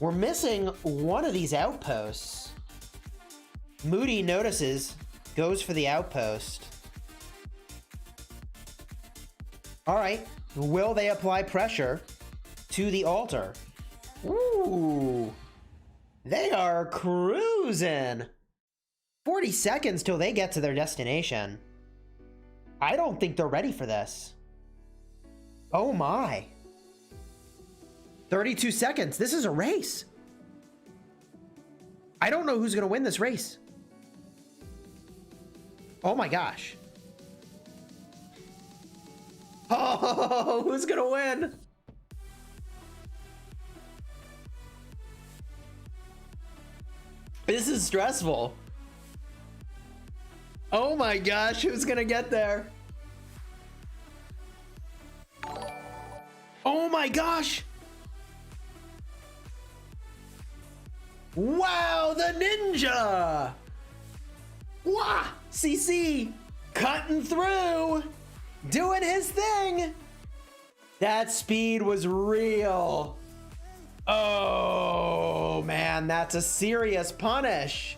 [SPEAKER 1] We're missing one of these outposts. Moody notices, goes for the outpost. All right, will they apply pressure to the altar? Ooh, they are cruising. 40 seconds till they get to their destination. I don't think they're ready for this. Oh my. 32 seconds. This is a race. I don't know who's going to win this race. Oh my gosh. Oh, who's going to win? This is stressful. Oh my gosh, who's going to get there? Oh my gosh. Wow, the ninja! Wah! CC cutting through, doing his thing. That speed was real. Oh man, that's a serious punish.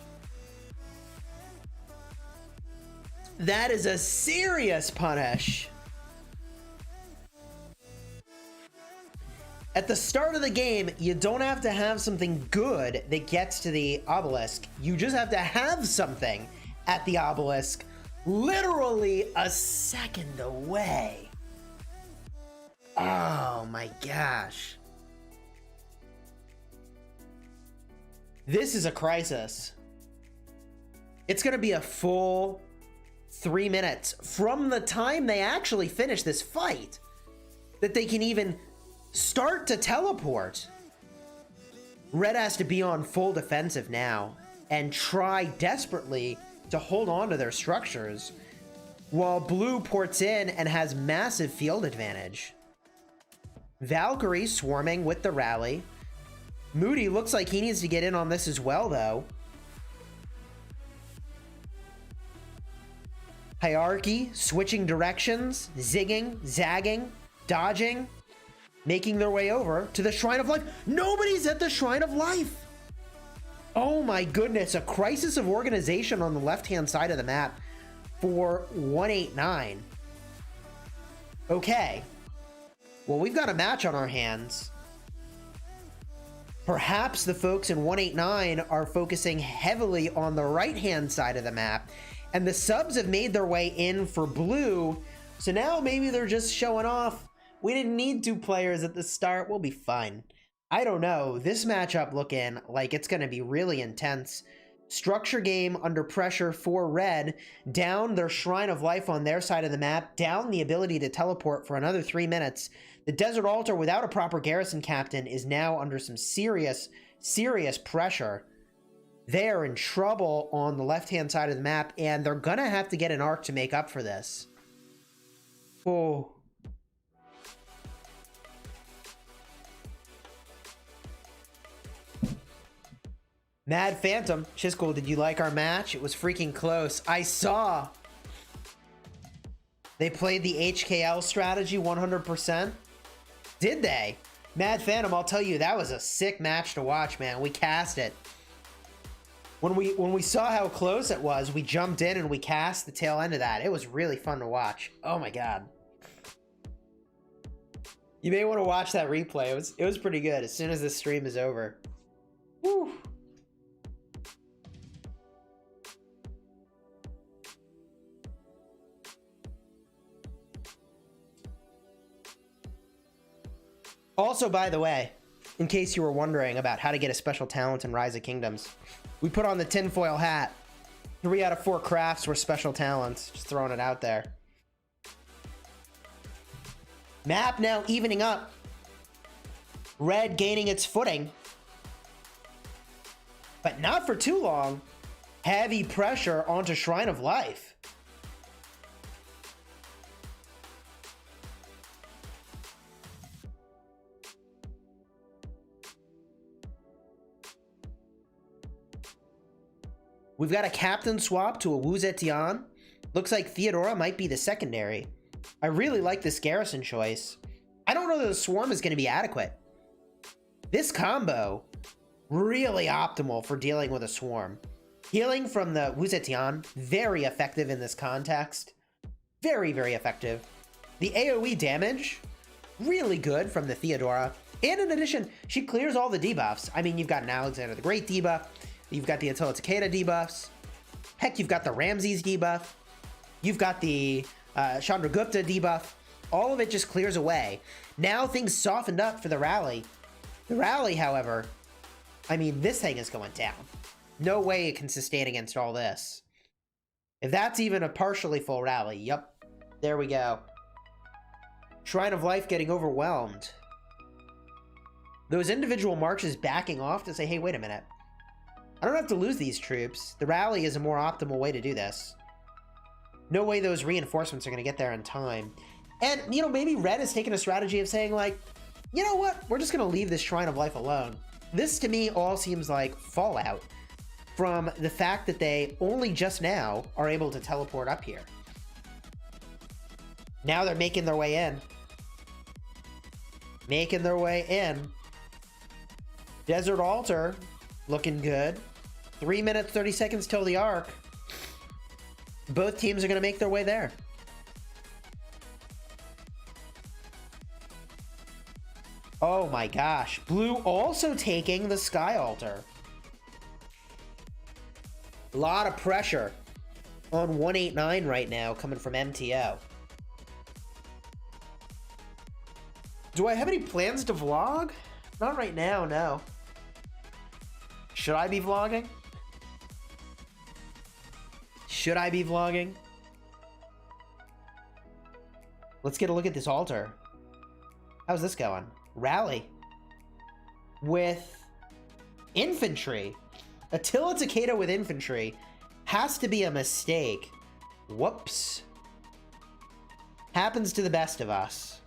[SPEAKER 1] That is a serious punish. At the start of the game, you don't have to have something good that gets to the obelisk. You just have to have something at the obelisk, literally a second away. Oh my gosh. This is a crisis. It's gonna be a full 3 minutes from the time they actually finish this fight that they can even start to teleport. Red has to be on full defensive now and try desperately to hold on to their structures while blue ports in and has massive field advantage. Valkyrie swarming with the rally. Moody looks like he needs to get in on this as well, though. Hierarchy switching directions, zigging, zagging, dodging, making their way over to the Shrine of Life. Nobody's at the Shrine of Life. Oh my goodness, a crisis of organization on the left-hand side of the map for 189. Okay. Well, we've got a match on our hands. Perhaps the folks in 189 are focusing heavily on the right-hand side of the map, and the subs have made their way in for blue, so now maybe they're just showing off. We didn't need 2 players at the start. We'll be fine. I don't know. This matchup looking like it's going to be really intense. Structure game under pressure for red. Down their Shrine of Life on their side of the map. Down the ability to teleport for another 3 minutes. The Desert Altar without a proper garrison captain is now under some serious, serious pressure. They are in trouble on the left-hand side of the map, and they're going to have to get an Ark to make up for this. Oh. Mad Phantom, Chisgule, did you like our match? It was freaking close. I saw they played the HKL strategy 100%. Did they? Mad Phantom, I'll tell you, that was a sick match to watch, man. We cast it. When we saw how close it was, we jumped in and we cast the tail end of that. It was really fun to watch. Oh my god. You may want to watch that replay. It was pretty good as soon as this stream is over. Woo. Also, by the way, in case you were wondering about how to get a special talent in Rise of Kingdoms, we put on the tinfoil hat. 3 out of 4 crafts were special talents. Just throwing it out there. Map now evening up. Red gaining its footing. But not for too long. Heavy pressure onto Shrine of Life. We've got a captain swap to a Wu Zetian. Looks like Theodora might be the secondary. I really like this garrison choice. I don't know that the swarm is going to be adequate. This combo, really optimal for dealing with a swarm. Healing from the Wu Zetian, very effective in this context. Very, very effective. The AoE damage, really good from the Theodora. And in addition, she clears all the debuffs. I mean, you've got an Alexander the Great debuff. You've got the Attila Takeda debuffs. Heck, you've got the Ramses debuff. You've got the Chandragupta debuff. All of it just clears away. Now things softened up for the rally. The rally, however, I mean, this thing is going down. No way it can sustain against all this. If that's even a partially full rally, yep. There we go. Shrine of Life getting overwhelmed. Those individual marches backing off to say, hey, wait a minute. I don't have to lose these troops. The rally is a more optimal way to do this. No way those reinforcements are going to get there in time. And, you know, maybe Red has taken a strategy of saying, like, you know what? We're just going to leave this Shrine of Life alone. This, to me, all seems like fallout from the fact that they only just now are able to teleport up here. Now they're making their way in. Making their way in. Desert Altar, looking good. 3 minutes, 30 seconds till the Ark. Both teams are going to make their way there. Oh my gosh. Blue also taking the Sky Altar. A lot of pressure on 189 right now coming from MTO. Do I have any plans to vlog? Not right now, no. Should I be vlogging? Should I be vlogging? Let's get a look at this altar. How's this going? Rally. With infantry. Attila Takeda with infantry has to be a mistake. Whoops. Happens to the best of us.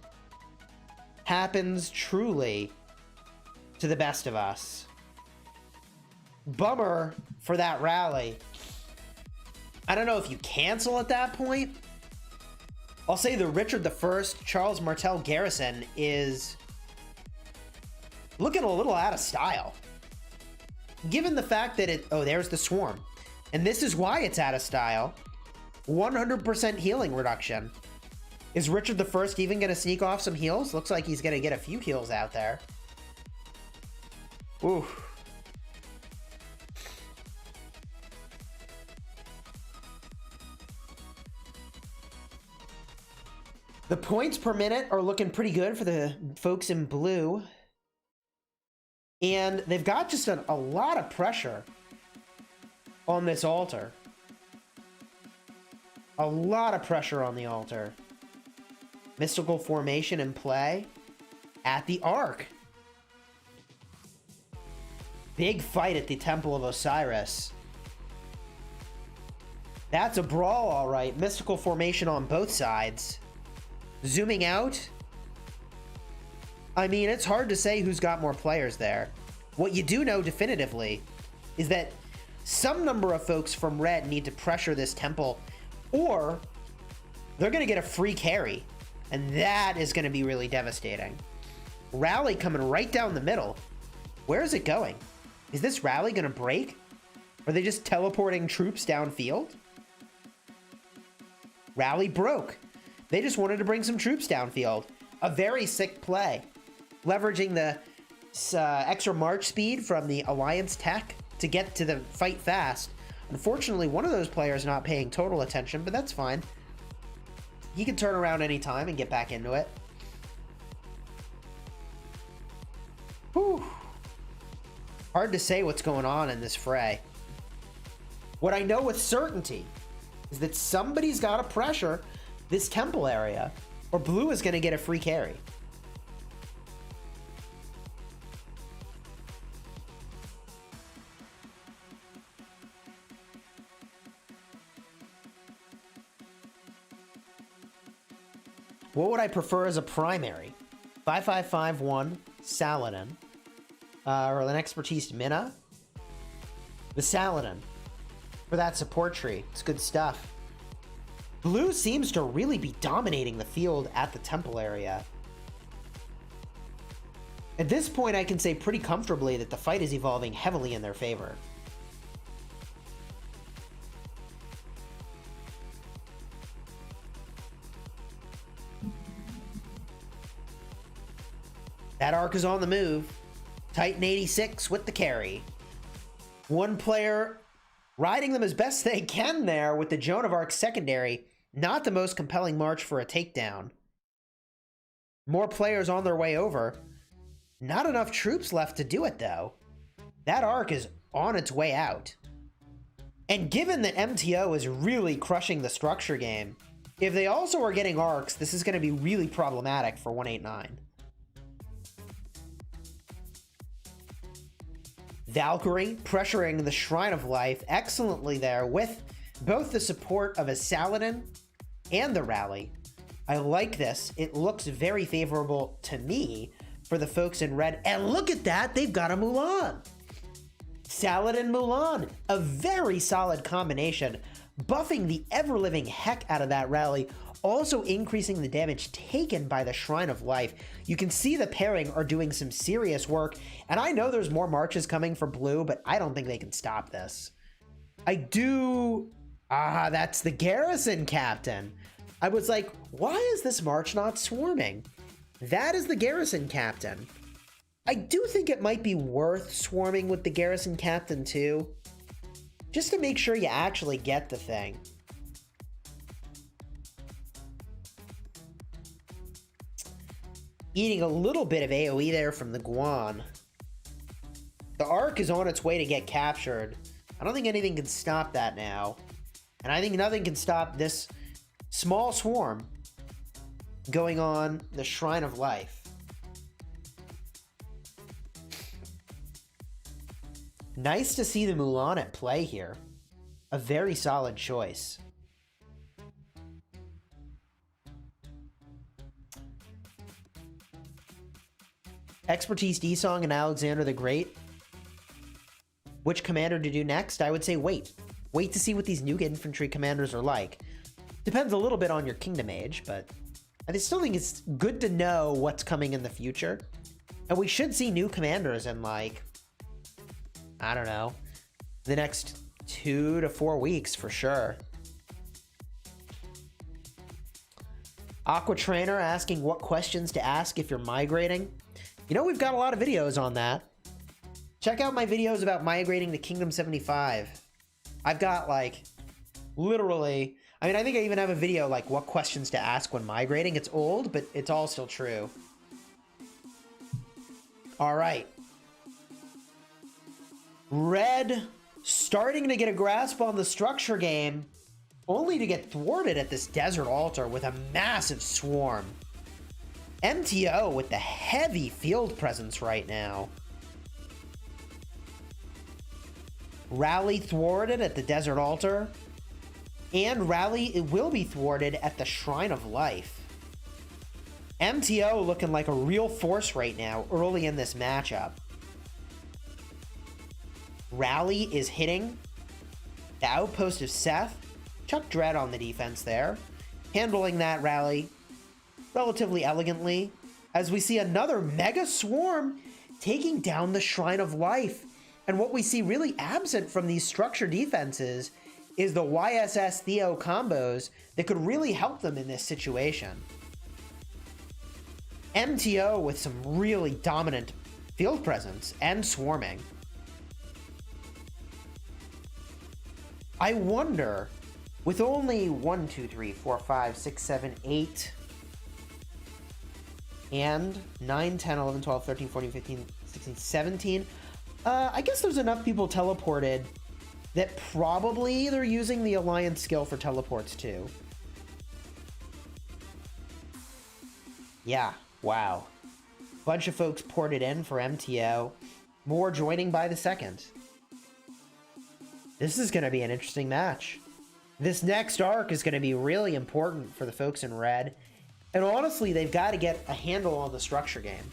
[SPEAKER 1] Happens truly to the best of us. Bummer for that rally. I don't know if you cancel at that point. I'll say the Richard I Charles Martel garrison is looking a little out of style. Given the fact that it... Oh, there's the swarm. And this is why it's out of style. 100% healing reduction. Is Richard I even going to sneak off some heals? Looks like he's going to get a few heals out there. Ooh. The points per minute are looking pretty good for the folks in blue. And they've got just a lot of pressure on this altar. A lot of pressure on the altar. Mystical formation in play at the Ark. Big fight at the Temple of Osiris. That's a brawl, all right. Mystical formation on both sides. Zooming out, I mean, it's hard to say who's got more players there. What you do know definitively is that some number of folks from Red need to pressure this temple, or they're going to get a free carry, and that is going to be really devastating. Rally coming right down the middle. Where is it going? Is this rally going to break? Are they just teleporting troops downfield? Rally broke. They just wanted to bring some troops downfield. A very sick play. Leveraging the extra march speed from the Alliance tech to get to the fight fast. Unfortunately, one of those players not paying total attention, but that's fine. He can turn around anytime and get back into it. Whew. Hard to say what's going on in this fray. What I know with certainty is that somebody's got to pressure this temple area, or blue is going to get a free carry. What would I prefer as a primary? 5551 Saladin, or an expertise Mina? The Saladin for that support tree. It's good stuff. Blue seems to really be dominating the field at the temple area. At this point, I can say pretty comfortably that the fight is evolving heavily in their favor. That Ark is on the move. Titan 86 with the carry. One player riding them as best they can there with the Joan of Arc secondary. Not the most compelling march for a takedown. More players on their way over. Not enough troops left to do it, though. That Ark is on its way out. And given that MTO is really crushing the structure game, if they also are getting Arcs, this is going to be really problematic for 189. Valkyrie pressuring the Shrine of Life excellently there with both the support of a Saladin and the rally. I like this. It looks very favorable to me for the folks in red. And look at that, they've got a Mulan. Saladin Mulan, a very solid combination, buffing the ever-living heck out of that rally, also increasing the damage taken by the Shrine of Life. You can see the pairing are doing some serious work, and I know there's more marches coming for blue, but I don't think they can stop this. That's the Garrison Captain. I was like, why is this march not swarming? That is the Garrison Captain. I do think it might be worth swarming with the Garrison Captain too, just to make sure you actually get the thing. Eating a little bit of AoE there from the Guan. The Ark is on its way to get captured. I don't think anything can stop that now. And I think nothing can stop this small swarm going on the Shrine of Life. Nice to see the Mulan at play here. A very solid choice. Expertise D-Song and Alexander the Great. Which commander to do next? I would say wait. Wait to see what these new infantry commanders are like. Depends a little bit on your Kingdom Age, but I still think it's good to know what's coming in the future. And we should see new commanders in, like, I don't know, the next 2 to 4 weeks for sure. Aqua Trainer asking what questions to ask if you're migrating. You know, we've got a lot of videos on that. Check out my videos about migrating to Kingdom 75. I've got, like, literally, I mean, I think I even have a video, like, what questions to ask when migrating. It's old, but it's all still true. All right. Red starting to get a grasp on the structure game, only to get thwarted at this desert altar with a massive swarm. MTO with the heavy field presence right now. Rally thwarted at the desert altar. And Rally, it will be thwarted at the Shrine of Life. MTO looking like a real force right now early in this matchup. Rally is hitting the outpost of Seth. Chuck Dread on the defense there. Handling that rally relatively elegantly. As we see another mega swarm taking down the Shrine of Life. And what we see really absent from these structure defenses is the YSS Theo combos that could really help them in this situation. MTO with some really dominant field presence and swarming. I wonder, with only 1, 2, 3, 4, 5, 6, 7, 8, and 9, 10, 11, 12, 13, 14, 15, 16, 17, I guess there's enough people teleported that probably they're using the Alliance skill for teleports too. Yeah, wow. Bunch of folks ported in for MTO. More joining by the second. This is going to be an interesting match. This next arc is going to be really important for the folks in red. And honestly, they've got to get a handle on the structure game.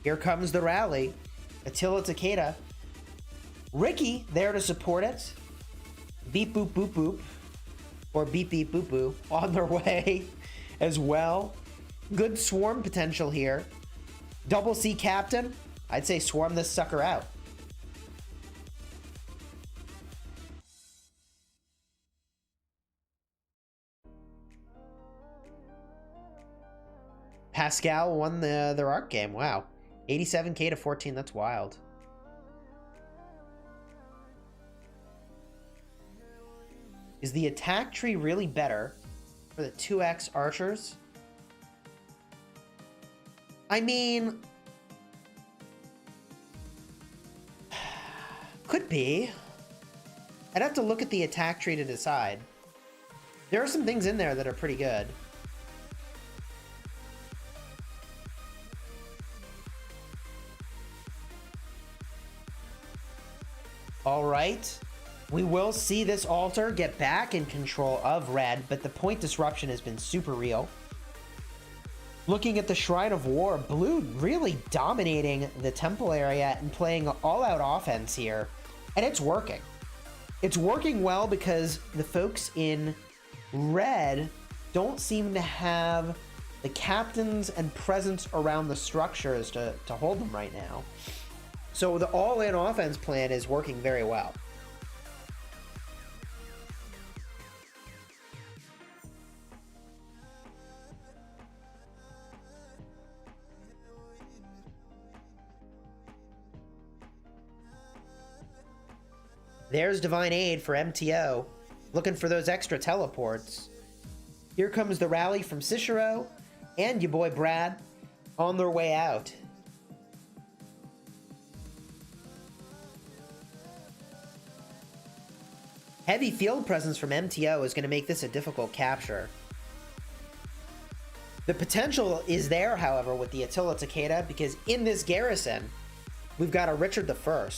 [SPEAKER 1] Here comes the rally. Attila Takeda. Ricky there to support it. Beep boop boop boop. Or beep beep boop boop on their way as well. Good swarm potential here. Double C captain. I'd say swarm this sucker out. Pascal won their Ark game. Wow. 87k to 14. That's wild. Is the attack tree really better for the 2x archers? I mean, could be. I'd have to look at the attack tree to decide. There are some things in there that are pretty good. All right. We will see this altar get back in control of red, but the point disruption has been super real. Looking at the Shrine of War, blue really dominating the temple area and playing all-out offense here, and it's working. It's working well because the folks in red don't seem to have the captains and presence around the structures to hold them right now. So the all-in offense plan is working very well. There's Divine Aid for MTO, looking for those extra teleports. Here comes the rally from Cicero and your boy Brad on their way out. Heavy field presence from MTO is going to make this a difficult capture. The potential is there, however, with the Attila Takeda, because in this garrison, we've got a Richard I.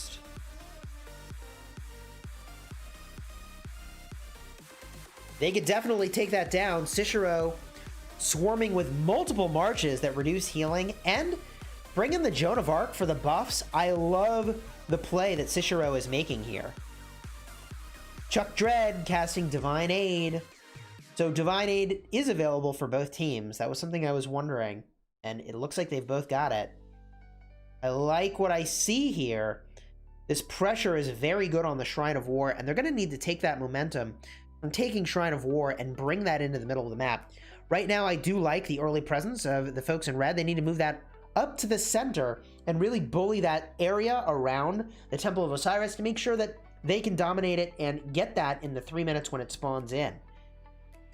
[SPEAKER 1] They could definitely take that down. Cicero swarming with multiple marches that reduce healing and bring in the Joan of Arc for the buffs. I love the play that Cicero is making here. Chuck Dread casting Divine Aid. So Divine Aid is available for both teams. That was something I was wondering, and it looks like they've both got it. I like what I see here. This pressure is very good on the Shrine of War, and they're going to need to take that momentum from taking Shrine of War and bring that into the middle of the map. Right now, I do like the early presence of the folks in red. They need to move that up to the center and really bully that area around the Temple of Osiris to make sure that they can dominate it and get that in the 3 minutes when it spawns in.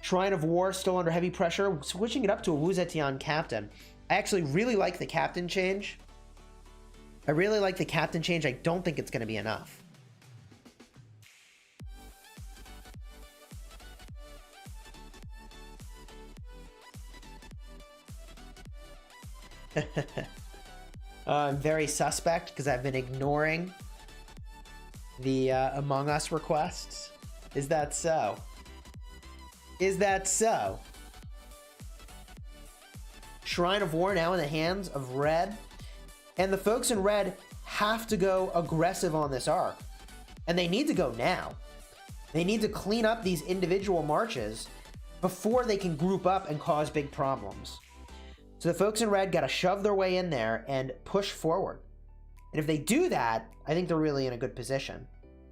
[SPEAKER 1] Shrine of War still under heavy pressure, switching it up to a Wu Zetian captain. I actually really like the captain change. I don't think it's going to be enough. I'm very suspect because I've been ignoring the Among Us requests. Is that so? Is that so? Shrine of War now in the hands of red. And the folks in red have to go aggressive on this arc. And they need to go now. They need to clean up these individual marches before they can group up and cause big problems. So the folks in red got to shove their way in there and push forward. And if they do that, I think they're really in a good position.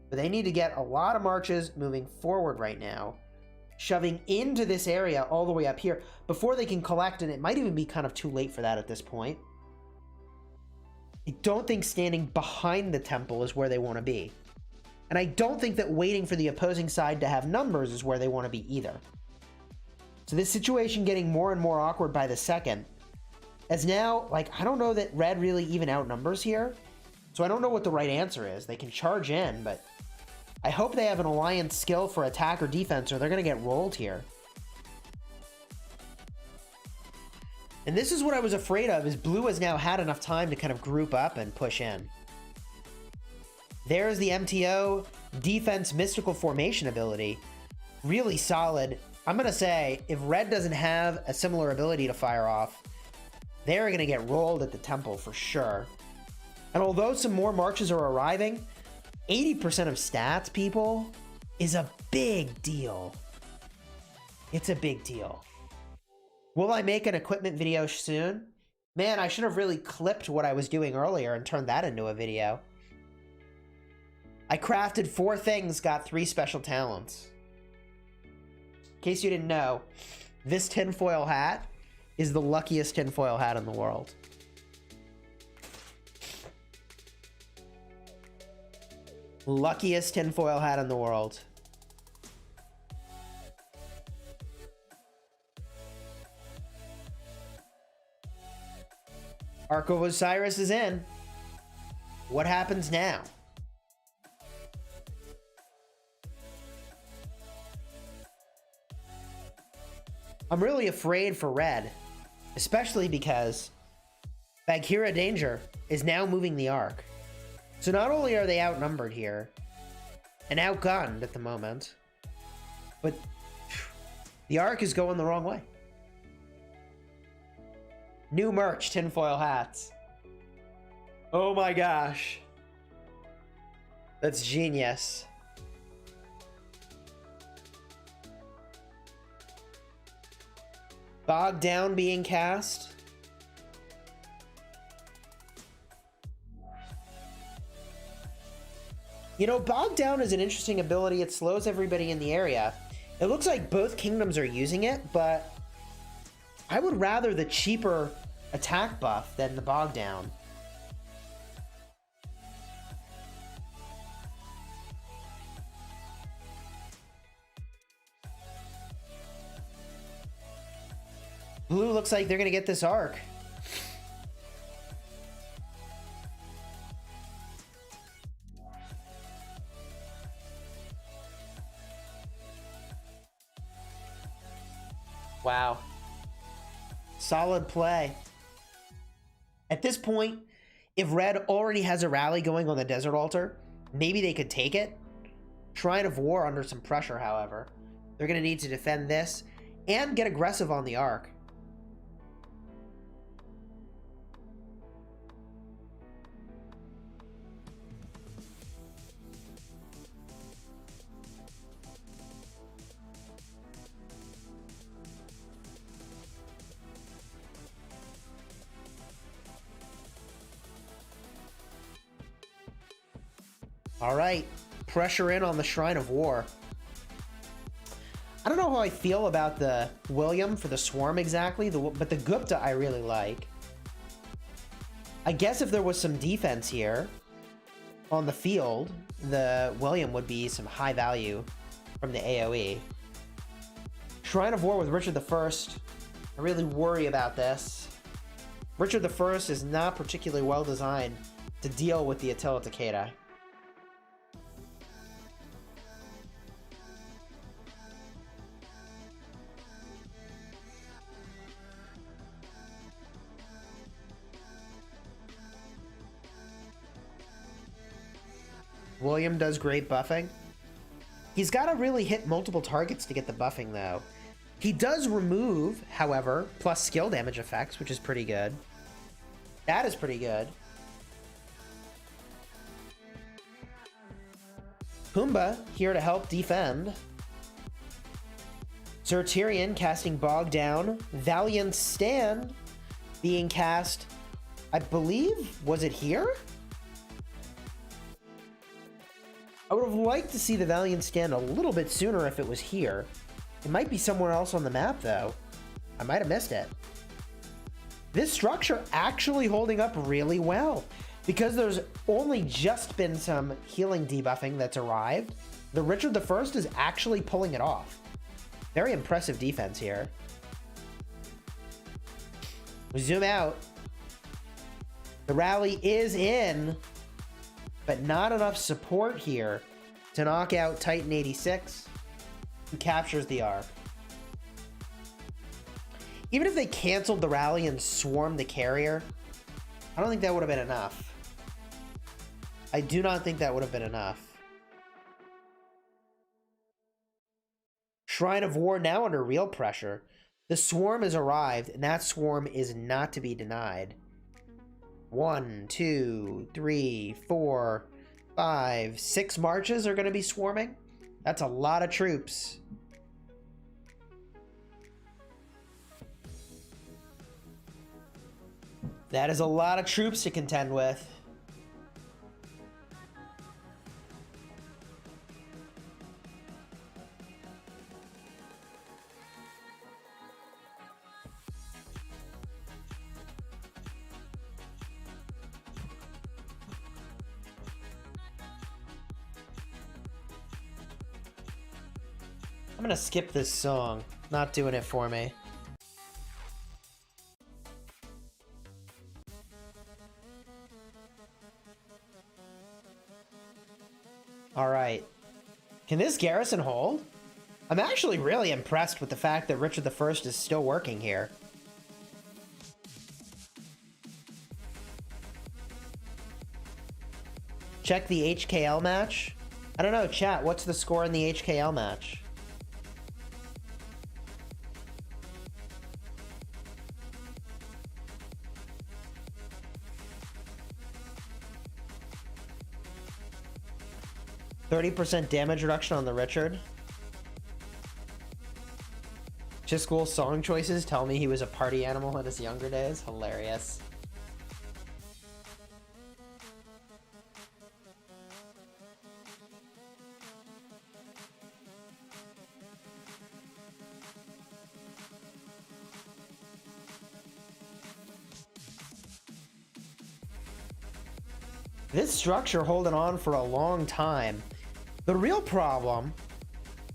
[SPEAKER 1] But they need to get a lot of marches moving forward right now, shoving into this area all the way up here before they can collect, and it might even be kind of too late for that at this point. I don't think standing behind the temple is where they want to be. And I don't think that waiting for the opposing side to have numbers is where they want to be either. So this situation getting more and more awkward by the second. As now, like, I don't know that red really even outnumbers here. So I don't know what the right answer is. They can charge in, but I hope they have an alliance skill for attack or defense or they're going to get rolled here. And this is what I was afraid of, is blue has now had enough time to kind of group up and push in. There's the MTO defense mystical formation ability. Really solid. I'm going to say, if red doesn't have a similar ability to fire off, they're going to get rolled at the temple for sure. And although some more marches are arriving, 80% of stats, people, is a big deal. It's a big deal. Will I make an equipment video soon? Man, I should have really clipped what I was doing earlier and turned that into a video. I crafted 4 things, got 3 special talents. In case you didn't know, this tinfoil hat is the luckiest tinfoil hat in the world. Luckiest tinfoil hat in the world. Ark of Osiris is in. What happens now? I'm really afraid for red, especially because Bagheera Danger is now moving the Ark. So not only are they outnumbered here and outgunned at the moment, but the Ark is going the wrong way. New merch, tinfoil hats. Oh my gosh. That's genius. Bogged Down being cast. You know, Bogged Down is an interesting ability. It slows everybody in the area. It looks like both kingdoms are using it, but I would rather the cheaper attack buff than the Bogged Down. Blue looks like they're going to get this Ark. Wow. Solid play. At this point, if red already has a rally going on the desert altar, maybe they could take it. Shrine of War under some pressure, however. They're going to need to defend this and get aggressive on the Ark. All right, pressure in on the Shrine of War. I don't know how I feel about the William for the Swarm exactly, but the Gupta I really like. I guess if there was some defense here on the field, the William would be some high value from the AoE. Shrine of War with Richard I. I really worry about this. Richard I is not particularly well designed to deal with the Attila Takeda. William does great buffing. He's got to really hit multiple targets to get the buffing, though. He does remove, however, plus skill damage effects, which is pretty good. That is pretty good. Pumbaa here to help defend. Zertirian casting Bogged Down. Valiant Stand being cast, I believe, was it here? I would have liked to see the Valiant Stand a little bit sooner if it was here. It might be somewhere else on the map, though. I might have missed it. This structure actually holding up really well. Because there's only just been some healing debuffing that's arrived, the Richard I is actually pulling it off. Very impressive defense here. We zoom out. The rally is in, but not enough support here to knock out Titan 86, who captures the Ark. Even if they canceled the rally and swarmed the carrier, I don't think that would have been enough. I do not think that would have been enough. Shrine of War now under real pressure. The swarm has arrived, and that swarm is not to be denied. 1, 2, 3, 4, 5, 6 marches are going to be swarming. That's a lot of troops. That is a lot of troops to contend with. I'm gonna skip this song. Not doing it for me. All right. Can this garrison hold? I'm actually really impressed with the fact that Richard I is still working here. Check the HKL match. I don't know, chat, what's the score in the HKL match? %30 damage reduction on the Richard. Chisgule song choices tell me he was a party animal in his younger days. Hilarious. This structure holding on for a long time. The real problem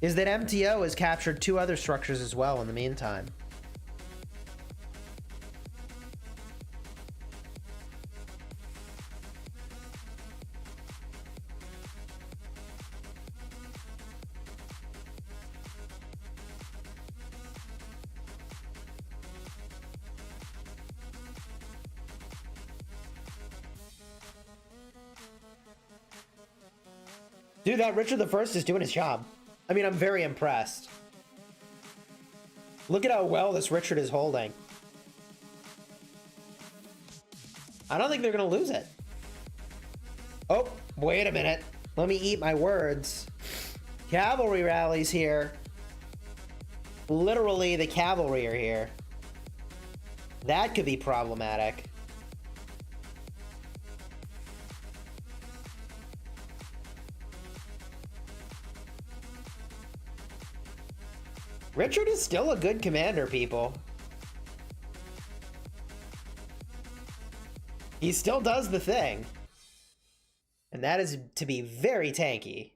[SPEAKER 1] is that MTO has captured 2 other structures as well in the meantime. Dude, that Richard I is doing his job. I mean, I'm very impressed. Look at how well this Richard is holding. I don't think they're going to lose it. Oh, wait a minute. Let me eat my words. Cavalry rallies here. Literally, the cavalry are here. That could be problematic. Richard is still a good commander, people. He still does the thing. And that is to be very tanky.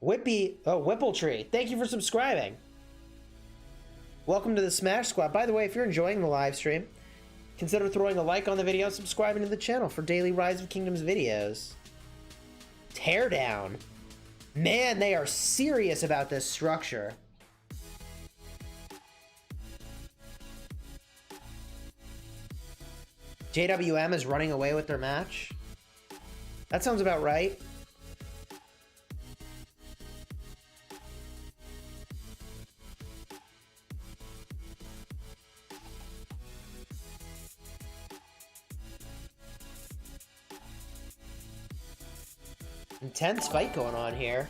[SPEAKER 1] Whippletree, thank you for subscribing. Welcome to the Smash Squad. By the way, if you're enjoying the live stream, consider throwing a like on the video and subscribing to the channel for daily Rise of Kingdoms videos. Teardown. Man, they are serious about this structure. JWM is running away with their match. That sounds about right. Intense fight going on here.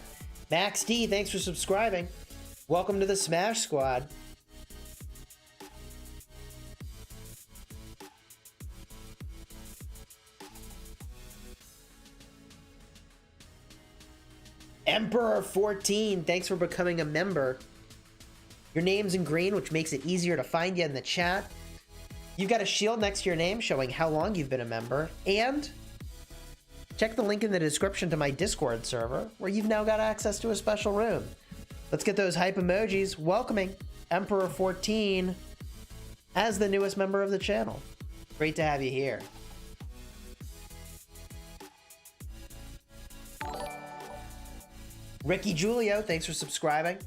[SPEAKER 1] Max D, thanks for subscribing. Welcome to the Smash Squad. Emperor 14, thanks for becoming a member. Your name's in green, which makes it easier to find you in the chat. You've got a shield next to your name showing how long you've been a member, and check the link in the description to my Discord server, where you've now got access to a special room. Let's get those hype emojis welcoming Emperor 14 as the newest member of the channel. Great to have you here. Ricky Julio, thanks for subscribing.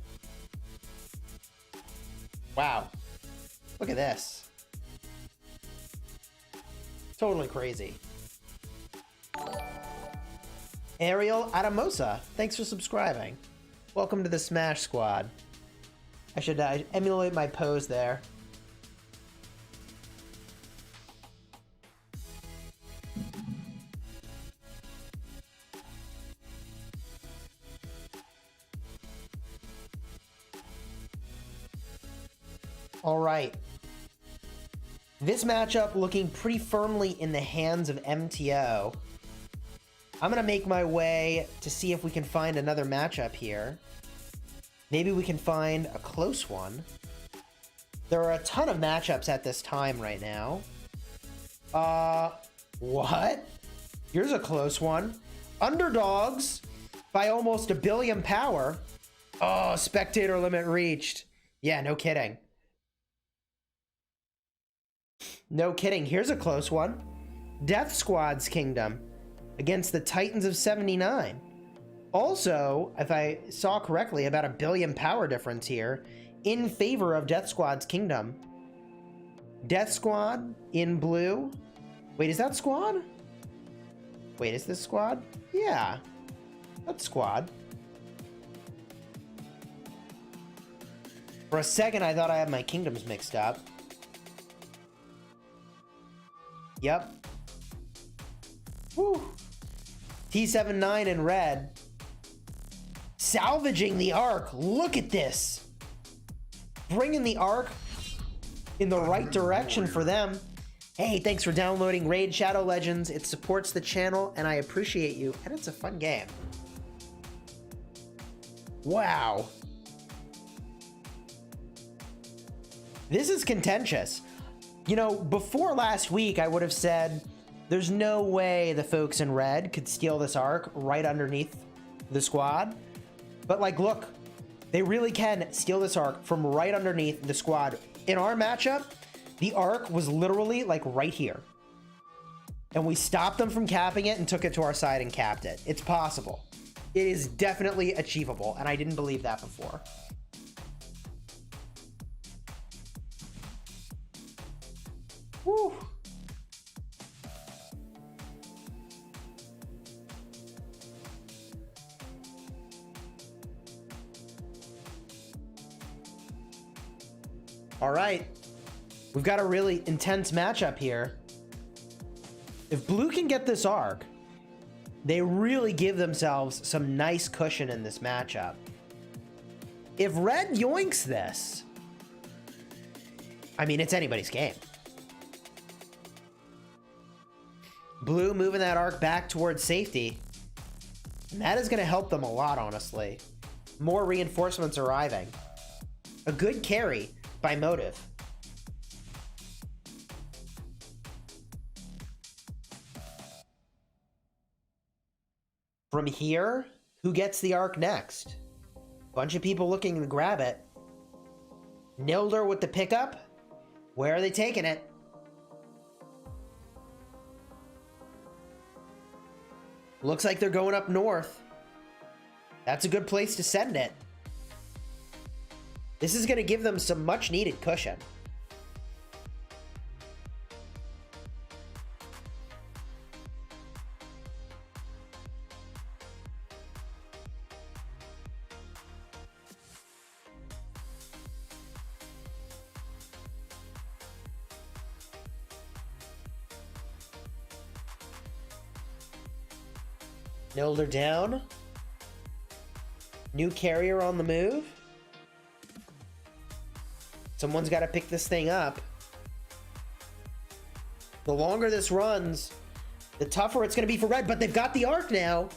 [SPEAKER 1] Wow. Look at this. Totally crazy. Ariel Adamosa, thanks for subscribing. Welcome to the Smash Squad. I should emulate my pose there. All right. This matchup looking pretty firmly in the hands of MTO. I'm going to make my way to see if we can find another matchup here. Maybe we can find a close one. There are a ton of matchups at this time right now. What? Here's a close one. Underdogs by almost 1 billion power. Oh, spectator limit reached. Yeah, no kidding. No kidding. Here's a close one. Death Squad's Kingdom against the Titans of 79. Also, if I saw correctly, about 1 billion power difference here in favor of Death Squad's Kingdom. Death Squad in blue. Wait, is that Squad? Wait, is this Squad? Yeah, that's Squad. For a second, I thought I had my kingdoms mixed up. Yep. Woo. T79 in red. Salvaging the Ark. Look at this. Bringing the Ark in the right direction for them. Hey, thanks for downloading Raid Shadow Legends. It supports the channel, and I appreciate you. And it's a fun game. Wow. This is contentious. You know, before last week, I would have said there's no way the folks in red could steal this Ark right underneath the squad. But, like, look, they really can steal this Ark from right underneath the squad. In our matchup, the Ark was literally, like, right here. And we stopped them from capping it and took it to our side and capped it. It's possible. It is definitely achievable, and I didn't believe that before. Woo. All right. We've got a really intense matchup here. If blue can get this Ark, they really give themselves some nice cushion in this matchup. If red yoinks this, I mean, it's anybody's game. Blue moving that Ark back towards safety. And that is going to help them a lot, honestly. More reinforcements arriving. A good carry by Motive. From here, who gets the Ark next? Bunch of people looking to grab it. Nilder with the pickup. Where are they taking it? Looks like they're going up north. That's a good place to send it. This is going to give them some much needed cushion. Nilder down. New carrier on the move. Someone's got to pick this thing up. The longer this runs, the tougher it's going to be for red, but they've got the Ark now.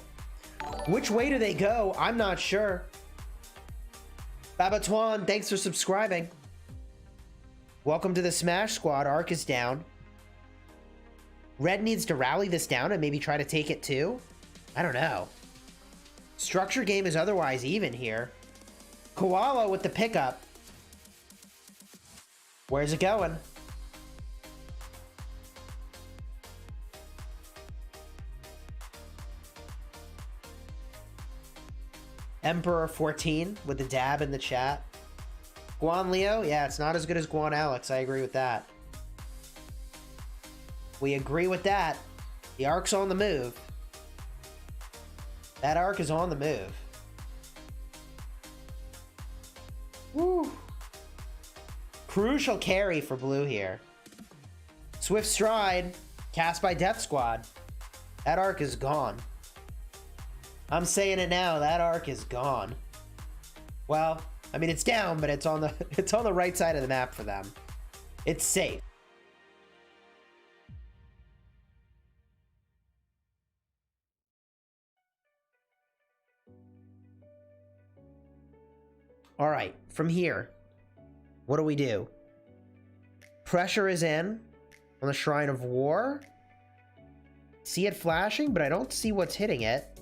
[SPEAKER 1] Which way do they go? I'm not sure. Babatuan, thanks for subscribing. Welcome to the Smash Squad. Ark is down. Red needs to rally this down and maybe try to take it too. I don't know. Structure game is otherwise even here. Koala with the pickup. Where's it going? Emperor 14 with the dab in the chat. Guan Leo? Yeah, it's not as good as Guan Alex. I agree with that. We agree with that. The Ark's on the move. That Ark is on the move. Woo. Crucial carry for blue here. Swift Stride, cast by Death Squad. That Ark is gone. I'm saying it now, that Ark is gone. Well, I mean, it's down, but it's on the right side of the map for them. It's safe. All right, from here, what do we do? Pressure is in on the Shrine of War. See it flashing, but I don't see what's hitting it.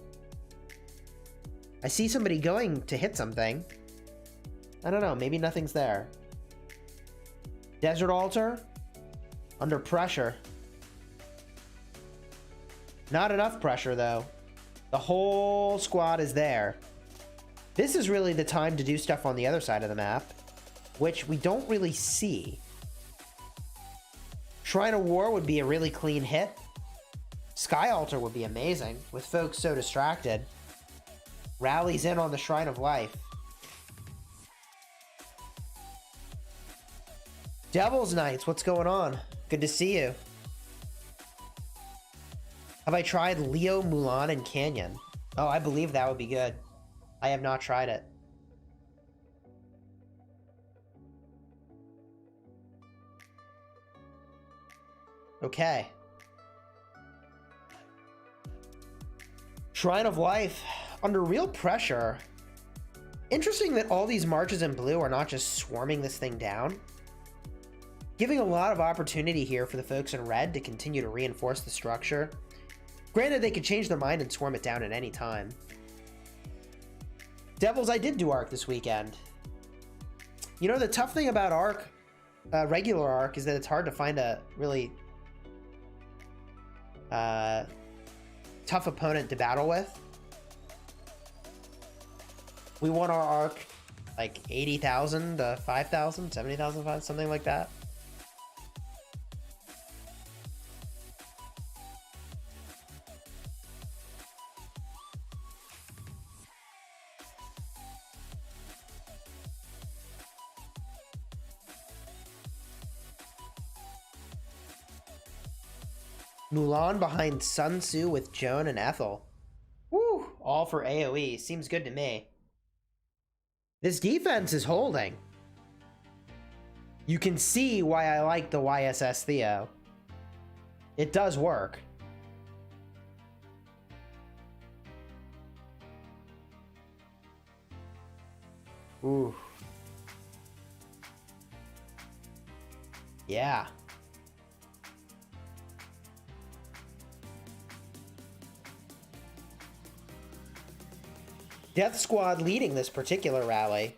[SPEAKER 1] I see somebody going to hit something. I don't know, maybe nothing's there. Desert Altar? Under pressure. Not enough pressure, though. The whole squad is there. This is really the time to do stuff on the other side of the map, which we don't really see. Shrine of War would be a really clean hit. Sky Altar would be amazing, with folks so distracted. Rallies in on the Shrine of Life. Devil's Knights, what's going on? Good to see you. Have I tried Leo, Mulan, and Canyon? Oh, I believe that would be good. I have not tried it. Okay. Shrine of Life, under real pressure. Interesting that all these marches in blue are not just swarming this thing down. Giving a lot of opportunity here for the folks in red to continue to reinforce the structure. Granted, they could change their mind and swarm it down at any time. Devils, I did do Ark this weekend. You know, the tough thing about Ark, regular Ark, is that it's hard to find a really tough opponent to battle with. We won our Ark like 80,000 to 5,000, 70,000, something like that. Mulan behind Sun Tzu with Joan and Ethel. Woo! All for AoE. Seems good to me. This defense is holding. You can see why I like the YSS Theo. It does work. Ooh. Yeah. Death Squad leading this particular rally.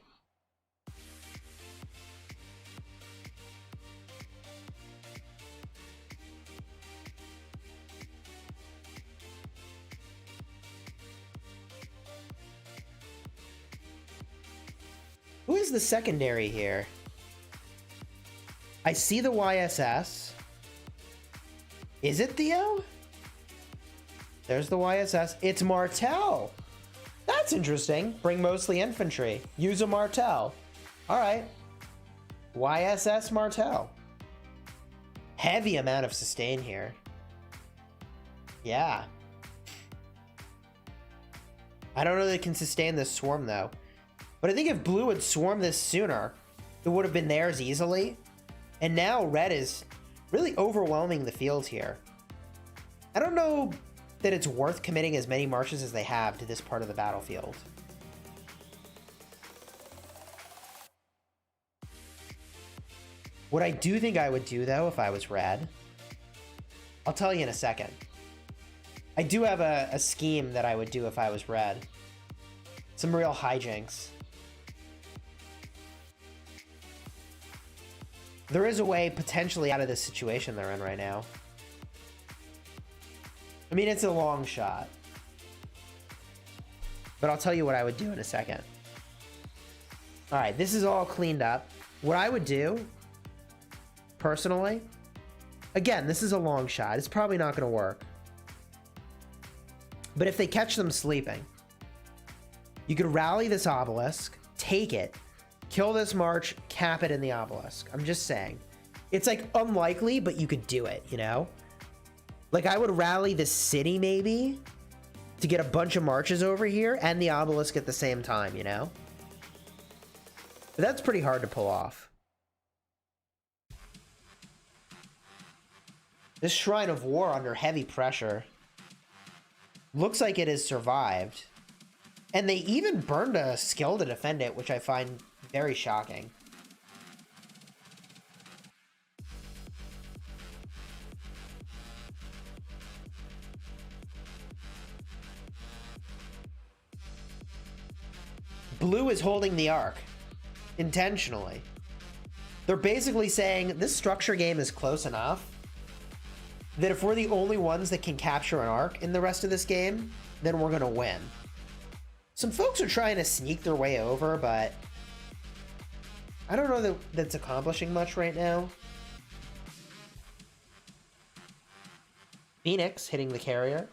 [SPEAKER 1] Who is the secondary here? I see the YSS. Is it Theo? There's the YSS. It's Martel. That's interesting. Bring mostly infantry. Use a Martel. All right. YSS Martel. Heavy amount of sustain here. Yeah. I don't know that it can sustain this swarm, though. But I think if blue had swarmed this sooner, it would have been theirs easily. And now red is really overwhelming the field here. I don't know that it's worth committing as many marches as they have to this part of the battlefield. What I do think I would do, though, if I was red, I'll tell you in a second. I do have a scheme that I would do if I was red. Some real hijinks. There is a way potentially out of this situation they're in right now. I mean, it's a long shot. But I'll tell you what I would do in a second. All right, this is all cleaned up. What I would do, personally, again, this is a long shot. It's probably not going to work. But if they catch them sleeping, you could rally this obelisk, take it, kill this march, cap it in the obelisk. I'm just saying. It's like unlikely, but you could do it, you know? Like I would rally the city maybe to get a bunch of marches over here and the obelisk at the same time, you know? But that's pretty hard to pull off. This Shrine of War under heavy pressure looks like it has survived. And they even burned a skill to defend it, which I find very shocking. Blue is holding the Ark intentionally. They're basically saying this structure game is close enough that if we're the only ones that can capture an Ark in the rest of this game, then we're gonna win. Some folks are trying to sneak their way over, but I don't know that that's accomplishing much right now. Phoenix hitting the carrier.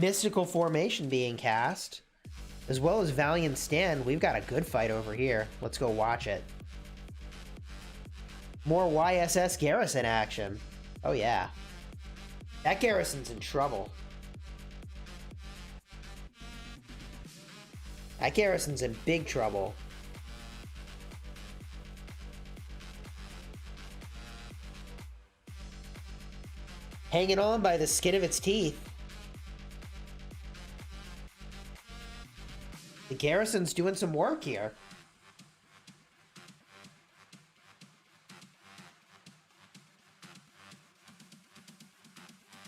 [SPEAKER 1] Mystical Formation being cast, as well as Valiant Stand. We've got a good fight over here. Let's go watch it. More YSS Garrison action. Oh yeah. That Garrison's in trouble. That Garrison's in big trouble. Hanging on by the skin of its teeth. The Garrison's doing some work here.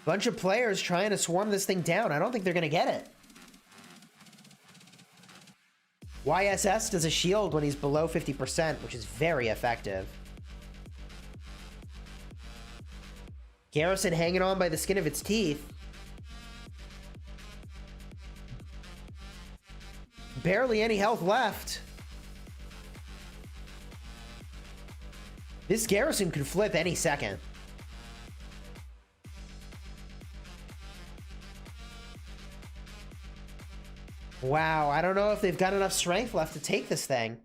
[SPEAKER 1] Bunch of players trying to swarm this thing down. I don't think they're going to get it. YSS does a shield when he's below 50%, which is very effective. Garrison hanging on by the skin of its teeth. Barely any health left. This Garrison could flip any second. Wow, I don't know if they've got enough strength left to take this thing.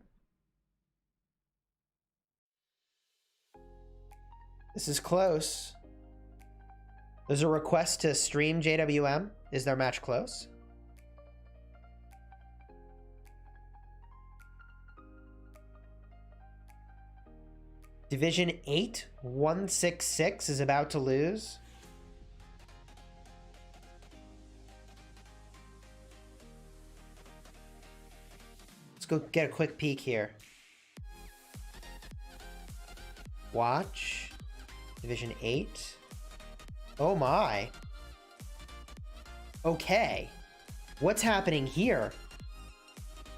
[SPEAKER 1] This is close. There's a request to stream JWM. Is their match close? Division 8, 166 is about to lose. Let's go get a quick peek here. Watch. Division 8. Oh my. Okay. What's happening here?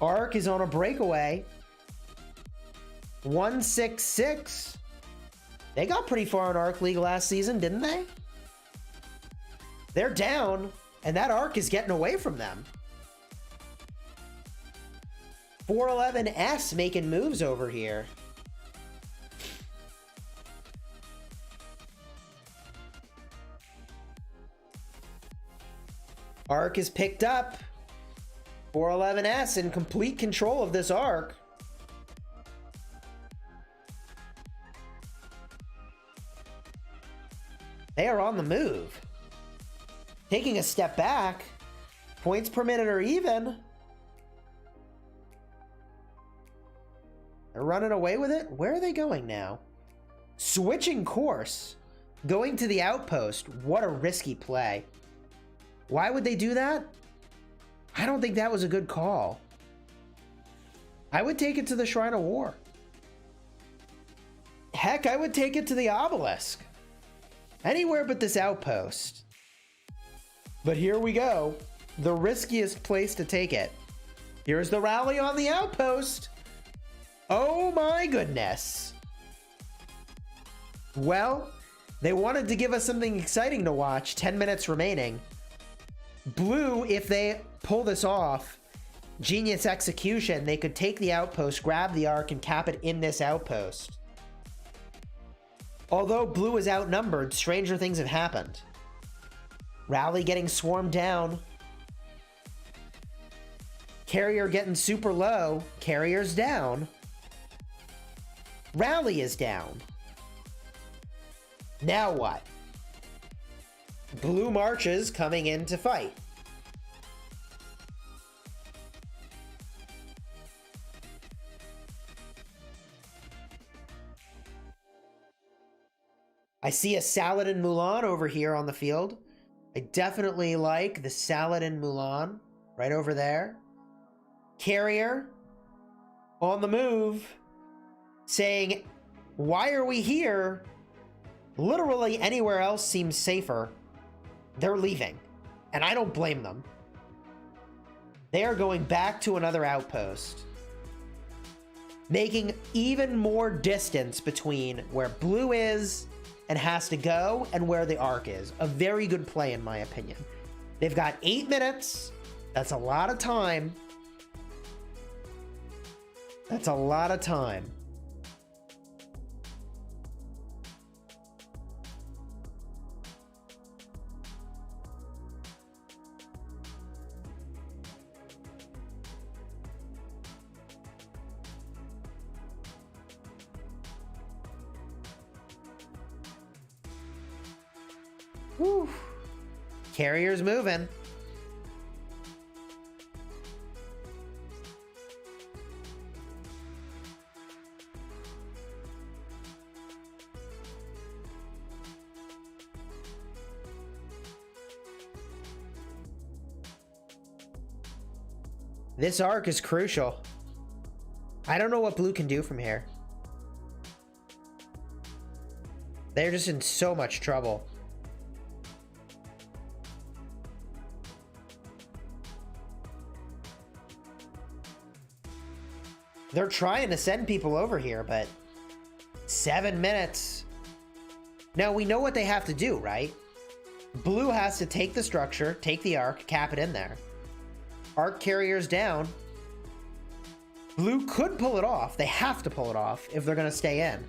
[SPEAKER 1] Ark is on a breakaway. 166. They got pretty far in Ark League last season, didn't they? They're down, and that Ark is getting away from them. 411S making moves over here. Ark is picked up. 411S in complete control of this Ark. They are on the move. Taking a step back. Points per minute are even. They're running away with it. Where are they going now? Switching course. Going to the outpost. What a risky play. Why would they do that? I don't think that was a good call. I would take it to the Shrine of War. Heck, I would take it to the obelisk. Anywhere but this outpost. But here we go. The riskiest place to take it. Here's the rally on the outpost. Oh my goodness. Well, they wanted to give us something exciting to watch. 10 minutes remaining. Blue, if they pull this off, genius execution, they could take the outpost, grab the Ark, and cap it in this outpost. Although Blue is outnumbered, stranger things have happened. Rally getting swarmed down. Carrier getting super low. Carrier's down. Rally is down. Now what? Blue marches coming in to fight. I see a Saladin Mulan over here on the field. I definitely like the Saladin Mulan right over there. Carrier on the move saying, why are we here? Literally anywhere else seems safer. They're leaving, and I don't blame them. They are going back to another outpost, making even more distance between where blue is and has to go and where the Ark is. A very good play, in my opinion. They've got 8 minutes. That's a lot of time. That's a lot of time. Whew. Carrier's moving. This Ark is crucial. I don't know what blue can do from here. They're just in so much trouble. They're trying to send people over here, but 7 minutes. Now, we know what they have to do, right? Blue has to take the structure, take the Ark, cap it in there. Ark carrier's down. Blue could pull it off. They have to pull it off if they're going to stay in.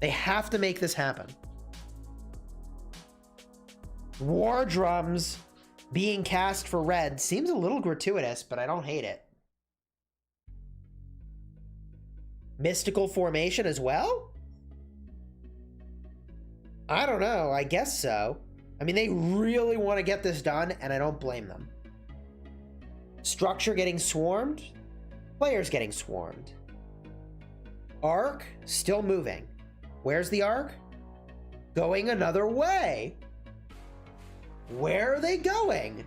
[SPEAKER 1] They have to make this happen. War drums being cast for red seems a little gratuitous, but I don't hate it. Mystical formation as well? I don't know. I guess so. I mean, they really want to get this done, and I don't blame them. Structure getting swarmed. Players getting swarmed. Ark still moving. Where's the Ark? Going another way. Where are they going?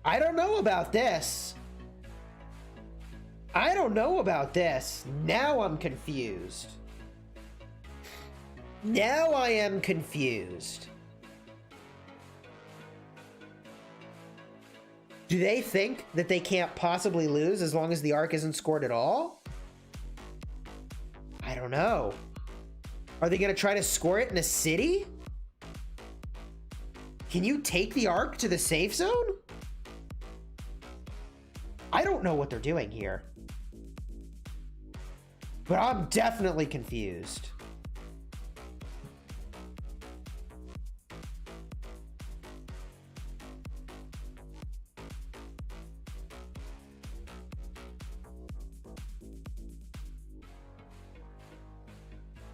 [SPEAKER 1] I don't know about this. I don't know about this. Now I'm confused. Now I am confused. Do they think that they can't possibly lose as long as the Ark isn't scored at all? I don't know. Are they going to try to score it in a city? Can you take the Ark to the safe zone? I don't know what they're doing here. But I'm definitely confused.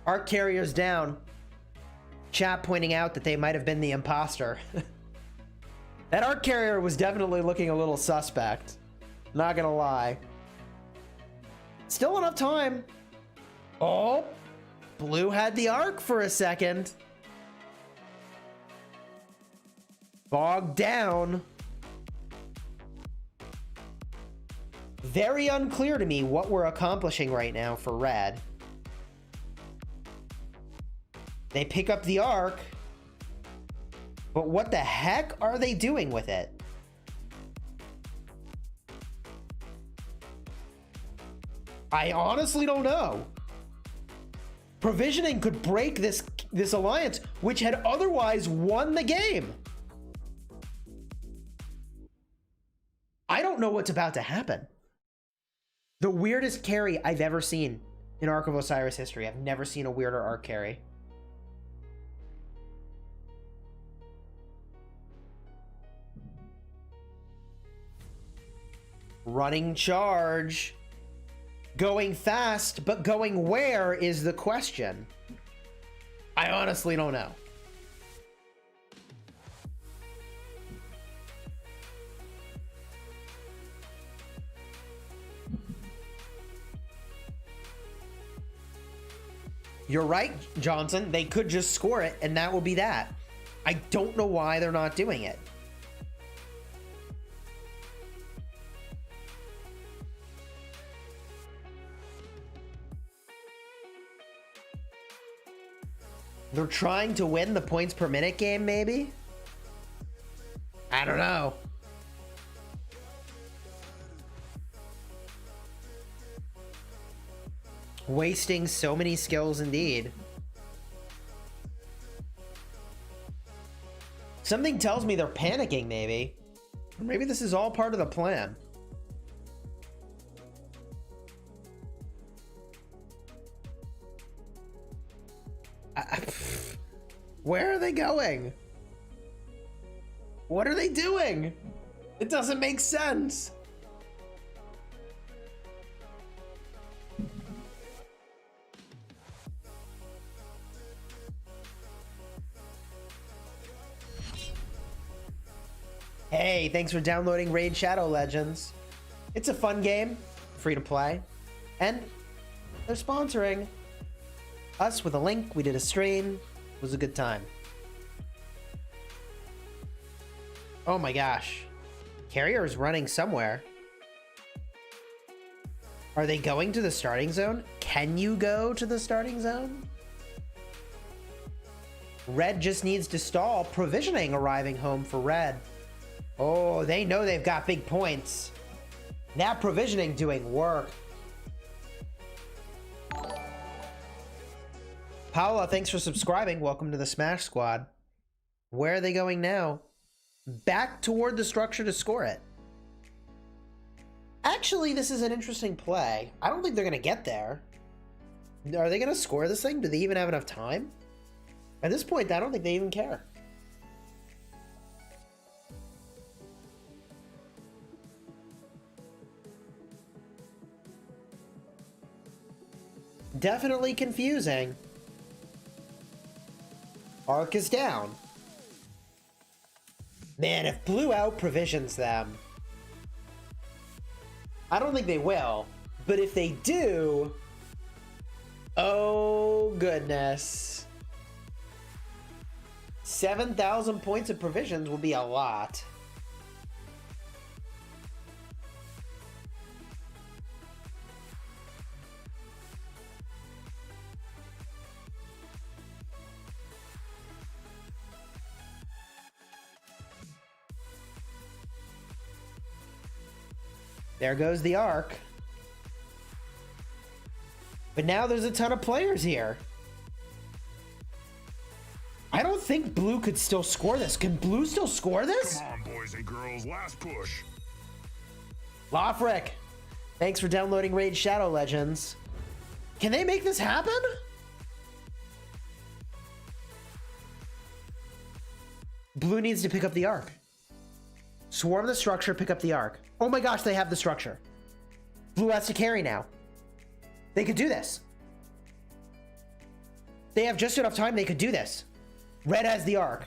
[SPEAKER 1] Ark carrier's down. Chat pointing out that they might have been the imposter. That Ark carrier was definitely looking a little suspect. Not gonna lie. Still enough time. Oh, blue had the Ark for a second. Bogged down. Very unclear to me what we're accomplishing right now for red. They pick up the Ark, but what the heck are they doing with it? I honestly don't know. Provisioning could break this alliance, which had otherwise won the game. I don't know what's about to happen. The weirdest carry I've ever seen in Ark of Osiris history. I've never seen a weirder Ark carry. Running charge. Going fast, but going where is the question. I honestly don't know. You're right, Johnson. They could just score it, and that will be that. I don't know why they're not doing it. They're trying to win the points per minute game, maybe? I don't know. Wasting so many skills indeed. Something tells me they're panicking, maybe. Or maybe this is all part of the plan. Where are they going? What are they doing? It doesn't make sense. Hey, thanks for downloading Raid Shadow Legends. It's a fun game, free to play, and they're sponsoring us with a link. We did a stream. It was a good time. Oh my gosh. Carrier is running somewhere. Are they going to the starting zone? Can you go to the starting zone? Red just needs to stall. Provisioning arriving home for Red. Oh, they know they've got big points. That provisioning doing work. Paula, thanks for subscribing. Welcome to the Smash Squad. Where are they going now? Back toward the structure to score it. Actually, this is an interesting play. I don't think they're going to get there. Are they going to score this thing? Do they even have enough time? At this point, I don't think they even care. Definitely confusing. Ark is down. Man, if Blue out provisions them, I don't think they will, but if they do, oh goodness. 7,000 points of provisions will be a lot. There goes the Ark. But now there's a ton of players here. I don't think Blue could still score this. Can Blue still score this?
[SPEAKER 2] Come on, boys and girls, last push.
[SPEAKER 1] Lofric, thanks for downloading Raid Shadow Legends. Can they make this happen? Blue needs to pick up the Ark. Swarm the structure, pick up the Ark. Oh my gosh, they have the structure. Blue has to carry now. They could do this. They have just enough time, they could do this. Red has the Ark.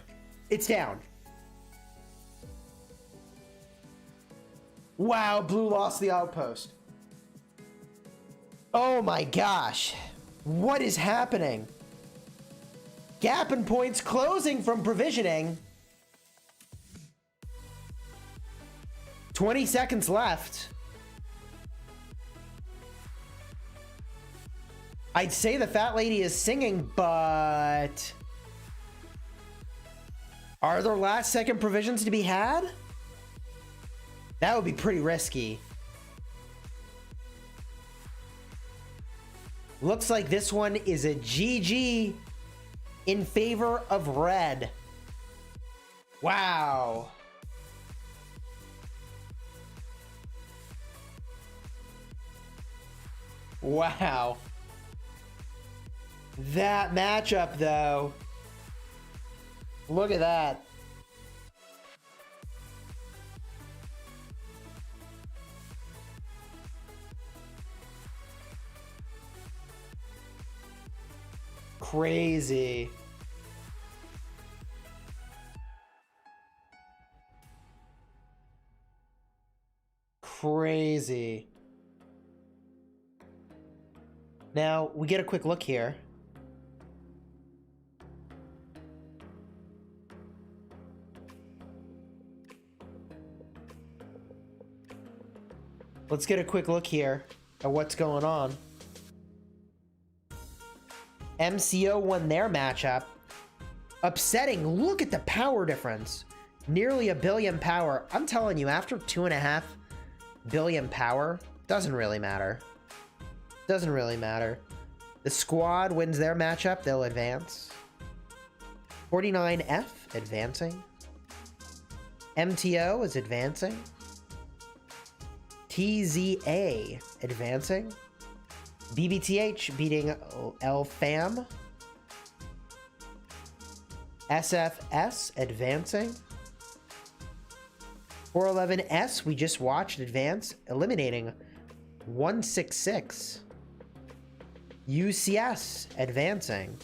[SPEAKER 1] It's down. Wow, Blue lost the outpost. Oh my gosh. What is happening? Gap in points closing from provisioning. 20 seconds left. I'd say the fat lady is singing, but are there last second provisions to be had? That would be pretty risky. Looks like this one is a GG in favor of Red. Wow. Wow. That matchup, though. Look at that. Crazy. Crazy. Now, we get a quick look here. Let's get a quick look here at what's going on. MCO won their matchup. Upsetting. Look at the power difference. Nearly 1 billion power. I'm telling you, after 2.5 billion power, doesn't really matter. Doesn't really matter. The squad wins their matchup, they'll advance. 49F advancing. MTO is advancing. TZA advancing. BBTH beating LFAM. SFS advancing. 411S we just watched advance, eliminating 166. UCS advancing.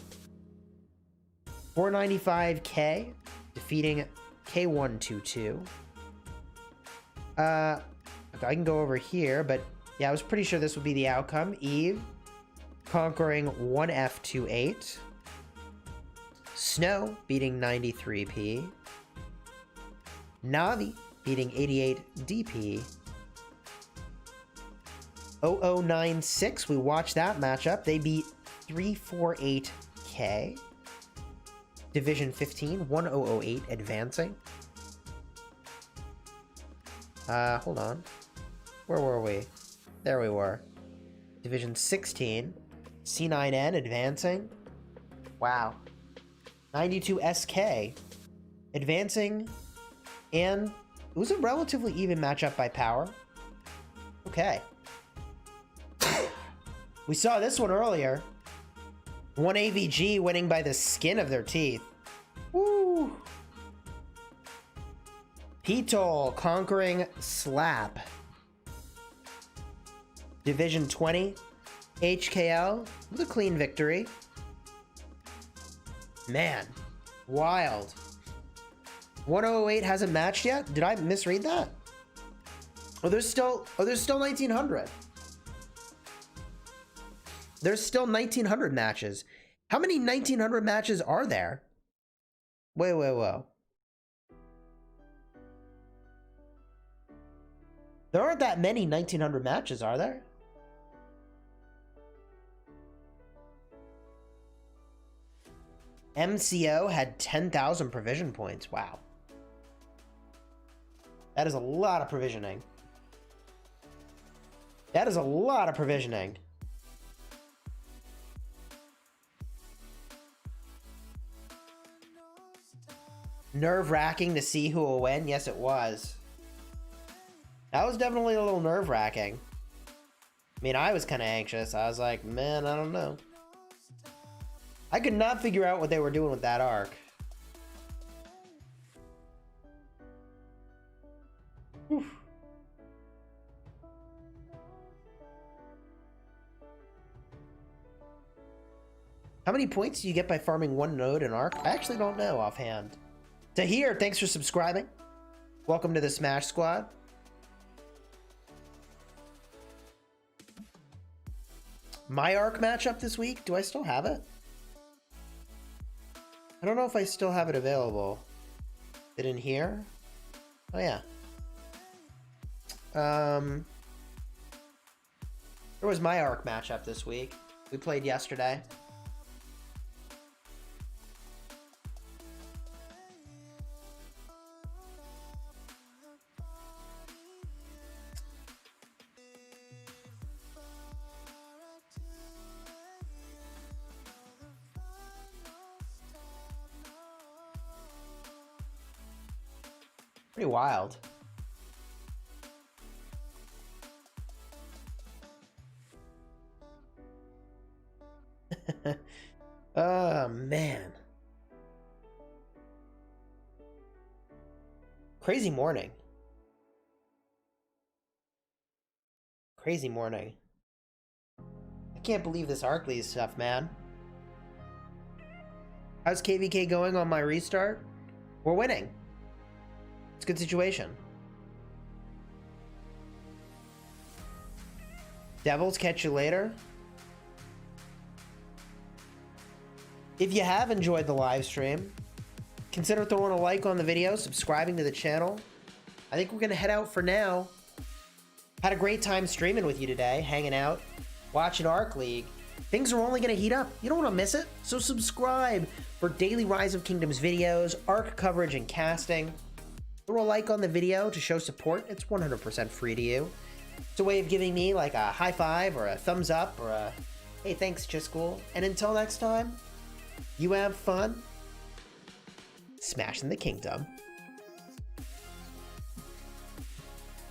[SPEAKER 1] 495K defeating K122. I can go over here, but yeah, I was pretty sure this would be the outcome. Eve conquering 1F28. Snow beating 93P. Navi beating 88 DP. 0096, we watched that matchup. They beat 348K. Division 15, 1008 advancing. Hold on. Where were we? There we were. Division 16, C9N advancing. Wow. 92SK advancing, and it was a relatively even matchup by power. Okay. We saw this one earlier. 1AVG winning by the skin of their teeth. Woo! P-Toll conquering Slap. Division 20. HKL with a clean victory. Man, wild. 1008 hasn't matched yet? Did I misread that? Oh, there's still 1900. There's still 1900 matches. How many 1900 matches are there? Wait. There aren't that many 1900 matches, are there? MCO had 10,000 provision points. Wow. That is a lot of provisioning. That is a lot of provisioning. Nerve-wracking to see who will win. Yes, it was. That was definitely a little nerve-wracking. I mean, I was kind of anxious. I was like, man, I don't know. I could not figure out what they were doing with that Ark. Whew. How many points do you get by farming one node in Ark? I actually don't know offhand. Tahir, thanks for subscribing. Welcome to the Smash Squad. My Ark matchup this week, do I still have it? I don't know if I still have it available. Is it in here? Oh yeah. There was my Ark matchup this week. We played yesterday. Pretty wild. Oh, man. Crazy morning. Crazy morning. I can't believe this Arkley stuff, man. How's KVK going on my restart? We're winning. It's a good situation. Devils, catch you later. If you have enjoyed the live stream, consider throwing a like on the video, subscribing to the channel. I think we're going to head out for now. Had a great time streaming with you today, hanging out, watching Ark League. things are only going to heat up. You don't want to miss it, so subscribe for daily Rise of Kingdoms videos, Ark coverage, and casting. Throw a like on the video to show support. It's 100% free to you. It's a way of giving me like a high five or a thumbs up or a, hey, thanks, Chisgule. And until next time, you have fun smashing the kingdom.